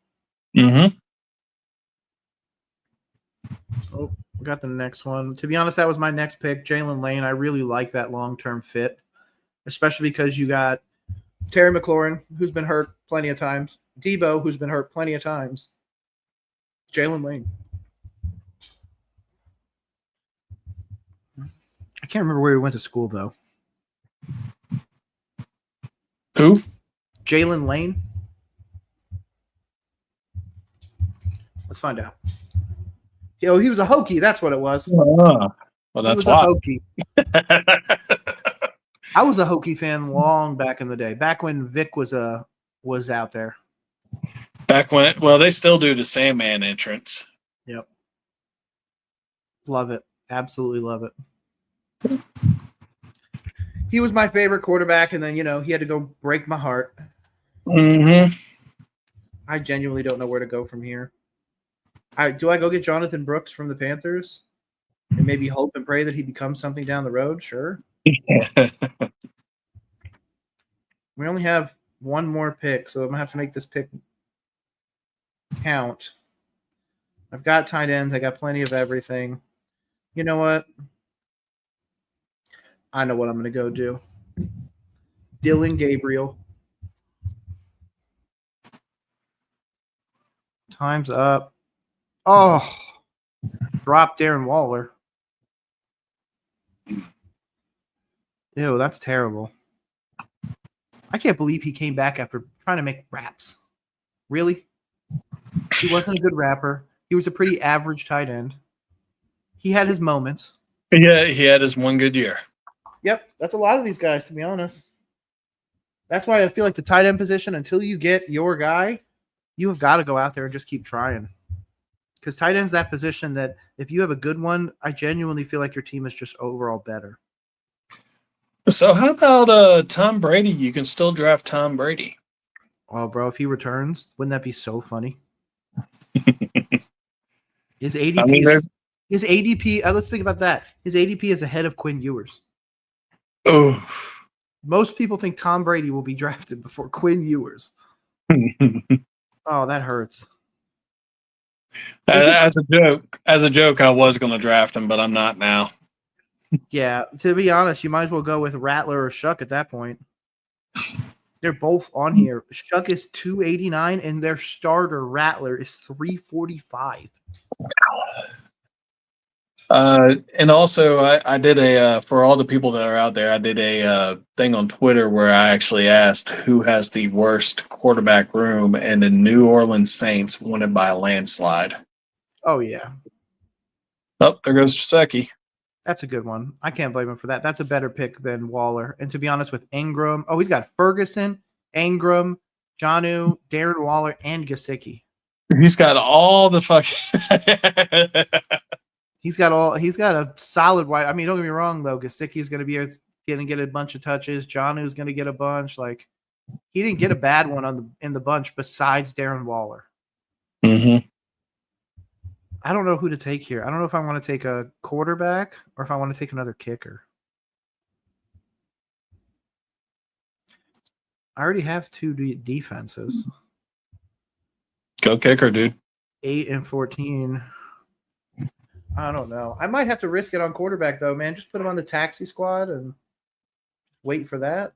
Mm-hmm. Oh, we got the next one. To be honest, that was my next pick, Jalen Lane. I really like that long-term fit, especially because you got Terry McLaurin, who's been hurt plenty of times, Debo, who's been hurt plenty of times, Jalen Lane. I can't remember where he went to school, though. Who? Jalen Lane. Let's find out. He was a Hokie. That's what it was. Well, that's why. Hokie. I was a Hokie fan long back in the day, back when Vic was out there. Back when, well, they still do the Sandman entrance. Yep. Love it. Absolutely love it. He was my favorite quarterback, and then, he had to go break my heart. Mm-hmm. I genuinely don't know where to go from here. Do I go get Jonathan Brooks from the Panthers and maybe hope and pray that he becomes something down the road? Sure. We only have one more pick, so I'm going to have to make this pick count. I've got tight ends. I got plenty of everything. You know what? I know what I'm going to go do. Dylan Gabriel. Time's up. Oh, drop Darren Waller. Ew, that's terrible. I can't believe he came back after trying to make raps. Really? He wasn't a good rapper. He was a pretty average tight end. He had his moments. Yeah, he had his one good year. Yep, that's a lot of these guys, to be honest. That's why I feel like the tight end position, until you get your guy, you have got to go out there and just keep trying. Because tight end's that position that if you have a good one, I genuinely feel like your team is just overall better. So how about Tom Brady? You can still draft Tom Brady. Oh, bro, if he returns, wouldn't that be so funny? His ADP, let's think about that. His ADP is ahead of Quinn Ewers. Oh. Most people think Tom Brady will be drafted before Quinn Ewers. Oh, that hurts. As a joke, I was going to draft him, but I'm not now. Yeah, to be honest, you might as well go with Rattler or Shuck at that point. They're both on here. Shuck is 289, and their starter Rattler is 345. And also, I did for all the people that are out there, I did a thing on Twitter where I actually asked who has the worst quarterback room, and the New Orleans Saints won it by a landslide. Oh, yeah. Oh, there goes Gesicki. That's a good one. I can't blame him for that. That's a better pick than Waller. And to be honest, with Ingram, he's got Ferguson, Ingram, Jonnu, Darren Waller, and Gesicki. He's got all the fucking. He's got a solid wide. I mean, don't get me wrong though. Gesicki is going to get a bunch of touches. Jonnu is going to get a bunch. Like, he didn't get a bad one in the bunch besides Darren Waller. Mm-hmm. I don't know who to take here. I don't know if I want to take a quarterback or if I want to take another kicker. I already have two defenses. Go kicker, dude. 8 and 14. I don't know. I might have to risk it on quarterback, though, man. Just put him on the taxi squad and wait for that.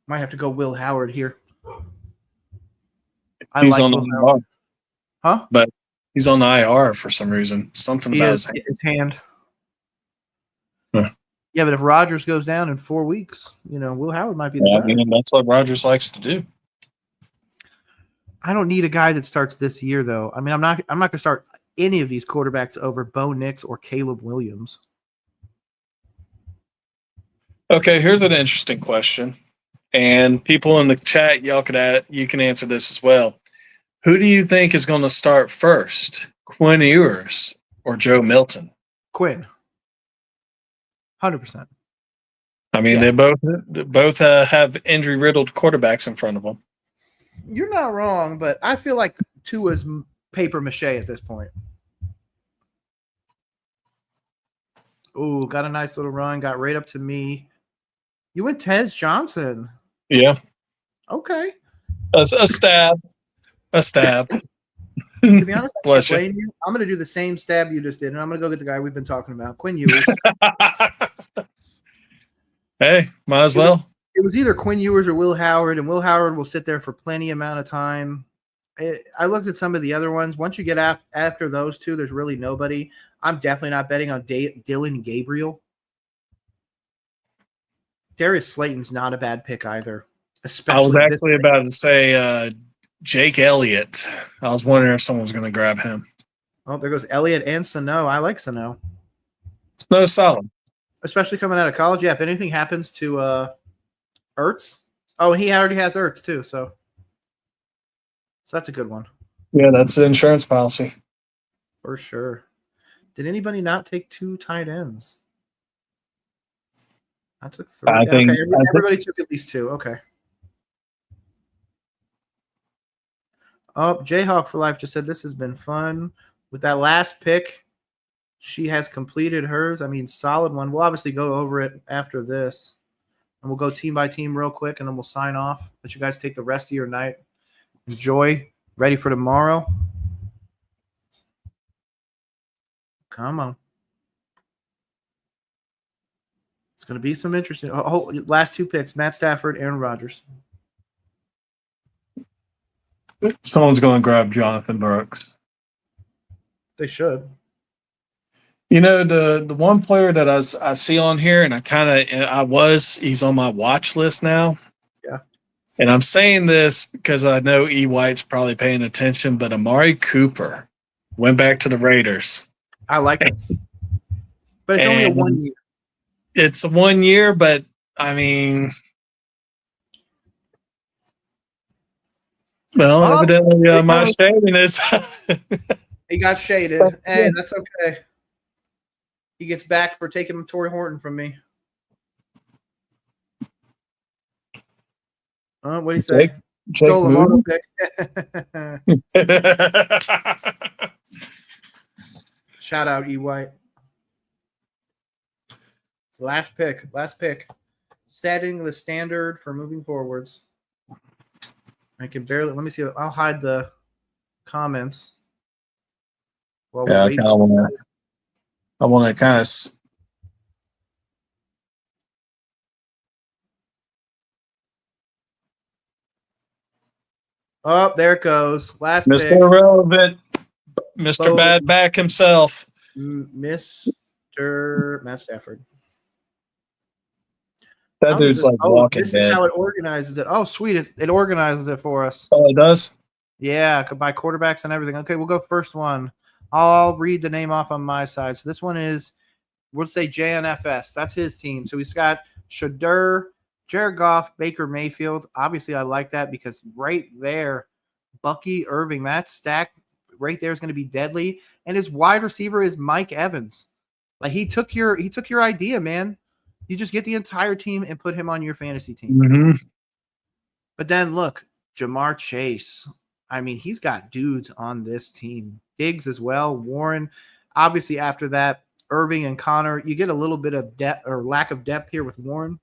Might have to go Will Howard here. He's on the IR. Huh? But he's on the IR for some reason. Something about his hand. Huh. Yeah, but if Rodgers goes down in 4 weeks, Will Howard might be the guy. I mean, that's what Rodgers likes to do. I don't need a guy that starts this year, though. I mean, I'm not going to start any of these quarterbacks over Bo Nix or Caleb Williams. Okay, here's an interesting question. And people in the chat, you can answer this as well. Who do you think is going to start first, Quinn Ewers or Joe Milton? Quinn, 100%. I mean, They both have injury-riddled quarterbacks in front of them. You're not wrong, but I feel like Tua's paper mache at this point. Ooh, got a nice little run. Got right up to me. You went Tez Johnson. Yeah. Okay. A stab. A stab. To be honest, I'm going to do the same stab you just did, and I'm going to go get the guy we've been talking about, Quinn Ewers. Hey, might as well. It was either Quinn Ewers or Will Howard, and Will Howard will sit there for plenty amount of time. I looked at some of the other ones. Once you get after those two, there's really nobody. I'm definitely not betting on Dylan Gabriel. Darius Slayton's not a bad pick either. Especially I was actually about to say Jake Elliott. I was wondering if someone was going to grab him. Oh, there goes Elliott and Sano. I like Sano. No, solid. Especially coming out of college. Yeah, if anything happens to Ertz. Oh, he already has Ertz too, so that's a good one. Yeah, that's the insurance policy. For sure. Did anybody not take 2 tight ends? I took 3. Okay, everybody took at least 2. Okay. Oh, Jayhawk for Life just said this has been fun. With that last pick, she has completed hers. I mean, solid one. We'll obviously go over it after this. And we'll go team by team real quick, and then we'll sign off. Let you guys take the rest of your night. Enjoy. Ready for tomorrow. Come on. It's going to be some interesting. Oh, last 2 picks, Matt Stafford, Aaron Rodgers. Someone's going to grab Jonathan Brooks. They should. You know, the one player that I see on here, and he's on my watch list now. Yeah. And I'm saying this because I know E. White's probably paying attention, but Amari Cooper went back to the Raiders. I like it. But it's only a 1 year. It's a 1 year, but I mean, well, evidently my shading is. He got shaded. Hey, that's okay. He gets back for taking Torrey Horton from me. What do you say? Stole a Marvel pick. Shout out E. White. Last pick. Setting the standard for moving forwards. I can barely. Let me see. I'll hide the comments. Yeah, I want to kind of. Oh, there it goes. Last Mr. pick. Irrelevant, Mr. Bad Back himself. Mr. Matt Stafford. That dude's like walking this dead. Is how it organizes it. Oh, sweet. It organizes it for us. Oh, it does? Yeah, by quarterbacks and everything. Okay, we'll go first one. I'll read the name off on my side. So this one is, we'll say JNFS. That's his team. So he's got Shadur, Jared Goff, Baker Mayfield. Obviously, I like that because right there, Bucky Irving, that stack right there is going to be deadly. And his wide receiver is Mike Evans. Like he took your idea, man. You just get the entire team and put him on your fantasy team. Mm-hmm. But then look, Jamar Chase. I mean, he's got dudes on this team. Diggs as well. Warren. Obviously, after that, Irving and Connor. You get a little bit of depth or lack of depth here with Warren.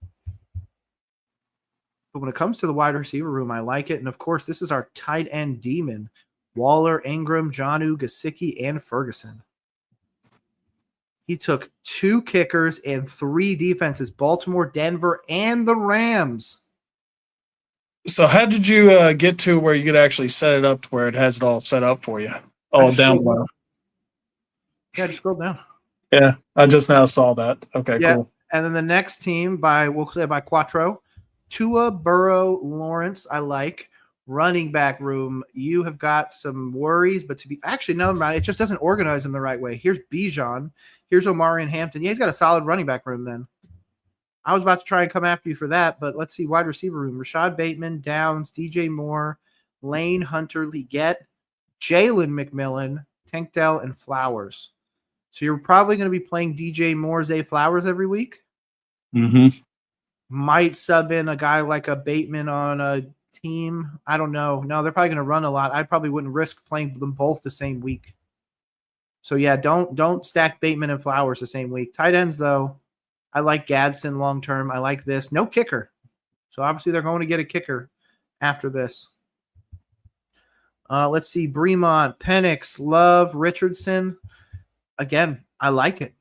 But when it comes to the wide receiver room, I like it. And of course, this is our tight end demon. Waller, Ingram, Jonnu, Gesicki, and Ferguson. He took 2 kickers and 3 defenses, Baltimore, Denver, and the Rams. So how did you get to where you could actually set it up to where it has it all set up for you? Oh, down below. Yeah, just scroll down. Yeah, I just now saw that. Okay, yeah. Cool. And then the next team we'll say by Quattro, Tua, Burrow, Lawrence, I like. Running back room, you have got some worries, but never mind. It just doesn't organize them the right way. Here's Bijan. Here's Omari and Hampton. Yeah, he's got a solid running back room then. I was about to try and come after you for that, but let's see. Wide receiver room. Rashad Bateman, Downs, DJ Moore, Lane, Hunter, Leggett, Jalen McMillan, Tank Dell, and Flowers. So you're probably going to be playing DJ Moore, Zay Flowers every week. Mm-hmm. Might sub in a guy like a Bateman on a team. I don't know. No, they're probably going to run a lot. I probably wouldn't risk playing them both the same week. So yeah, don't stack Bateman and Flowers the same week. Tight ends though, I like Gadsden long term. I like this. No kicker. So obviously they're going to get a kicker after this. Let's see. Bremont, Penix, Love, Richardson. Again, I like it.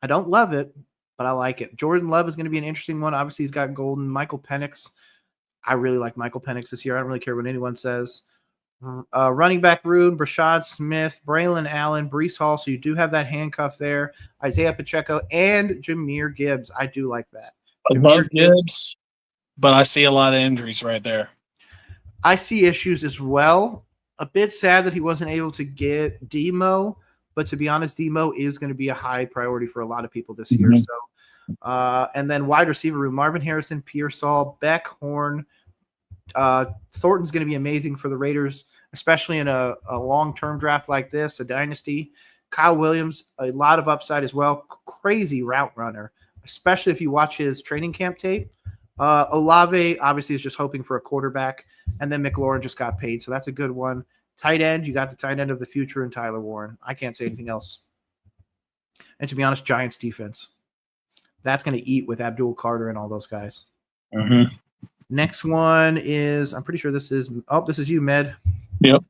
I don't love it, but I like it. Jordan Love is going to be an interesting one. Obviously, he's got Golden. Michael Penix. I really like Michael Penix this year. I don't really care what anyone says. Running back room, Brashad Smith, Braylon Allen, Breece Hall. So you do have that handcuff there. Isaiah Pacheco and Jahmyr Gibbs. I do like that. I love Gibbs. but I see a lot of injuries right there. I see issues as well. A bit sad that he wasn't able to get Demo, but to be honest, Demo is going to be a high priority for a lot of people this year. So, and then wide receiver room: Marvin Harrison, Pearsall, Beck, Horn. Thornton's going to be amazing for the Raiders, especially in a long-term draft like this, a dynasty. Kyle Williams, a lot of upside as well. Crazy route runner, especially if you watch his training camp tape. Olave obviously is just hoping for a quarterback, and then McLaurin just got paid, so that's a good one. Tight end, you got the tight end of the future in Tyler Warren. I can't say anything else. And to be honest, Giants defense. That's going to eat with Abdul Carter and all those guys. Mm-hmm. Next one is, I'm pretty sure this is you, Med. Yep.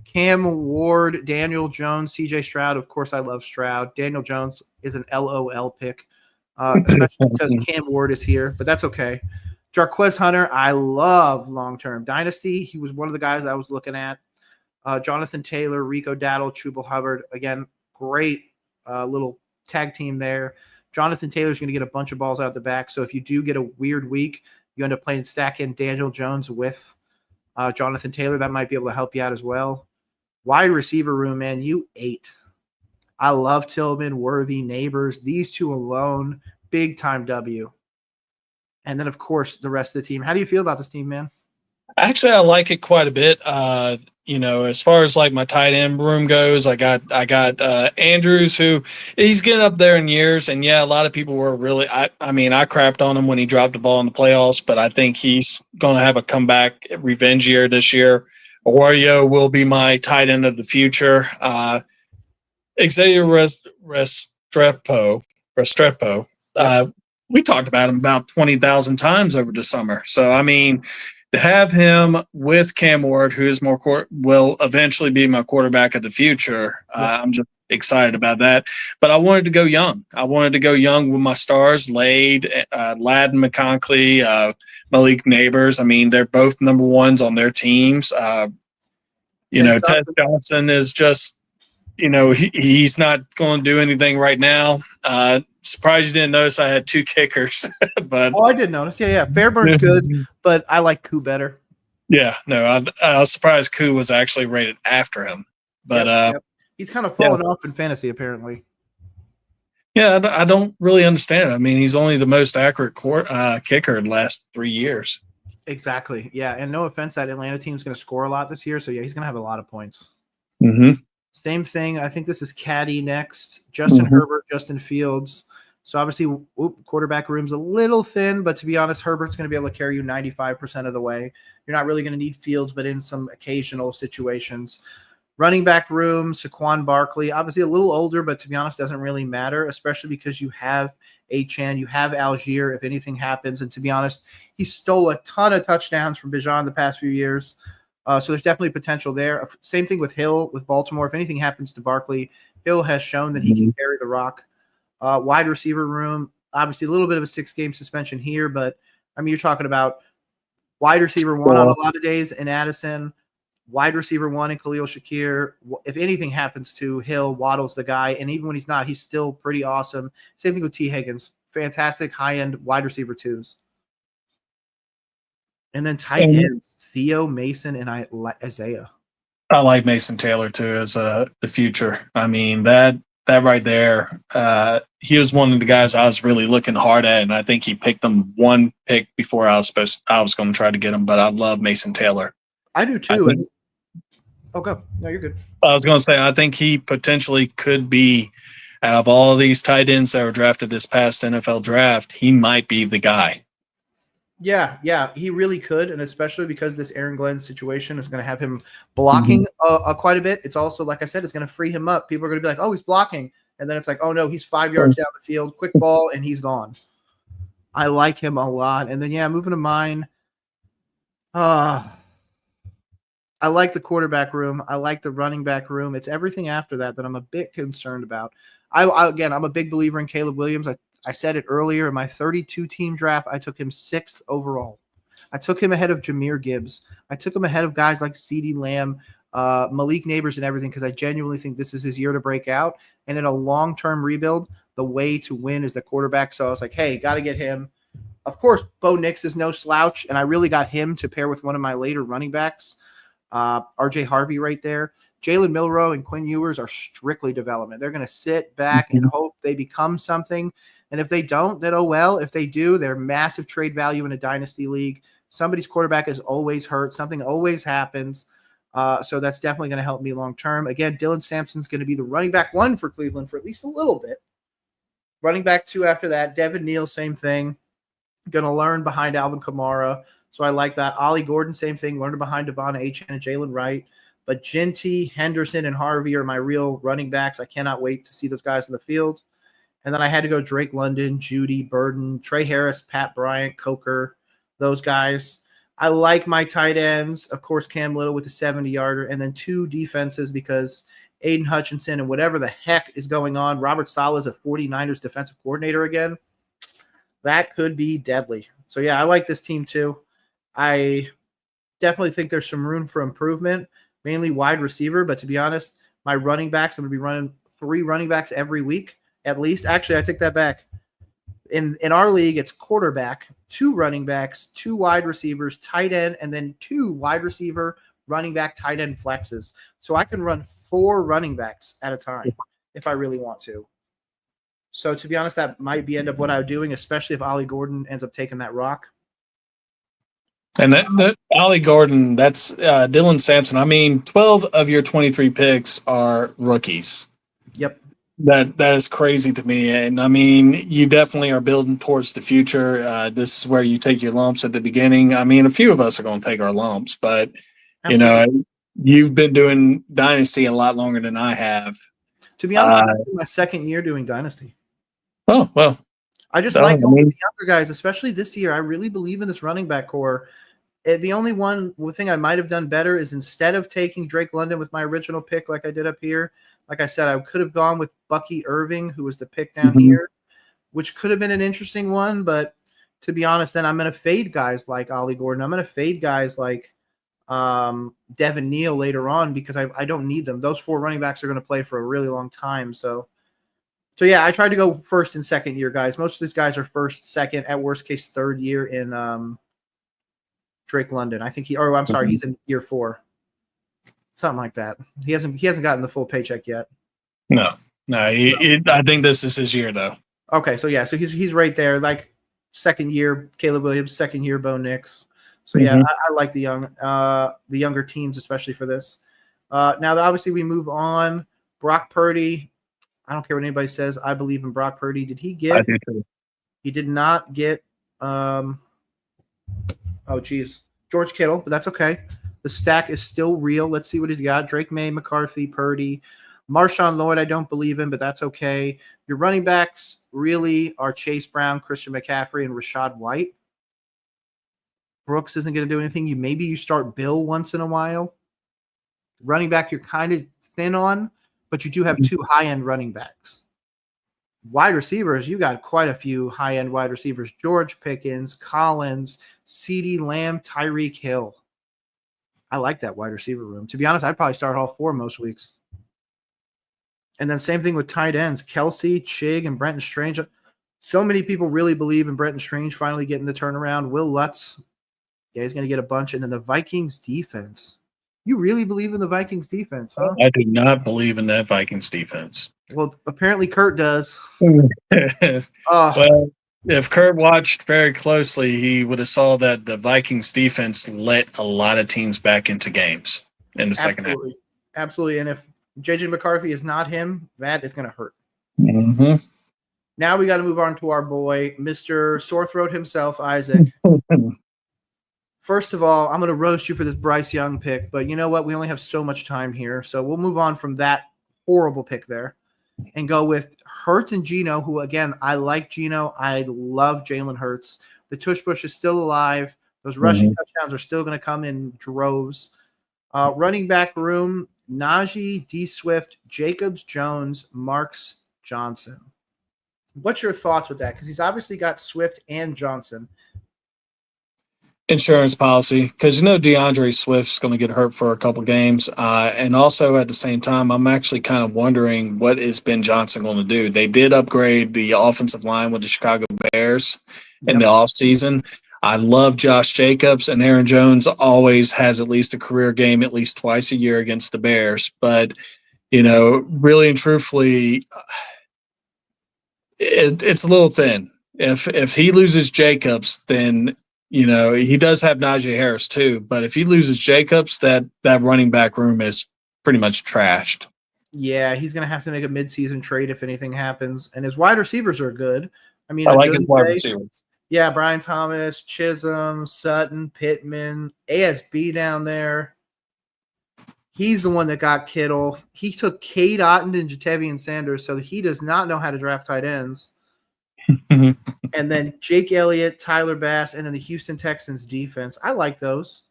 Cam Ward, Daniel Jones, CJ Stroud. Of course, I love Stroud. Daniel Jones is an LOL pick, especially because Cam Ward is here, but that's okay. Jarquez Hunter, I love long-term dynasty. He was one of the guys I was looking at. Jonathan Taylor, Rico Dattle, Chuba Hubbard. Again, great little tag team there. Jonathan Taylor's going to get a bunch of balls out the back, so if you do get a weird week, you end up playing stack in Daniel Jones with Jonathan Taylor. That might be able to help you out as well. Wide receiver room, man, you ate. I love Tillman, Worthy, Neighbors. These two alone, big-time W. And then, of course, the rest of the team. How do you feel about this team, man? Actually, I like it quite a bit. As far as like my tight end room goes, I got Andrews, who he's getting up there in years, and yeah, a lot of people were really. I crapped on him when he dropped the ball in the playoffs, but I think he's going to have a comeback revenge year this year. Wario will be my tight end of the future. Xavier Restrepo. We talked about him about 20,000 times over the summer. So I mean, to have him with Cam Ward, who is will eventually be my quarterback of the future, I'm just excited about that. But I wanted to go young. I wanted to go young with my stars, Lade, Ladin McConkley, Malik Neighbors. I mean, they're both number ones on their teams. Ted Johnson is just, he's not going to do anything right now. Surprised you didn't notice I had two kickers. But I did notice. Yeah. Fairburn's good, but I like Koo better. Yeah, no, I was surprised Koo was actually rated after him. But he's kind of fallen off in fantasy, apparently. Yeah, I don't really understand it. I mean, he's only the most accurate kicker in the last 3 years. Exactly. Yeah, and no offense, that Atlanta team's going to score a lot this year, so yeah, he's going to have a lot of points. Mm-hmm. Same thing. I think this is Caddy next. Justin Herbert, Justin Fields. So obviously, quarterback room's a little thin, but to be honest, Herbert's going to be able to carry you 95% of the way. You're not really going to need Fields, but in some occasional situations. Running back room, Saquon Barkley, obviously a little older, but to be honest, doesn't really matter, especially because you have Achane, you have Algier if anything happens. And to be honest, he stole a ton of touchdowns from Bijan the past few years. So there's definitely potential there. Same thing with Hill, with Baltimore. If anything happens to Barkley, Hill has shown that he can carry the rock. Wide receiver room, obviously a little bit of a 6-game suspension here, but I mean, you're talking about wide receiver one on a lot of days in Addison, wide receiver one in Khalil Shakir. If anything happens to Hill, Waddle's the guy, and even when he's not, he's still pretty awesome. Same thing with T. Higgins. Fantastic high-end wide receiver twos. And then tight ends, Theo, Mason, and Isaiah. I like Mason Taylor, too, as the future. I mean, that right there, he was one of the guys I was really looking hard at, and I think he picked him one pick before I was going to try to get him, but I love Mason Taylor. I do too. Go. No, you're good. I was going to say, I think he potentially could be, out of all of these tight ends that were drafted this past NFL draft, he might be the guy. Yeah, he really could, and especially because this Aaron Glenn situation is going to have him blocking quite a bit. It's also, like I said, it's going to free him up. People are going to be like, oh, he's blocking. And then it's like, oh, no, he's 5 yards down the field, quick ball, and he's gone. I like him a lot. And then, moving to mine. I like the quarterback room. I like the running back room. It's everything after that I'm a bit concerned about. I'm a big believer in Caleb Williams. I said it earlier in my 32-team draft. I took him 6th overall. I took him ahead of Jahmyr Gibbs. I took him ahead of guys like CeeDee Lamb, Malik Neighbors, and everything because I genuinely think this is his year to break out. And in a long-term rebuild, the way to win is the quarterback. So I was like, hey, got to get him. Of course, Bo Nix is no slouch, and I really got him to pair with one of my later running backs, R.J. Harvey right there. Jalen Milroe and Quinn Ewers are strictly development. They're going to sit back and hope they become something. And if they don't, then oh well. If they do, they're massive trade value in a dynasty league. Somebody's quarterback is always hurt. Something always happens. So that's definitely going to help me long term. Again, Dylan Sampson's going to be the running back 1 for Cleveland for at least a little bit. Running back 2 after that. Devin Neal, same thing. Going to learn behind Alvin Kamara. So I like that. Ollie Gordon, same thing. Learned behind Devon Achane and Jalen Wright. But Genty, Henderson, and Harvey are my real running backs. I cannot wait to see those guys in the field. And then I had to go Drake London, Judy, Burden, Trey Harris, Pat Bryant, Coker, those guys. I like my tight ends. Of course, Cam Little with the 70-yarder. And then 2 defenses because Aiden Hutchinson and whatever the heck is going on. Robert Saleh is a 49ers defensive coordinator again. That could be deadly. So, yeah, I like this team too. I definitely think there's some room for improvement, mainly wide receiver. But to be honest, my running backs, I'm going to be running 3 running backs every week at least. Actually, I take that back. In our league, it's quarterback, 2 running backs, 2 wide receivers, tight end, and then 2 wide receiver, running back, tight end flexes. So I can run 4 running backs at a time if I really want to. So to be honest, that might be end up what I'm doing, especially if Ollie Gordon ends up taking that rock. And that Ollie Gordon, that's Dylan Sampson. I mean, 12 of your 23 picks are rookies. Yep. That is crazy to me. And I mean, you definitely are building towards the future. This is where you take your lumps at the beginning. I mean, a few of us are going to take our lumps, but you've been doing Dynasty a lot longer than I have. To be honest, this is my 2nd year doing Dynasty. Oh, well. I just like all the younger guys, especially this year. I really believe in this running back core. The only one thing I might have done better is instead of taking Drake London with my original pick like I did up here, like I said, I could have gone with Bucky Irving, who was the pick down here, which could have been an interesting one. But to be honest, then I'm going to fade guys like Ollie Gordon. I'm going to fade guys like Devin Neal later on because I don't need them. Those 4 running backs are going to play for a really long time. So yeah, I tried to go 1st and 2nd year guys. Most of these guys are 1st, 2nd, at worst case 3rd year in Drake London. I think he's in year 4. Something like that. He hasn't gotten the full paycheck yet. No. I think this is his year though. Okay, so yeah, so he's right there, like 2nd year Caleb Williams, 2nd year Bo Nix. So yeah, I like the younger teams, especially for this. Now obviously we move on. Brock Purdy. I don't care what anybody says. I believe in Brock Purdy. Did he get? I do too. He did not get. George Kittle, but that's okay. The stack is still real. Let's see what he's got. Drake May, McCarthy, Purdy, Marshawn Lloyd. I don't believe in, but that's okay. Your running backs really are Chase Brown, Christian McCaffrey, and Rachaad White. Brooks isn't going to do anything. Maybe you start Bill once in a while. Running back, you're kind of thin on, but you do have 2 high-end running backs. Wide receivers, you got quite a few high-end wide receivers. George Pickens, Collins, CeeDee Lamb, Tyreek Hill. I like that wide receiver room. To be honest, I'd probably start all 4 most weeks. And then same thing with tight ends. Kelsey, Chig, and Brenton Strange. So many people really believe in Brenton Strange finally getting the turnaround. Will Lutz, yeah, he's going to get a bunch. And then the Vikings defense. You really believe in the Vikings defense, huh? I do not believe in that Vikings defense. Well, apparently Kurt does. Well, if Kurt watched very closely, he would have saw that the Vikings defense let a lot of teams back into games in the second half. Absolutely. And if JJ McCarthy is not him, that is going to hurt. Mm-hmm. Now we got to move on to our boy, Mr. Sore Throat himself, Izac. First of all, I'm going to roast you for this Bryce Young pick, but you know what? We only have so much time here, so we'll move on from that horrible pick there and go with Hurts and Geno, who, again, I like Geno. I love Jalen Hurts. The tush push is still alive. Those rushing touchdowns are still going to come in droves. Running back room, Najee, D. Swift, Jacobs, Jones, Marks, Johnson. What's your thoughts with that? Because he's obviously got Swift and Johnson. Insurance policy, because DeAndre Swift's going to get hurt for a couple games, and also at the same time, I'm actually kind of wondering what is Ben Johnson going to do. They did upgrade the offensive line with the Chicago Bears, in the offseason. I love Josh Jacobs, and Aaron Jones always has at least a career game at least twice a year against the Bears. But, really and truthfully, it's a little thin. If he loses Jacobs, then he does have Najee Harris too. But if he loses Jacobs, that running back room is pretty much trashed. Yeah, he's going to have to make a midseason trade if anything happens. And his wide receivers are good. I mean, I like his wide receivers. Yeah, Brian Thomas, Chisholm, Sutton, Pittman, ASB down there. He's the one that got Kittle. He took Cade Otton and Jatavian Sanders, so he does not know how to draft tight ends. And then Jake Elliott, Tyler Bass, and then the Houston Texans defense. I like those.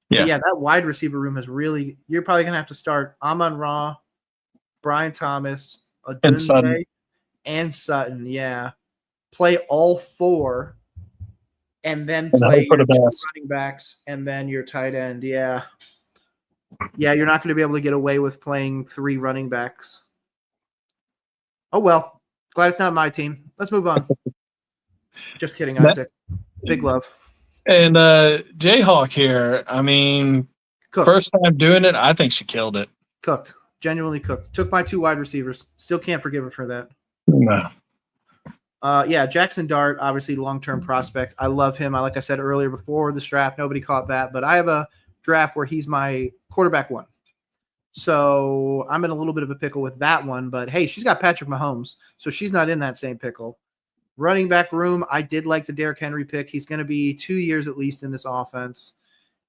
Yeah, that wide receiver room is really – you're probably going to have to start Amon-Ra, Brian Thomas, Odunze, and Sutton. Yeah. Play all four and then play your running backs and then your tight end. Yeah. Yeah, you're not going to be able to get away with playing 3 running backs. Oh, well. Glad it's not my team. Let's move on. Just kidding, Isaac. Big love. And Jayhawk here, I mean, cooked. First time doing it, I think she killed it. Cooked. Genuinely cooked. Took my 2 wide receivers. Still can't forgive her for that. No. Jackson Dart, obviously long-term prospect. I love him. Like I said earlier before this draft, nobody caught that. But I have a draft where he's my quarterback 1. So I'm in a little bit of a pickle with that one. But, hey, she's got Patrick Mahomes, so she's not in that same pickle. Running back room, I did like the Derrick Henry pick. He's going to be 2 years at least in this offense.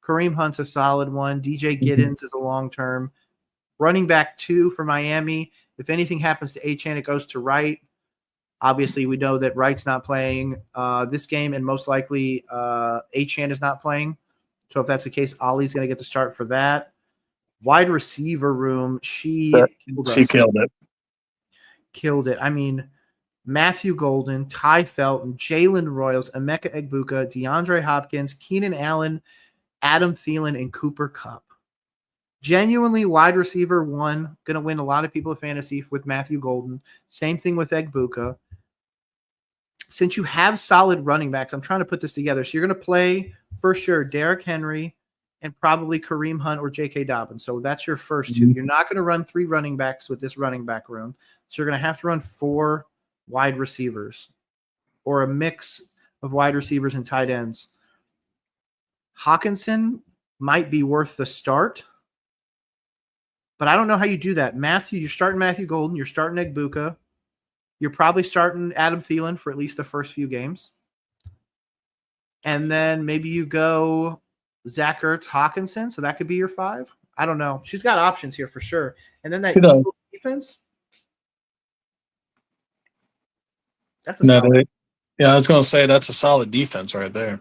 Kareem Hunt's a solid one. DJ Giddens is a long-term. Running back 2 for Miami. If anything happens to Achane, it goes to Wright. Obviously, we know that Wright's not playing this game, and most likely Achane is not playing. So if that's the case, Ollie's going to get the start for that. Wide receiver room, she killed it. Killed it. I mean, Matthew Golden, Ty Felton, Jalen Royals, Emeka Egbuka, DeAndre Hopkins, Keenan Allen, Adam Thielen, and Cooper Kupp. Genuinely wide receiver 1, going to win a lot of people at fantasy with Matthew Golden. Same thing with Egbuka. Since you have solid running backs, I'm trying to put this together. So you're going to play, for sure, Derrick Henry and probably Kareem Hunt or J.K. Dobbins. So that's your first 2. You're not going to run 3 running backs with this running back room. So you're going to have to run 4 wide receivers or a mix of wide receivers and tight ends. Hawkinson might be worth the start, but I don't know how you do that. You're starting Matthew Golden. You're starting Egbuka. You're probably starting Adam Thielen for at least the first few games. And then maybe you go Zach Ertz, Hawkinson. So that could be your 5. I don't know. She's got options here for sure. And then that Eagles defense. That's a solid. I was going to say that's a solid defense right there.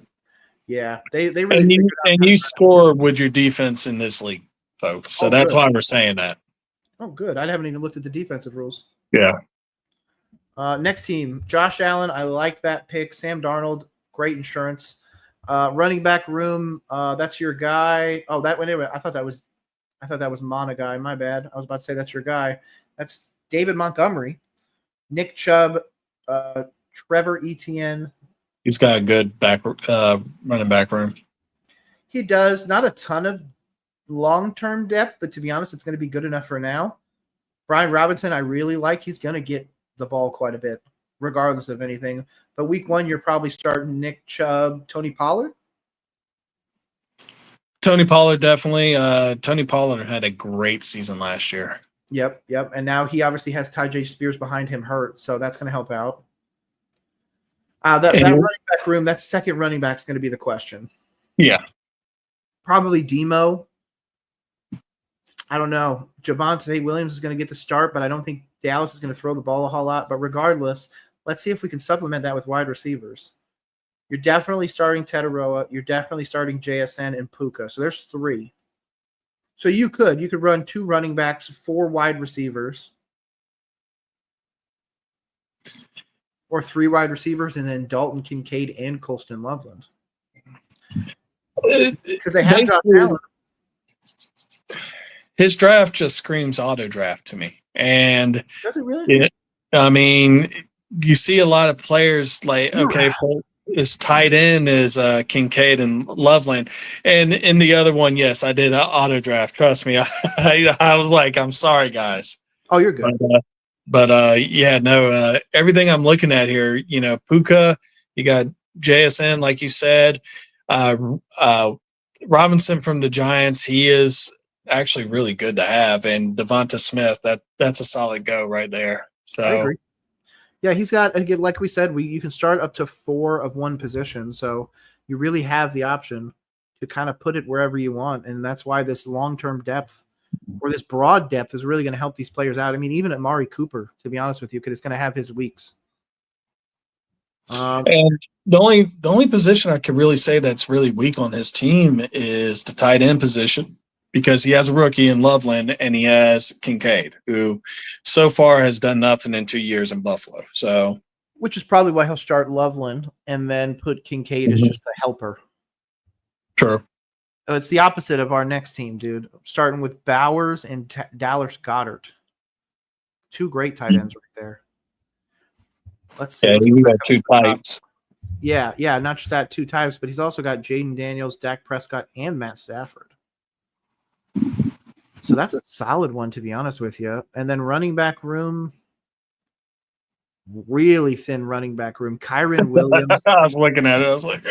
Yeah, they really. And you score with your defense in this league, folks. So that's why we're saying that. Oh, good. I haven't even looked at the defensive rules. Yeah. Next team, Josh Allen. I like that pick. Sam Darnold, great insurance. Running back room. That's your guy. Oh, that went anyway. I thought that was Mana guy. My bad. I was about to say that's your guy. That's David Montgomery, Nick Chubb, Trevor Etienne. He's got a good running back room. He does. Not a ton of long-term depth, but to be honest, it's going to be good enough for now. Brian Robinson, I really like. He's going to get the ball quite a bit, regardless of anything. But week 1, you're probably starting Nick Chubb, Tony Pollard. Tony Pollard, definitely. Tony Pollard had a great season last year. Yep. And now he obviously has Tyjae Spears behind him hurt, so that's going to help out. That running back room, that second running back is going to be the question. Yeah. Probably Demo. I don't know. Javonte Williams is going to get the start, but I don't think Dallas is going to throw the ball a whole lot. But regardless, let's see if we can supplement that with wide receivers. You're definitely starting Tetaroa. You're definitely starting JSN and Puka. So there's 3. So you could run 2 running backs, 4 wide receivers, or 3 wide receivers, and then Dalton Kincaid and Colston Loveland. Because they have Josh Allen. His draft just screams auto draft to me. And does it really? I mean, you see a lot of players like, his tight end is Kincaid and Loveland, and in the other one, yes, I did auto draft. Trust me, I was like, I'm sorry, guys. Oh, you're good. Yeah, no, everything I'm looking at here, Puka, you got JSN, like you said, uh, Robinson from the Giants, he is actually really good to have, and Devonta Smith, that's a solid go right there. So I agree. Yeah, he's got, again, like we said, you can start up to 4 of one position, so you really have the option to kind of put it wherever you want, and that's why this long-term depth or this broad depth is really going to help these players out. I mean, even Amari Cooper, to be honest with you, because it's going to have his weeks. And the only position I could really say that's really weak on his team is the tight end position, because he has a rookie in Loveland and he has Kincaid, who so far has done nothing in 2 years in Buffalo. So, which is probably why he'll start Loveland and then put Kincaid as just a helper. Sure. It's the opposite of our next team, dude. Starting with Bowers and Dallas Goedert. 2 great tight ends right there. Let's see. Yeah, he got 2 types. Yeah, not just that, 2 types, but he's also got Jaden Daniels, Dak Prescott, and Matt Stafford. So that's a solid one, to be honest with you. And then running back room, really thin running back room. Kyren Williams. I was looking at it. I was like,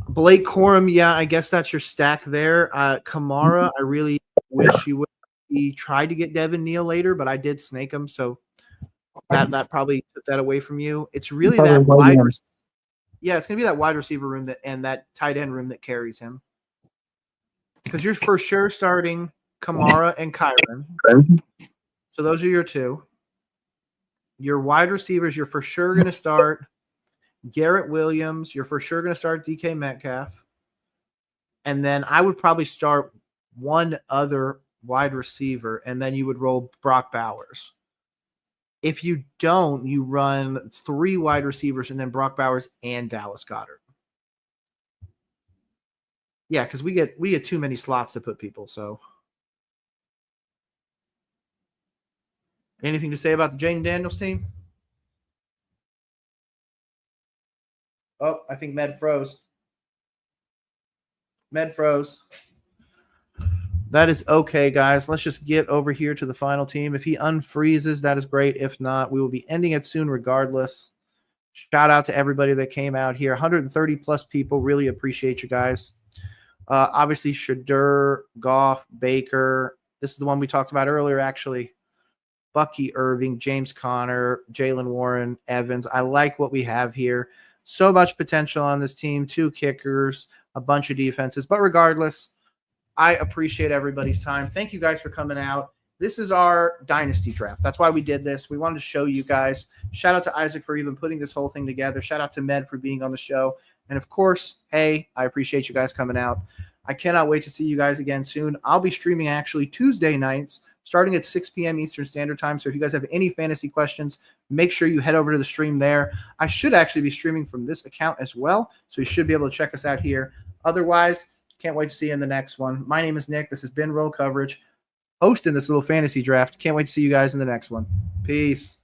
Blake Corum, yeah, I guess that's your stack there. Kamara, I really wish you would. He tried to get Devin Neal later, but I did snake him, so that probably took that away from you. It's really that wide. Yeah, it's gonna be that wide receiver room and that tight end room that carries him. Because you're for sure starting Kamara and Kyren. So those are your 2. Your wide receivers, you're for sure gonna start Garrett Williams. You're for sure going to start DK Metcalf. And then I would probably start one other wide receiver, and then you would roll Brock Bowers. If you don't, you run 3 wide receivers and then Brock Bowers and Dallas Goedert. Yeah, because we get too many slots to put people. So, anything to say about the Jaden Daniels team? Oh, I think Med froze. That is okay, guys. Let's just get over here to the final team. If he unfreezes, that is great. If not, we will be ending it soon regardless. Shout out to everybody that came out here. 130 plus people. Really appreciate you guys. Obviously, Shadur, Goff, Baker. This is the one we talked about earlier, actually. Bucky Irving, James Conner, Jalen Warren, Evans. I like what we have here. So much potential on this team. 2 kickers, a bunch of defenses. But regardless, I appreciate everybody's time. Thank you guys for coming out. This is our Dynasty draft. That's why we did this. We wanted to show you guys. Shout out to Izac for even putting this whole thing together. Shout out to Med for being on the show. And, of course, hey, I appreciate you guys coming out. I cannot wait to see you guys again soon. I'll be streaming actually Tuesday nights starting at 6 p.m. Eastern Standard Time. So if you guys have any fantasy questions, make sure you head over to the stream there. I should actually be streaming from this account as well, so you should be able to check us out here. Otherwise, can't wait to see you in the next one. My name is Nick. This has been Roll Coverage, hosting this little fantasy draft. Can't wait to see you guys in the next one. Peace.